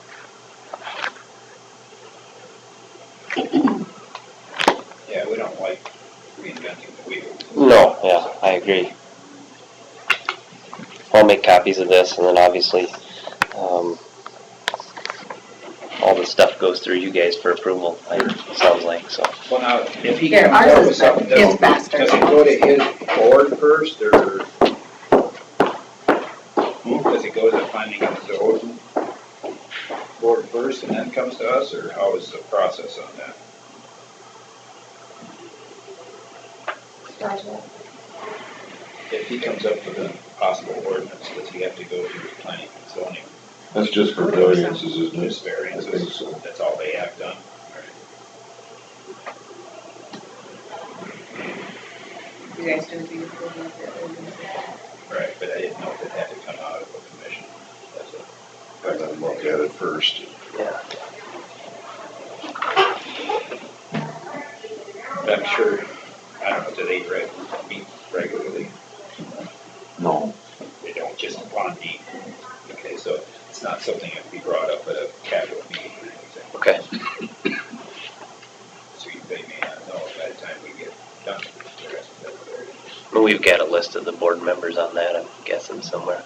[SPEAKER 1] Yeah, we don't like reinventing the wheel.
[SPEAKER 17] No, yeah, I agree. I'll make copies of this, and then obviously, all the stuff goes through you guys for approval, it sounds like, so.
[SPEAKER 1] Well, now, if he
[SPEAKER 9] Yeah,
[SPEAKER 1] comes
[SPEAKER 9] ours
[SPEAKER 1] up
[SPEAKER 9] is-
[SPEAKER 1] with something,
[SPEAKER 9] is
[SPEAKER 1] does
[SPEAKER 9] faster.
[SPEAKER 1] it go to his board first, or does it go to the planning and zoning board first and then comes to us, or how is the process on that?
[SPEAKER 16] Gotcha.
[SPEAKER 1] If he comes up with a possible ordinance, does he have to go to the planning and zoning?
[SPEAKER 6] That's just for variances, isn't
[SPEAKER 1] Just
[SPEAKER 6] it? I think
[SPEAKER 1] variances,
[SPEAKER 6] so.
[SPEAKER 1] that's all they have done.
[SPEAKER 9] You guys do the approval of your ordinance.
[SPEAKER 1] Right, but I didn't know if it had to come out of a commission. That's it.
[SPEAKER 2] I gotta look at it first.
[SPEAKER 17] Yeah.
[SPEAKER 1] But I'm sure, I don't know, do they meet regularly?
[SPEAKER 6] No.
[SPEAKER 1] They don't, just upon need. Okay, so it's not something that can be brought up at a casual meeting or anything.
[SPEAKER 17] Okay.
[SPEAKER 1] So they may not know by the time we get done with the rest of it.
[SPEAKER 17] Well, we've got a list of the board members on that, I'm guessing somewhere.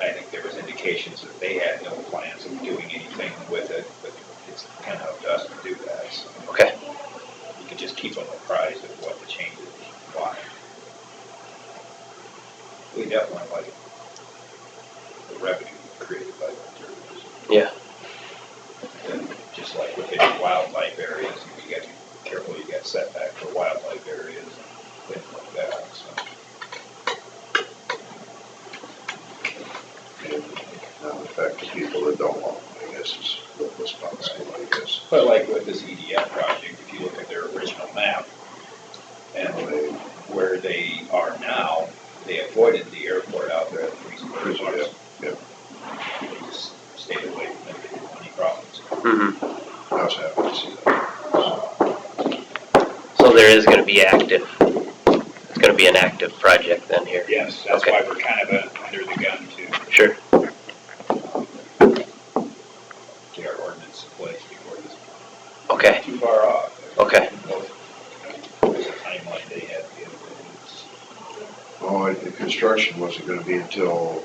[SPEAKER 1] I think there was indications that they had no plans of doing anything with it, but it's kind of up to us to do that. So
[SPEAKER 17] Okay.
[SPEAKER 1] you can just keep them apprised of what the changes, why. We definitely like the revenue created by the tourism.
[SPEAKER 17] Yeah.
[SPEAKER 1] And just like within wildlife areas, you got to be careful, you got setback for wildlife areas and things like that, so.
[SPEAKER 2] And not affect the people that don't want them, I guess, is what was possible, I guess.
[SPEAKER 1] But like with this EDF project, if you look at their original map and where they are now, they avoided the airport out there at Freeze Park.
[SPEAKER 2] Yeah.
[SPEAKER 1] They just stayed away from it, didn't want any problems.
[SPEAKER 17] Mm-hmm.
[SPEAKER 2] I was happy to see that.
[SPEAKER 17] So there is gonna be it's gonna be an active project then here?
[SPEAKER 1] Yes, that's
[SPEAKER 17] Okay.
[SPEAKER 1] why we're kind of under the gun to
[SPEAKER 17] Sure.
[SPEAKER 1] get our ordinance in place before this
[SPEAKER 17] Okay.
[SPEAKER 1] too far off.
[SPEAKER 17] Okay.
[SPEAKER 1] There's a timeline they had to get it.
[SPEAKER 2] Oh, the construction wasn't gonna be until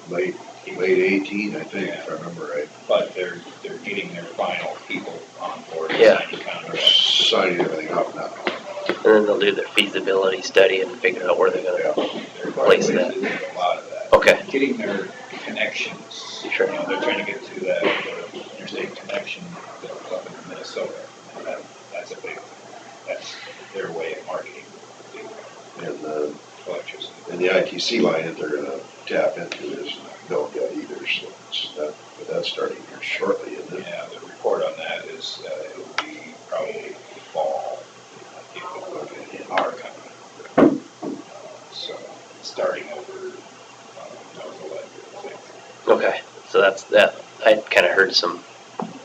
[SPEAKER 2] late 18, I think, if I remember right.
[SPEAKER 1] But they're getting their final people on board.
[SPEAKER 17] Yeah.
[SPEAKER 1] Signing the
[SPEAKER 2] They're
[SPEAKER 1] contract.
[SPEAKER 2] signing everything up now.
[SPEAKER 17] And then they'll do their feasibility study and figure out where they're gonna
[SPEAKER 1] They're
[SPEAKER 17] place
[SPEAKER 1] quite
[SPEAKER 17] that.
[SPEAKER 1] busy doing a lot of that.
[SPEAKER 17] Okay.
[SPEAKER 1] Getting their connections.
[SPEAKER 17] Sure.
[SPEAKER 1] You know, they're trying to get to that interstate connection that was up in Minnesota. And that's a big, that's their way of marketing
[SPEAKER 2] And
[SPEAKER 1] electricity.
[SPEAKER 2] the ITC line that they're gonna tap into is don't get either, so that's starting here shortly, isn't it?
[SPEAKER 1] Yeah, the report on that is, it will be probably fall, in our county. So, starting over, North 11, I think.
[SPEAKER 17] Okay, so that's that. I kind of heard some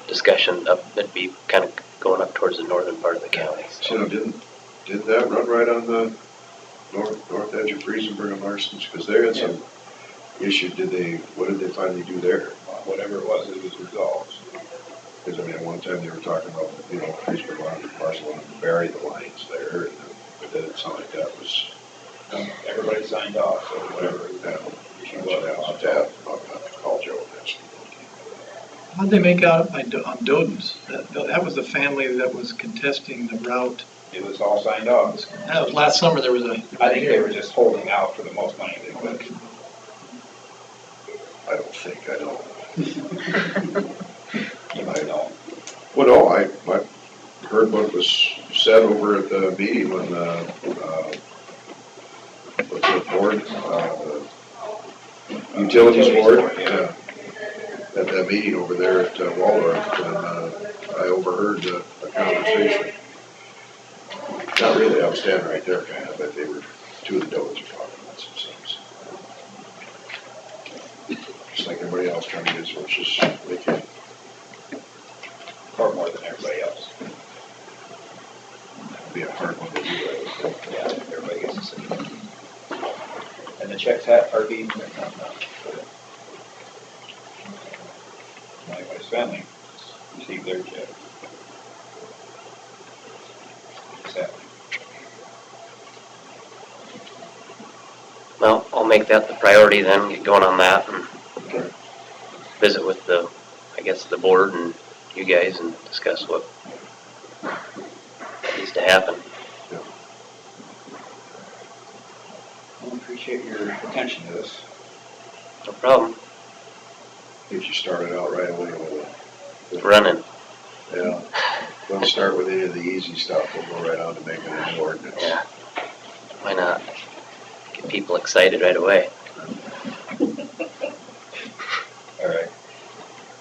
[SPEAKER 17] discussion of it'd be kind of going up towards the northern part of the county.
[SPEAKER 2] So didn't that run right on the north edge of Friesenberg and Larson's? Because they had some issue, what did they finally do there?
[SPEAKER 1] Whatever it was resolved.
[SPEAKER 2] Because, I mean, at one time they were talking about, Friesenberg wanted to parcel wanted to bury the lines there, and it didn't sound like that was.
[SPEAKER 1] Everybody signed off, so whatever.
[SPEAKER 2] I'll have to call Joe eventually.
[SPEAKER 15] How'd they make out on Doden's? That was the family that was contesting the route.
[SPEAKER 1] It was all signed off.
[SPEAKER 15] That was last summer, there was a.
[SPEAKER 1] I think they were just holding out for the most money they could.
[SPEAKER 2] I don't.
[SPEAKER 1] You might know.
[SPEAKER 2] Well, no, I heard what was said over at the meeting when, what's the board, the utilities board,
[SPEAKER 1] yeah.
[SPEAKER 2] At that meeting over there at Waldorf, and I overheard a conversation. Not really, I was standing right there kind of, but two of the Doans were talking about some things. Just like everybody else trying to get as much as they can.
[SPEAKER 1] Or more than everybody else.
[SPEAKER 2] That'd be a hard one to do, I would think.
[SPEAKER 1] Yeah, everybody gets the same. And the checks are being, my wife's family received their check. Sadly.
[SPEAKER 17] Well, I'll make that the priority then, get going on that and visit with the board and you guys and discuss what needs to happen.
[SPEAKER 1] I appreciate your attention to this.
[SPEAKER 17] No problem.
[SPEAKER 2] Get you started out right away with
[SPEAKER 17] Running.
[SPEAKER 2] Yeah. Don't start with any of the easy stuff. We'll go right on to making a new ordinance.
[SPEAKER 17] Yeah. Why not? Get people excited right away.
[SPEAKER 1] All right.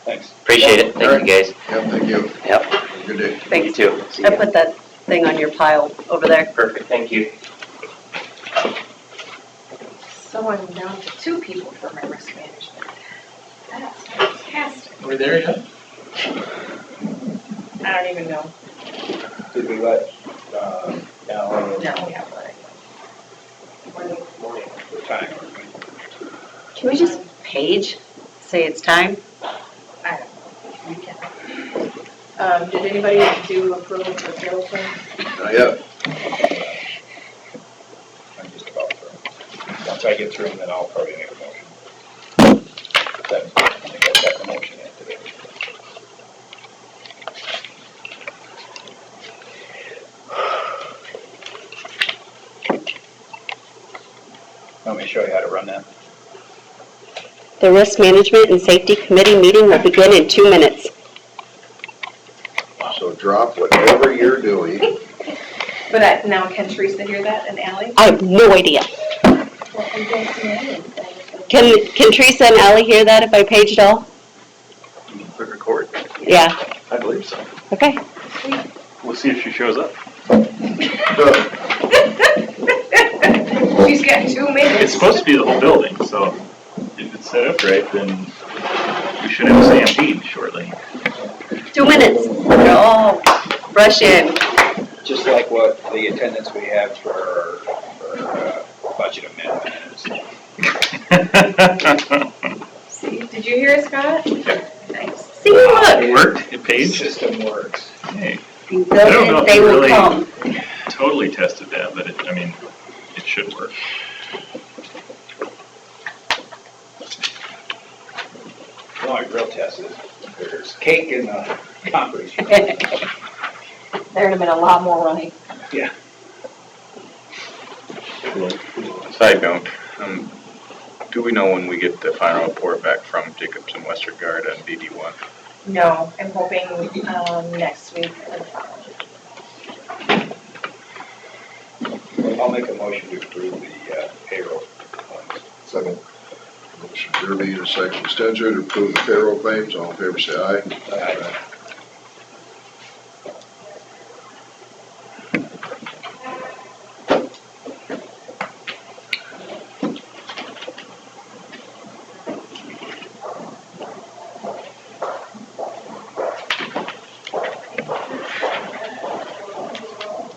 [SPEAKER 1] Thanks.
[SPEAKER 17] Appreciate it. Thank you, guys.
[SPEAKER 2] Yeah, thank you.
[SPEAKER 17] Yep.
[SPEAKER 2] Have a good day.
[SPEAKER 9] Thanks.
[SPEAKER 17] You too. See
[SPEAKER 9] I
[SPEAKER 17] ya.
[SPEAKER 9] put that thing on your pile over there.
[SPEAKER 17] Perfect. Thank you.
[SPEAKER 13] So I'm down to 2 people for my risk management. That's fantastic.
[SPEAKER 15] We're there yet?
[SPEAKER 13] I don't even know.
[SPEAKER 1] Did we let,
[SPEAKER 13] No, we haven't let it
[SPEAKER 1] the time?
[SPEAKER 9] Can we just page, say it's time?
[SPEAKER 13] go. I don't know. We can. Did anybody do approval for payroll claims?
[SPEAKER 2] Not yet.
[SPEAKER 1] I'm just about to. Once I get through them, then I'll probably make a motion. I think I got the motion in today. Want me to show you how to run that?
[SPEAKER 9] The Risk Management and Safety Committee meeting will begin in 2 minutes.
[SPEAKER 2] So drop whatever you're doing.
[SPEAKER 13] But now can Teresa hear that and Ally?
[SPEAKER 9] I have no idea.
[SPEAKER 16] Well, I'm going to anything.
[SPEAKER 9] Can Teresa and Ally hear that if I page it all?
[SPEAKER 5] You can click record.
[SPEAKER 9] Yeah,
[SPEAKER 5] I believe so.
[SPEAKER 9] okay.
[SPEAKER 5] We'll see if she shows up.
[SPEAKER 13] She's got 2 minutes.
[SPEAKER 5] It's supposed to be the whole building, so if it's set up right, then we should have a stampede shortly.
[SPEAKER 9] 2 minutes. No, rush in.
[SPEAKER 1] Just like what the attendance we have for budget amendments.
[SPEAKER 13] See, did you hear it, Scott? Nice.
[SPEAKER 9] See, look.
[SPEAKER 5] It worked? It paid?
[SPEAKER 1] System works.
[SPEAKER 5] Hey,
[SPEAKER 9] You
[SPEAKER 5] I don't
[SPEAKER 9] build
[SPEAKER 5] know
[SPEAKER 9] it,
[SPEAKER 5] if
[SPEAKER 9] they
[SPEAKER 5] we
[SPEAKER 9] will
[SPEAKER 5] really
[SPEAKER 9] come.
[SPEAKER 5] totally tested that, but it should work.
[SPEAKER 1] The only real test is there's cake in the conference room.
[SPEAKER 13] There'd have been a lot more running.
[SPEAKER 1] Yeah.
[SPEAKER 11] Side note, do we know when we get the final report back from Jacobson Western Guard on DD1?
[SPEAKER 13] No, I'm hoping next week or the following.
[SPEAKER 1] Well, I'll make a motion to approve the payroll.
[SPEAKER 2] Second. Motion there being a second extension to approve the payroll claims, all in favor say aye.
[SPEAKER 1] Aye.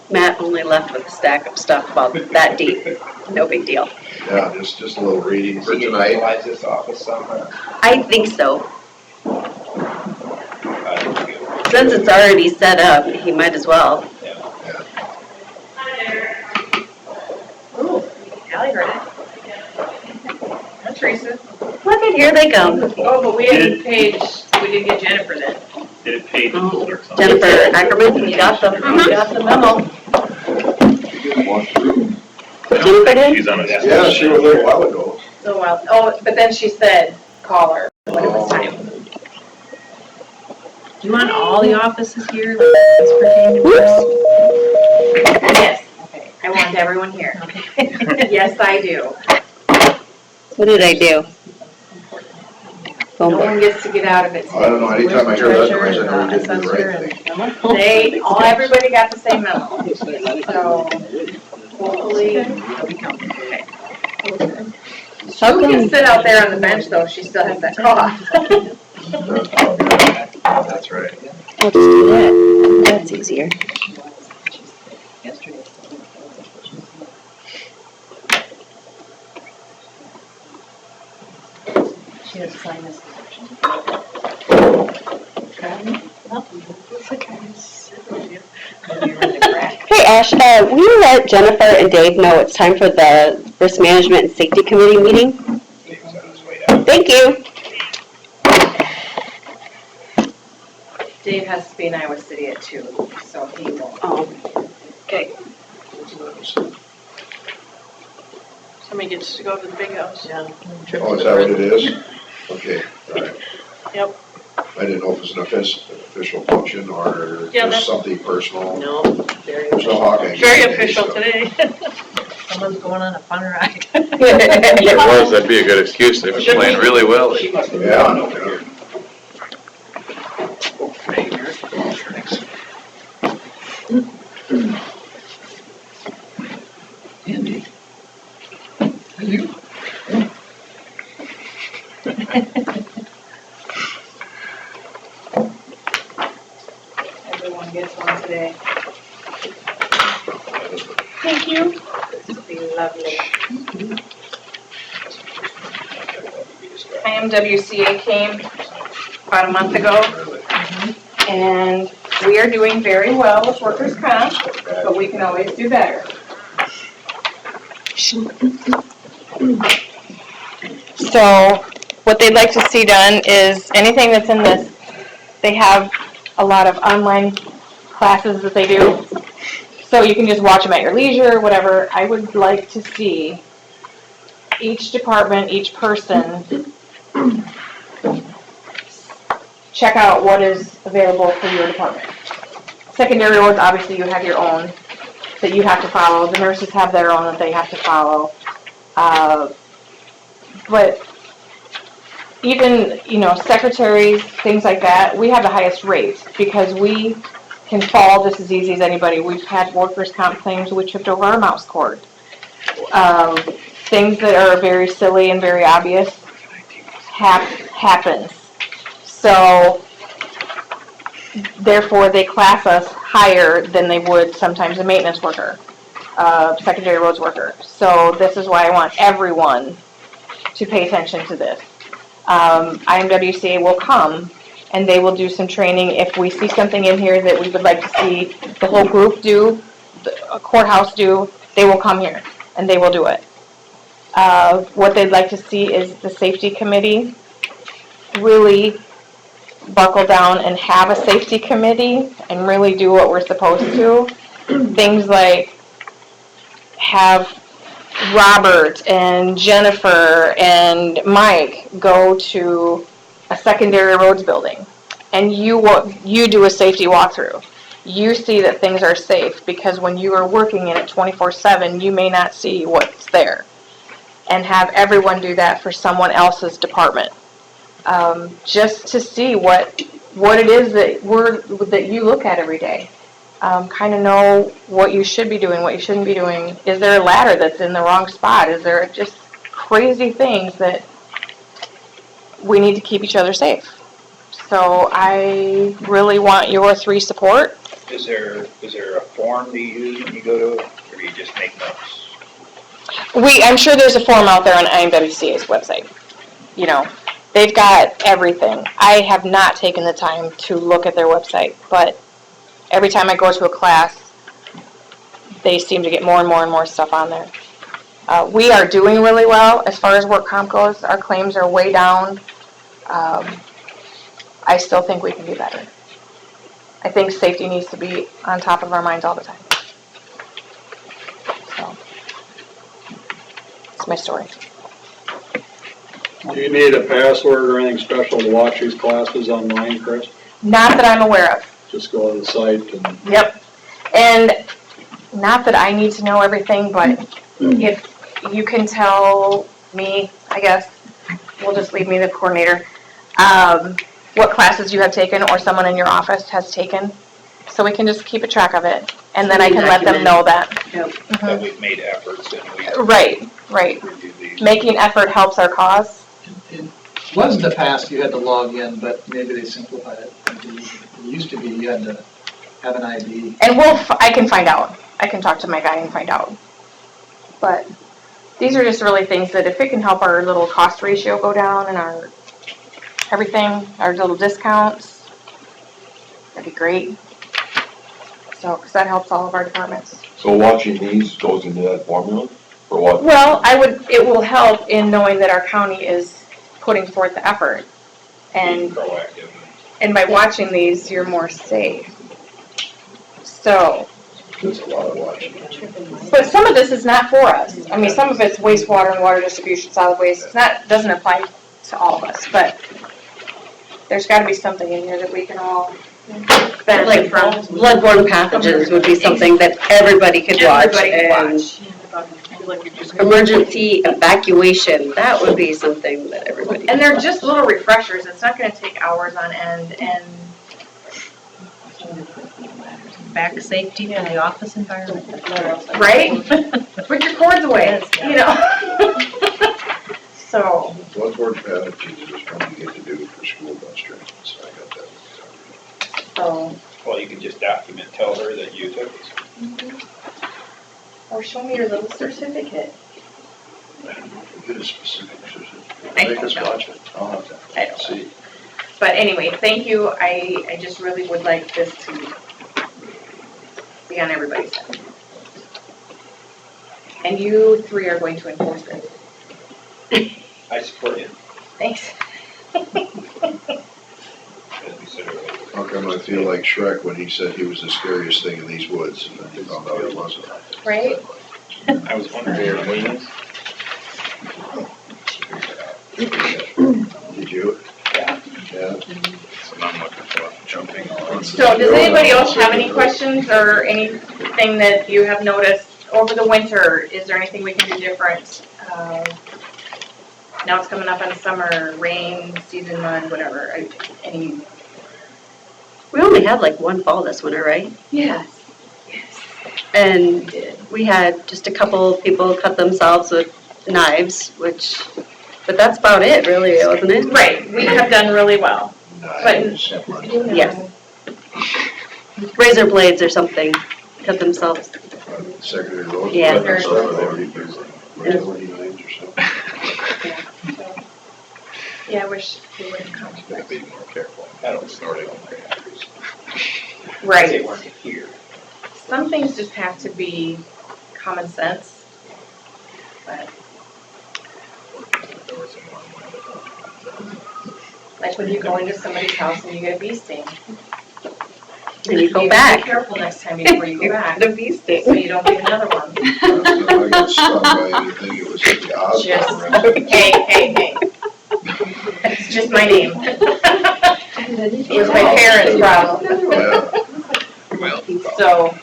[SPEAKER 9] Matt only left with a stack of stuff about that deep. No big deal.
[SPEAKER 2] Yeah, just a little reading for
[SPEAKER 1] So you
[SPEAKER 2] tonight.
[SPEAKER 1] utilize this office somewhere?
[SPEAKER 9] I think so.
[SPEAKER 1] Uh,
[SPEAKER 9] Since it's already set up, he might as well.
[SPEAKER 13] Ooh, Allie heard it. That's Teresa.
[SPEAKER 9] Look at, here they come.
[SPEAKER 13] Oh, but we didn't get Jennifer then.
[SPEAKER 5] Did it pay the clerk's office?
[SPEAKER 9] Jennifer Ackerman, you got the memo. Jennifer did?
[SPEAKER 5] She's on a.
[SPEAKER 2] Yeah, she was there a while ago.
[SPEAKER 13] So, oh, but then she said, call her when it was time.
[SPEAKER 14] Do you want all the offices here, like this pertaining to us?
[SPEAKER 13] Yes, okay, I want everyone here. Yes, I do.
[SPEAKER 9] What did I do?
[SPEAKER 13] No one gets to get out of it.
[SPEAKER 2] I don't know, anytime I hear that noise, I know we didn't do the right thing.
[SPEAKER 13] Everybody got the same memo. So, hopefully. She can sit out there on the bench though, she still has that cough.
[SPEAKER 15] That's right.
[SPEAKER 9] I'll just do that. That's easier.
[SPEAKER 14] She has to sign this.
[SPEAKER 9] Hey Ash, will you let Jennifer and Dave know it's time for the Risk Management and Safety Committee meeting? Thank you.
[SPEAKER 13] Dave has to be in Iowa City at 2, so he won't.
[SPEAKER 9] Oh,
[SPEAKER 13] Okay. Somebody gets to go to the big house. Yeah.
[SPEAKER 2] Oh, is that what it is? Okay, all right.
[SPEAKER 13] Yep.
[SPEAKER 2] I didn't know if it was an official function or
[SPEAKER 13] Yeah,
[SPEAKER 2] just
[SPEAKER 13] that's-
[SPEAKER 2] something personal.
[SPEAKER 13] No, very
[SPEAKER 2] There's no Hawkeye.
[SPEAKER 13] Very
[SPEAKER 2] game
[SPEAKER 13] official
[SPEAKER 2] so-
[SPEAKER 13] today.
[SPEAKER 14] Someone's going on a fun ride.
[SPEAKER 11] If it was, that'd be a good excuse. They've been playing really well.
[SPEAKER 2] Yeah, no kidding.
[SPEAKER 15] Andy? You?
[SPEAKER 13] Everyone gets one today. Thank you. This will be lovely. IMWCA came about a month ago, and we are doing very well with workers' comp, but we can always do better.
[SPEAKER 18] So what they'd like to see done is anything that's in this, they have a lot of online classes that they do. So you can just watch them at your leisure, whatever. I would like to see each department, each person, check out what is available for your department. Secondary roads, obviously you have your own that you have to follow. The nurses have their own that they have to follow. But even, secretaries, things like that, we have the highest rates because we can fall just as easy as anybody. We've had workers' comp claims, we tripped over our mouse cord. Things that are very silly and very obvious happens. So, therefore, they class us higher than they would sometimes a maintenance worker, secondary roads worker. So this is why I want everyone to pay attention to this. IMWCA will come and they will do some training. If we see something in here that we would like to see the whole group do, the courthouse do, they will come here and they will do it. What they'd like to see is the safety committee really buckle down and have a safety committee and really do what we're supposed to. Things like have Robert and Jennifer and Mike go to a secondary roads building and you do a safety walkthrough. You see that things are safe because when you are working in it 24/7, you may not see what's there. and have everyone do that for someone else's department. Just to see what it is that you look at every day. Kind of know what you should be doing, what you shouldn't be doing. Is there a ladder that's in the wrong spot? Is there just crazy things that we need to keep each other safe? So I really want your 3 support.
[SPEAKER 1] Is there a form to use when you go to it, or do you just make notes?
[SPEAKER 18] I'm sure there's a form out there on IMWCA's website. You know, they've got everything. I have not taken the time to look at their website, but every time I go to a class, they seem to get more and more and more stuff on there. We are doing really well as far as work comp goes. Our claims are way down. I still think we can do better. I think safety needs to be on top of our minds all the time. So, that's my story.
[SPEAKER 19] Do you need a password or anything special to watch these classes online, Chris?
[SPEAKER 18] Not that I'm aware of.
[SPEAKER 19] Just go to the site and...
[SPEAKER 18] Yep. And not that I need to know everything, but if you can tell me, I guess, we'll just leave me the coordinator, what classes you have taken or someone in your office has taken, so we can just keep a track of it, and then I can let them know that.
[SPEAKER 1] That we've made efforts and we
[SPEAKER 18] Right.
[SPEAKER 1] review these.
[SPEAKER 18] Making effort helps our cause.
[SPEAKER 20] It was in the past, you had to log in, but maybe they simplified it. It used to be you had to have an ID.
[SPEAKER 18] And I can find out. I can talk to my guy and find out. But these are just really things that if it can help our little cost ratio go down and our everything, our little discounts, that'd be great. So, because that helps all of our departments.
[SPEAKER 6] So watching these goes into that formula, or what?
[SPEAKER 18] Well, it will help in knowing that our county is putting forth the effort. And
[SPEAKER 1] Proactive.
[SPEAKER 18] And by watching these, you're more safe. So.
[SPEAKER 2] There's a lot of watching.
[SPEAKER 18] But some of this is not for us. I mean, some of it's wastewater and water distribution, solid waste. Doesn't apply to all of us, but there's gotta be something in here that we can all benefit
[SPEAKER 9] Like
[SPEAKER 18] from.
[SPEAKER 9] bloodborne pathogens would be something that everybody could watch.
[SPEAKER 18] Everybody could watch.
[SPEAKER 9] Emergency evacuation, that would be something that everybody.
[SPEAKER 18] And they're just little refreshers. It's not gonna take hours on end, and
[SPEAKER 14] Back safety for the office environment.
[SPEAKER 18] right? Put your cords away, you know? So.
[SPEAKER 2] Bloodborne pathogens is one you get to do for school bus trips, so I got that.
[SPEAKER 18] So.
[SPEAKER 1] Well, you can just document, tell her that you took it.
[SPEAKER 18] Or show me your little certificate.
[SPEAKER 2] I don't know if we get a specific certificate.
[SPEAKER 18] I
[SPEAKER 2] Make us
[SPEAKER 18] don't know.
[SPEAKER 2] watch it. I'll have
[SPEAKER 18] I
[SPEAKER 2] to
[SPEAKER 18] don't
[SPEAKER 2] see.
[SPEAKER 18] But anyway, thank you. I just really would like this to be on everybody's side. And you 3 are going to enforce it.
[SPEAKER 1] I support it.
[SPEAKER 18] Thanks.
[SPEAKER 1] As we said earlier.
[SPEAKER 2] How come I feel like Shrek when he said he was the scariest thing in these woods, and then he found out he wasn't.
[SPEAKER 18] Right?
[SPEAKER 5] I was wondering, wings?
[SPEAKER 2] Did you?
[SPEAKER 1] Yeah.
[SPEAKER 2] Yeah.
[SPEAKER 5] So now I'm looking for jumping on.
[SPEAKER 18] So does anybody else have any questions or anything that you have noticed over the winter? Is there anything we can do different? Now it's coming up on summer, rain, season, mud, whatever. Any?
[SPEAKER 9] We only had like one fall this winter, right?
[SPEAKER 18] Yes.
[SPEAKER 9] And we had just a couple people cut themselves with knives, but that's about it really, wasn't it?
[SPEAKER 18] Right, we have done really well.
[SPEAKER 2] Nice.
[SPEAKER 9] Yes. Razor blades or something, cut themselves.
[SPEAKER 2] Secondary road.
[SPEAKER 9] Yeah.
[SPEAKER 2] Or utility lines or something.
[SPEAKER 18] Yeah, I wish we would have come.
[SPEAKER 1] Gotta be more careful. I don't snort it on my batteries.
[SPEAKER 18] Right.
[SPEAKER 1] They weren't here.
[SPEAKER 18] Some things just have to be common sense. But like when you go into somebody's house and you get a bee sting.
[SPEAKER 9] And you go
[SPEAKER 18] Be
[SPEAKER 9] back.
[SPEAKER 18] careful next time before you go back.
[SPEAKER 9] The bee sting.
[SPEAKER 18] So you don't get another one.
[SPEAKER 2] I got stung by anything, it was the odds.
[SPEAKER 18] Hey. It's just my name. It was my parents' problem.
[SPEAKER 2] Yeah.
[SPEAKER 1] Well.
[SPEAKER 18] So,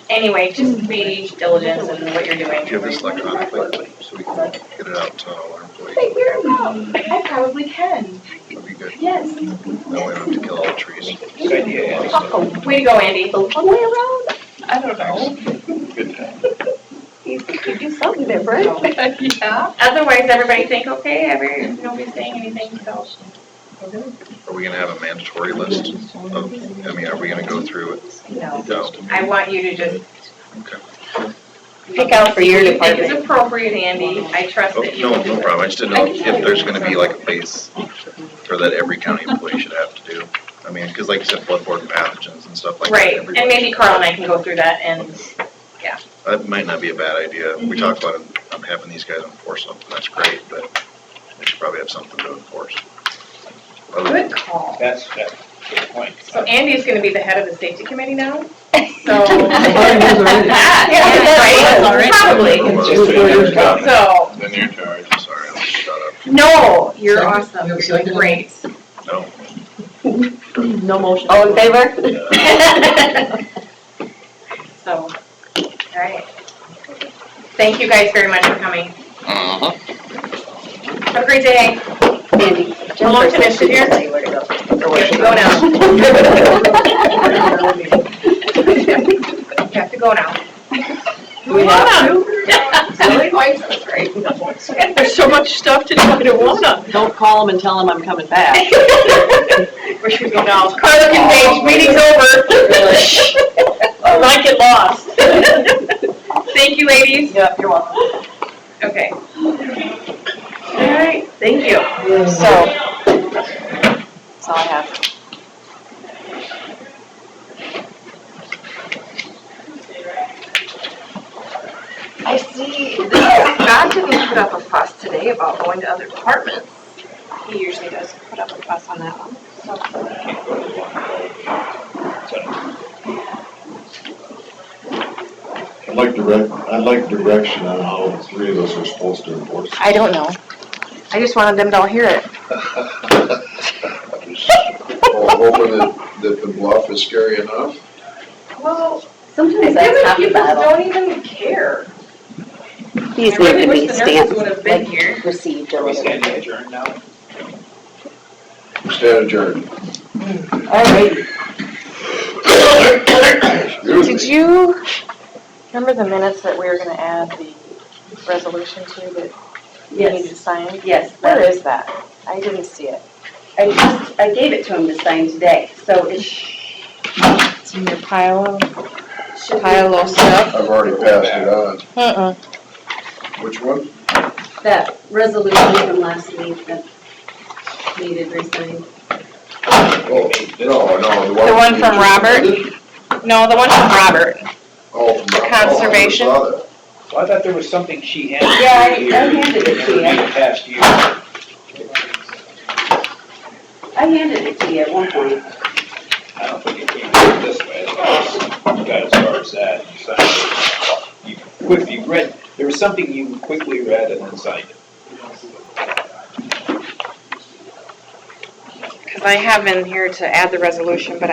[SPEAKER 18] anyway, just be diligent in what you're doing.
[SPEAKER 6] Give this electronically, so we can get it out to all our employees.
[SPEAKER 18] Figure it out. I probably can.
[SPEAKER 6] That'd be good.
[SPEAKER 18] Yes.
[SPEAKER 6] That way we don't have to kill all the trees.
[SPEAKER 1] Good idea, Andy.
[SPEAKER 18] Oh, way to go, Andy. The long way around? I don't know.
[SPEAKER 6] Good time.
[SPEAKER 18] You do something different. Yeah. Otherwise, everybody think, okay, nobody's saying anything, so.
[SPEAKER 6] Are we gonna have a mandatory list of, I mean, are we gonna go through it?
[SPEAKER 18] No. I want you to just
[SPEAKER 6] Okay.
[SPEAKER 18] pick out for your department. Think it's appropriate, Andy. I trust
[SPEAKER 6] Oh,
[SPEAKER 18] that you will
[SPEAKER 6] no,
[SPEAKER 18] do
[SPEAKER 6] no
[SPEAKER 18] it.
[SPEAKER 6] problem. I just didn't know if there's gonna be like a base or that every county employee should have to do. I mean, cause like you said, bloodborne pathogens and stuff like that.
[SPEAKER 18] Right, and maybe Carl and I can go through that and,
[SPEAKER 6] That might not be a bad idea. We talked about having these guys enforce something. That's great, but they should probably have something to enforce.
[SPEAKER 18] good call.
[SPEAKER 1] That's a good point.
[SPEAKER 18] So Andy's gonna be the head of the safety committee now? So.
[SPEAKER 2] Yeah,
[SPEAKER 18] right? Probably. So,
[SPEAKER 6] Then you're in charge. Sorry, I'll shut up.
[SPEAKER 18] no, you're awesome. You're doing great.
[SPEAKER 6] No.
[SPEAKER 9] No motion. All in favor?
[SPEAKER 18] So, all right. Thank you guys very much for coming. Have a great day.
[SPEAKER 9] Andy.
[SPEAKER 18] How long can I sit here?
[SPEAKER 9] Tell you where to go.
[SPEAKER 18] You have to go now. You have to go now.
[SPEAKER 9] We have to?
[SPEAKER 18] There's so much stuff to do, I don't wanna.
[SPEAKER 9] Don't call them and tell them I'm coming back.
[SPEAKER 18] Where should we go now? Carla can page, meeting's over. Might get lost. Thank you, ladies.
[SPEAKER 9] Yep, you're welcome.
[SPEAKER 18] Okay. All right, thank you.
[SPEAKER 9] So, that's all I have.
[SPEAKER 12] I see Scott didn't put up a fuss today about going to other departments. He usually does put up a fuss on that one.
[SPEAKER 6] I'd like direction on how the three of us are supposed to enforce.
[SPEAKER 18] I don't know. I just wanted them to all hear it.
[SPEAKER 2] Hoping that the bluff is scary enough.
[SPEAKER 18] Well,
[SPEAKER 9] Sometimes that's half the
[SPEAKER 18] people
[SPEAKER 9] battle.
[SPEAKER 18] don't even care.
[SPEAKER 9] He's
[SPEAKER 18] I really
[SPEAKER 9] giving
[SPEAKER 18] wish
[SPEAKER 9] me
[SPEAKER 18] the nurses
[SPEAKER 9] stamps,
[SPEAKER 18] would have been
[SPEAKER 9] like
[SPEAKER 18] here.
[SPEAKER 9] received
[SPEAKER 1] Are
[SPEAKER 9] or
[SPEAKER 1] we
[SPEAKER 9] whatever.
[SPEAKER 1] standing adjourned now?
[SPEAKER 2] Stand adjourned.
[SPEAKER 9] All right.
[SPEAKER 18] Did you remember the minutes that we were gonna add the resolution to that you needed to sign?
[SPEAKER 9] Yes,
[SPEAKER 18] Where is that? I didn't see it.
[SPEAKER 9] I gave it to him to sign today, so
[SPEAKER 18] It's in your pile of stuff.
[SPEAKER 2] I've already passed it on. Which one?
[SPEAKER 9] that resolution from last week that needed re-signed.
[SPEAKER 2] Oh, no,
[SPEAKER 18] The one from Robert? No, the one from Robert.
[SPEAKER 2] Oh, from Robert.
[SPEAKER 18] Conservation.
[SPEAKER 2] Oh, I never saw that.
[SPEAKER 1] Well, I thought there was something she handed you.
[SPEAKER 9] Yeah, I handed it to you.
[SPEAKER 1] Past you.
[SPEAKER 9] I handed it to you at one point.
[SPEAKER 1] I don't think it came through this way. I think you got as far as that. You signed it. You read, there was something you quickly read and then signed it.
[SPEAKER 18] Because I have in here to add the resolution, but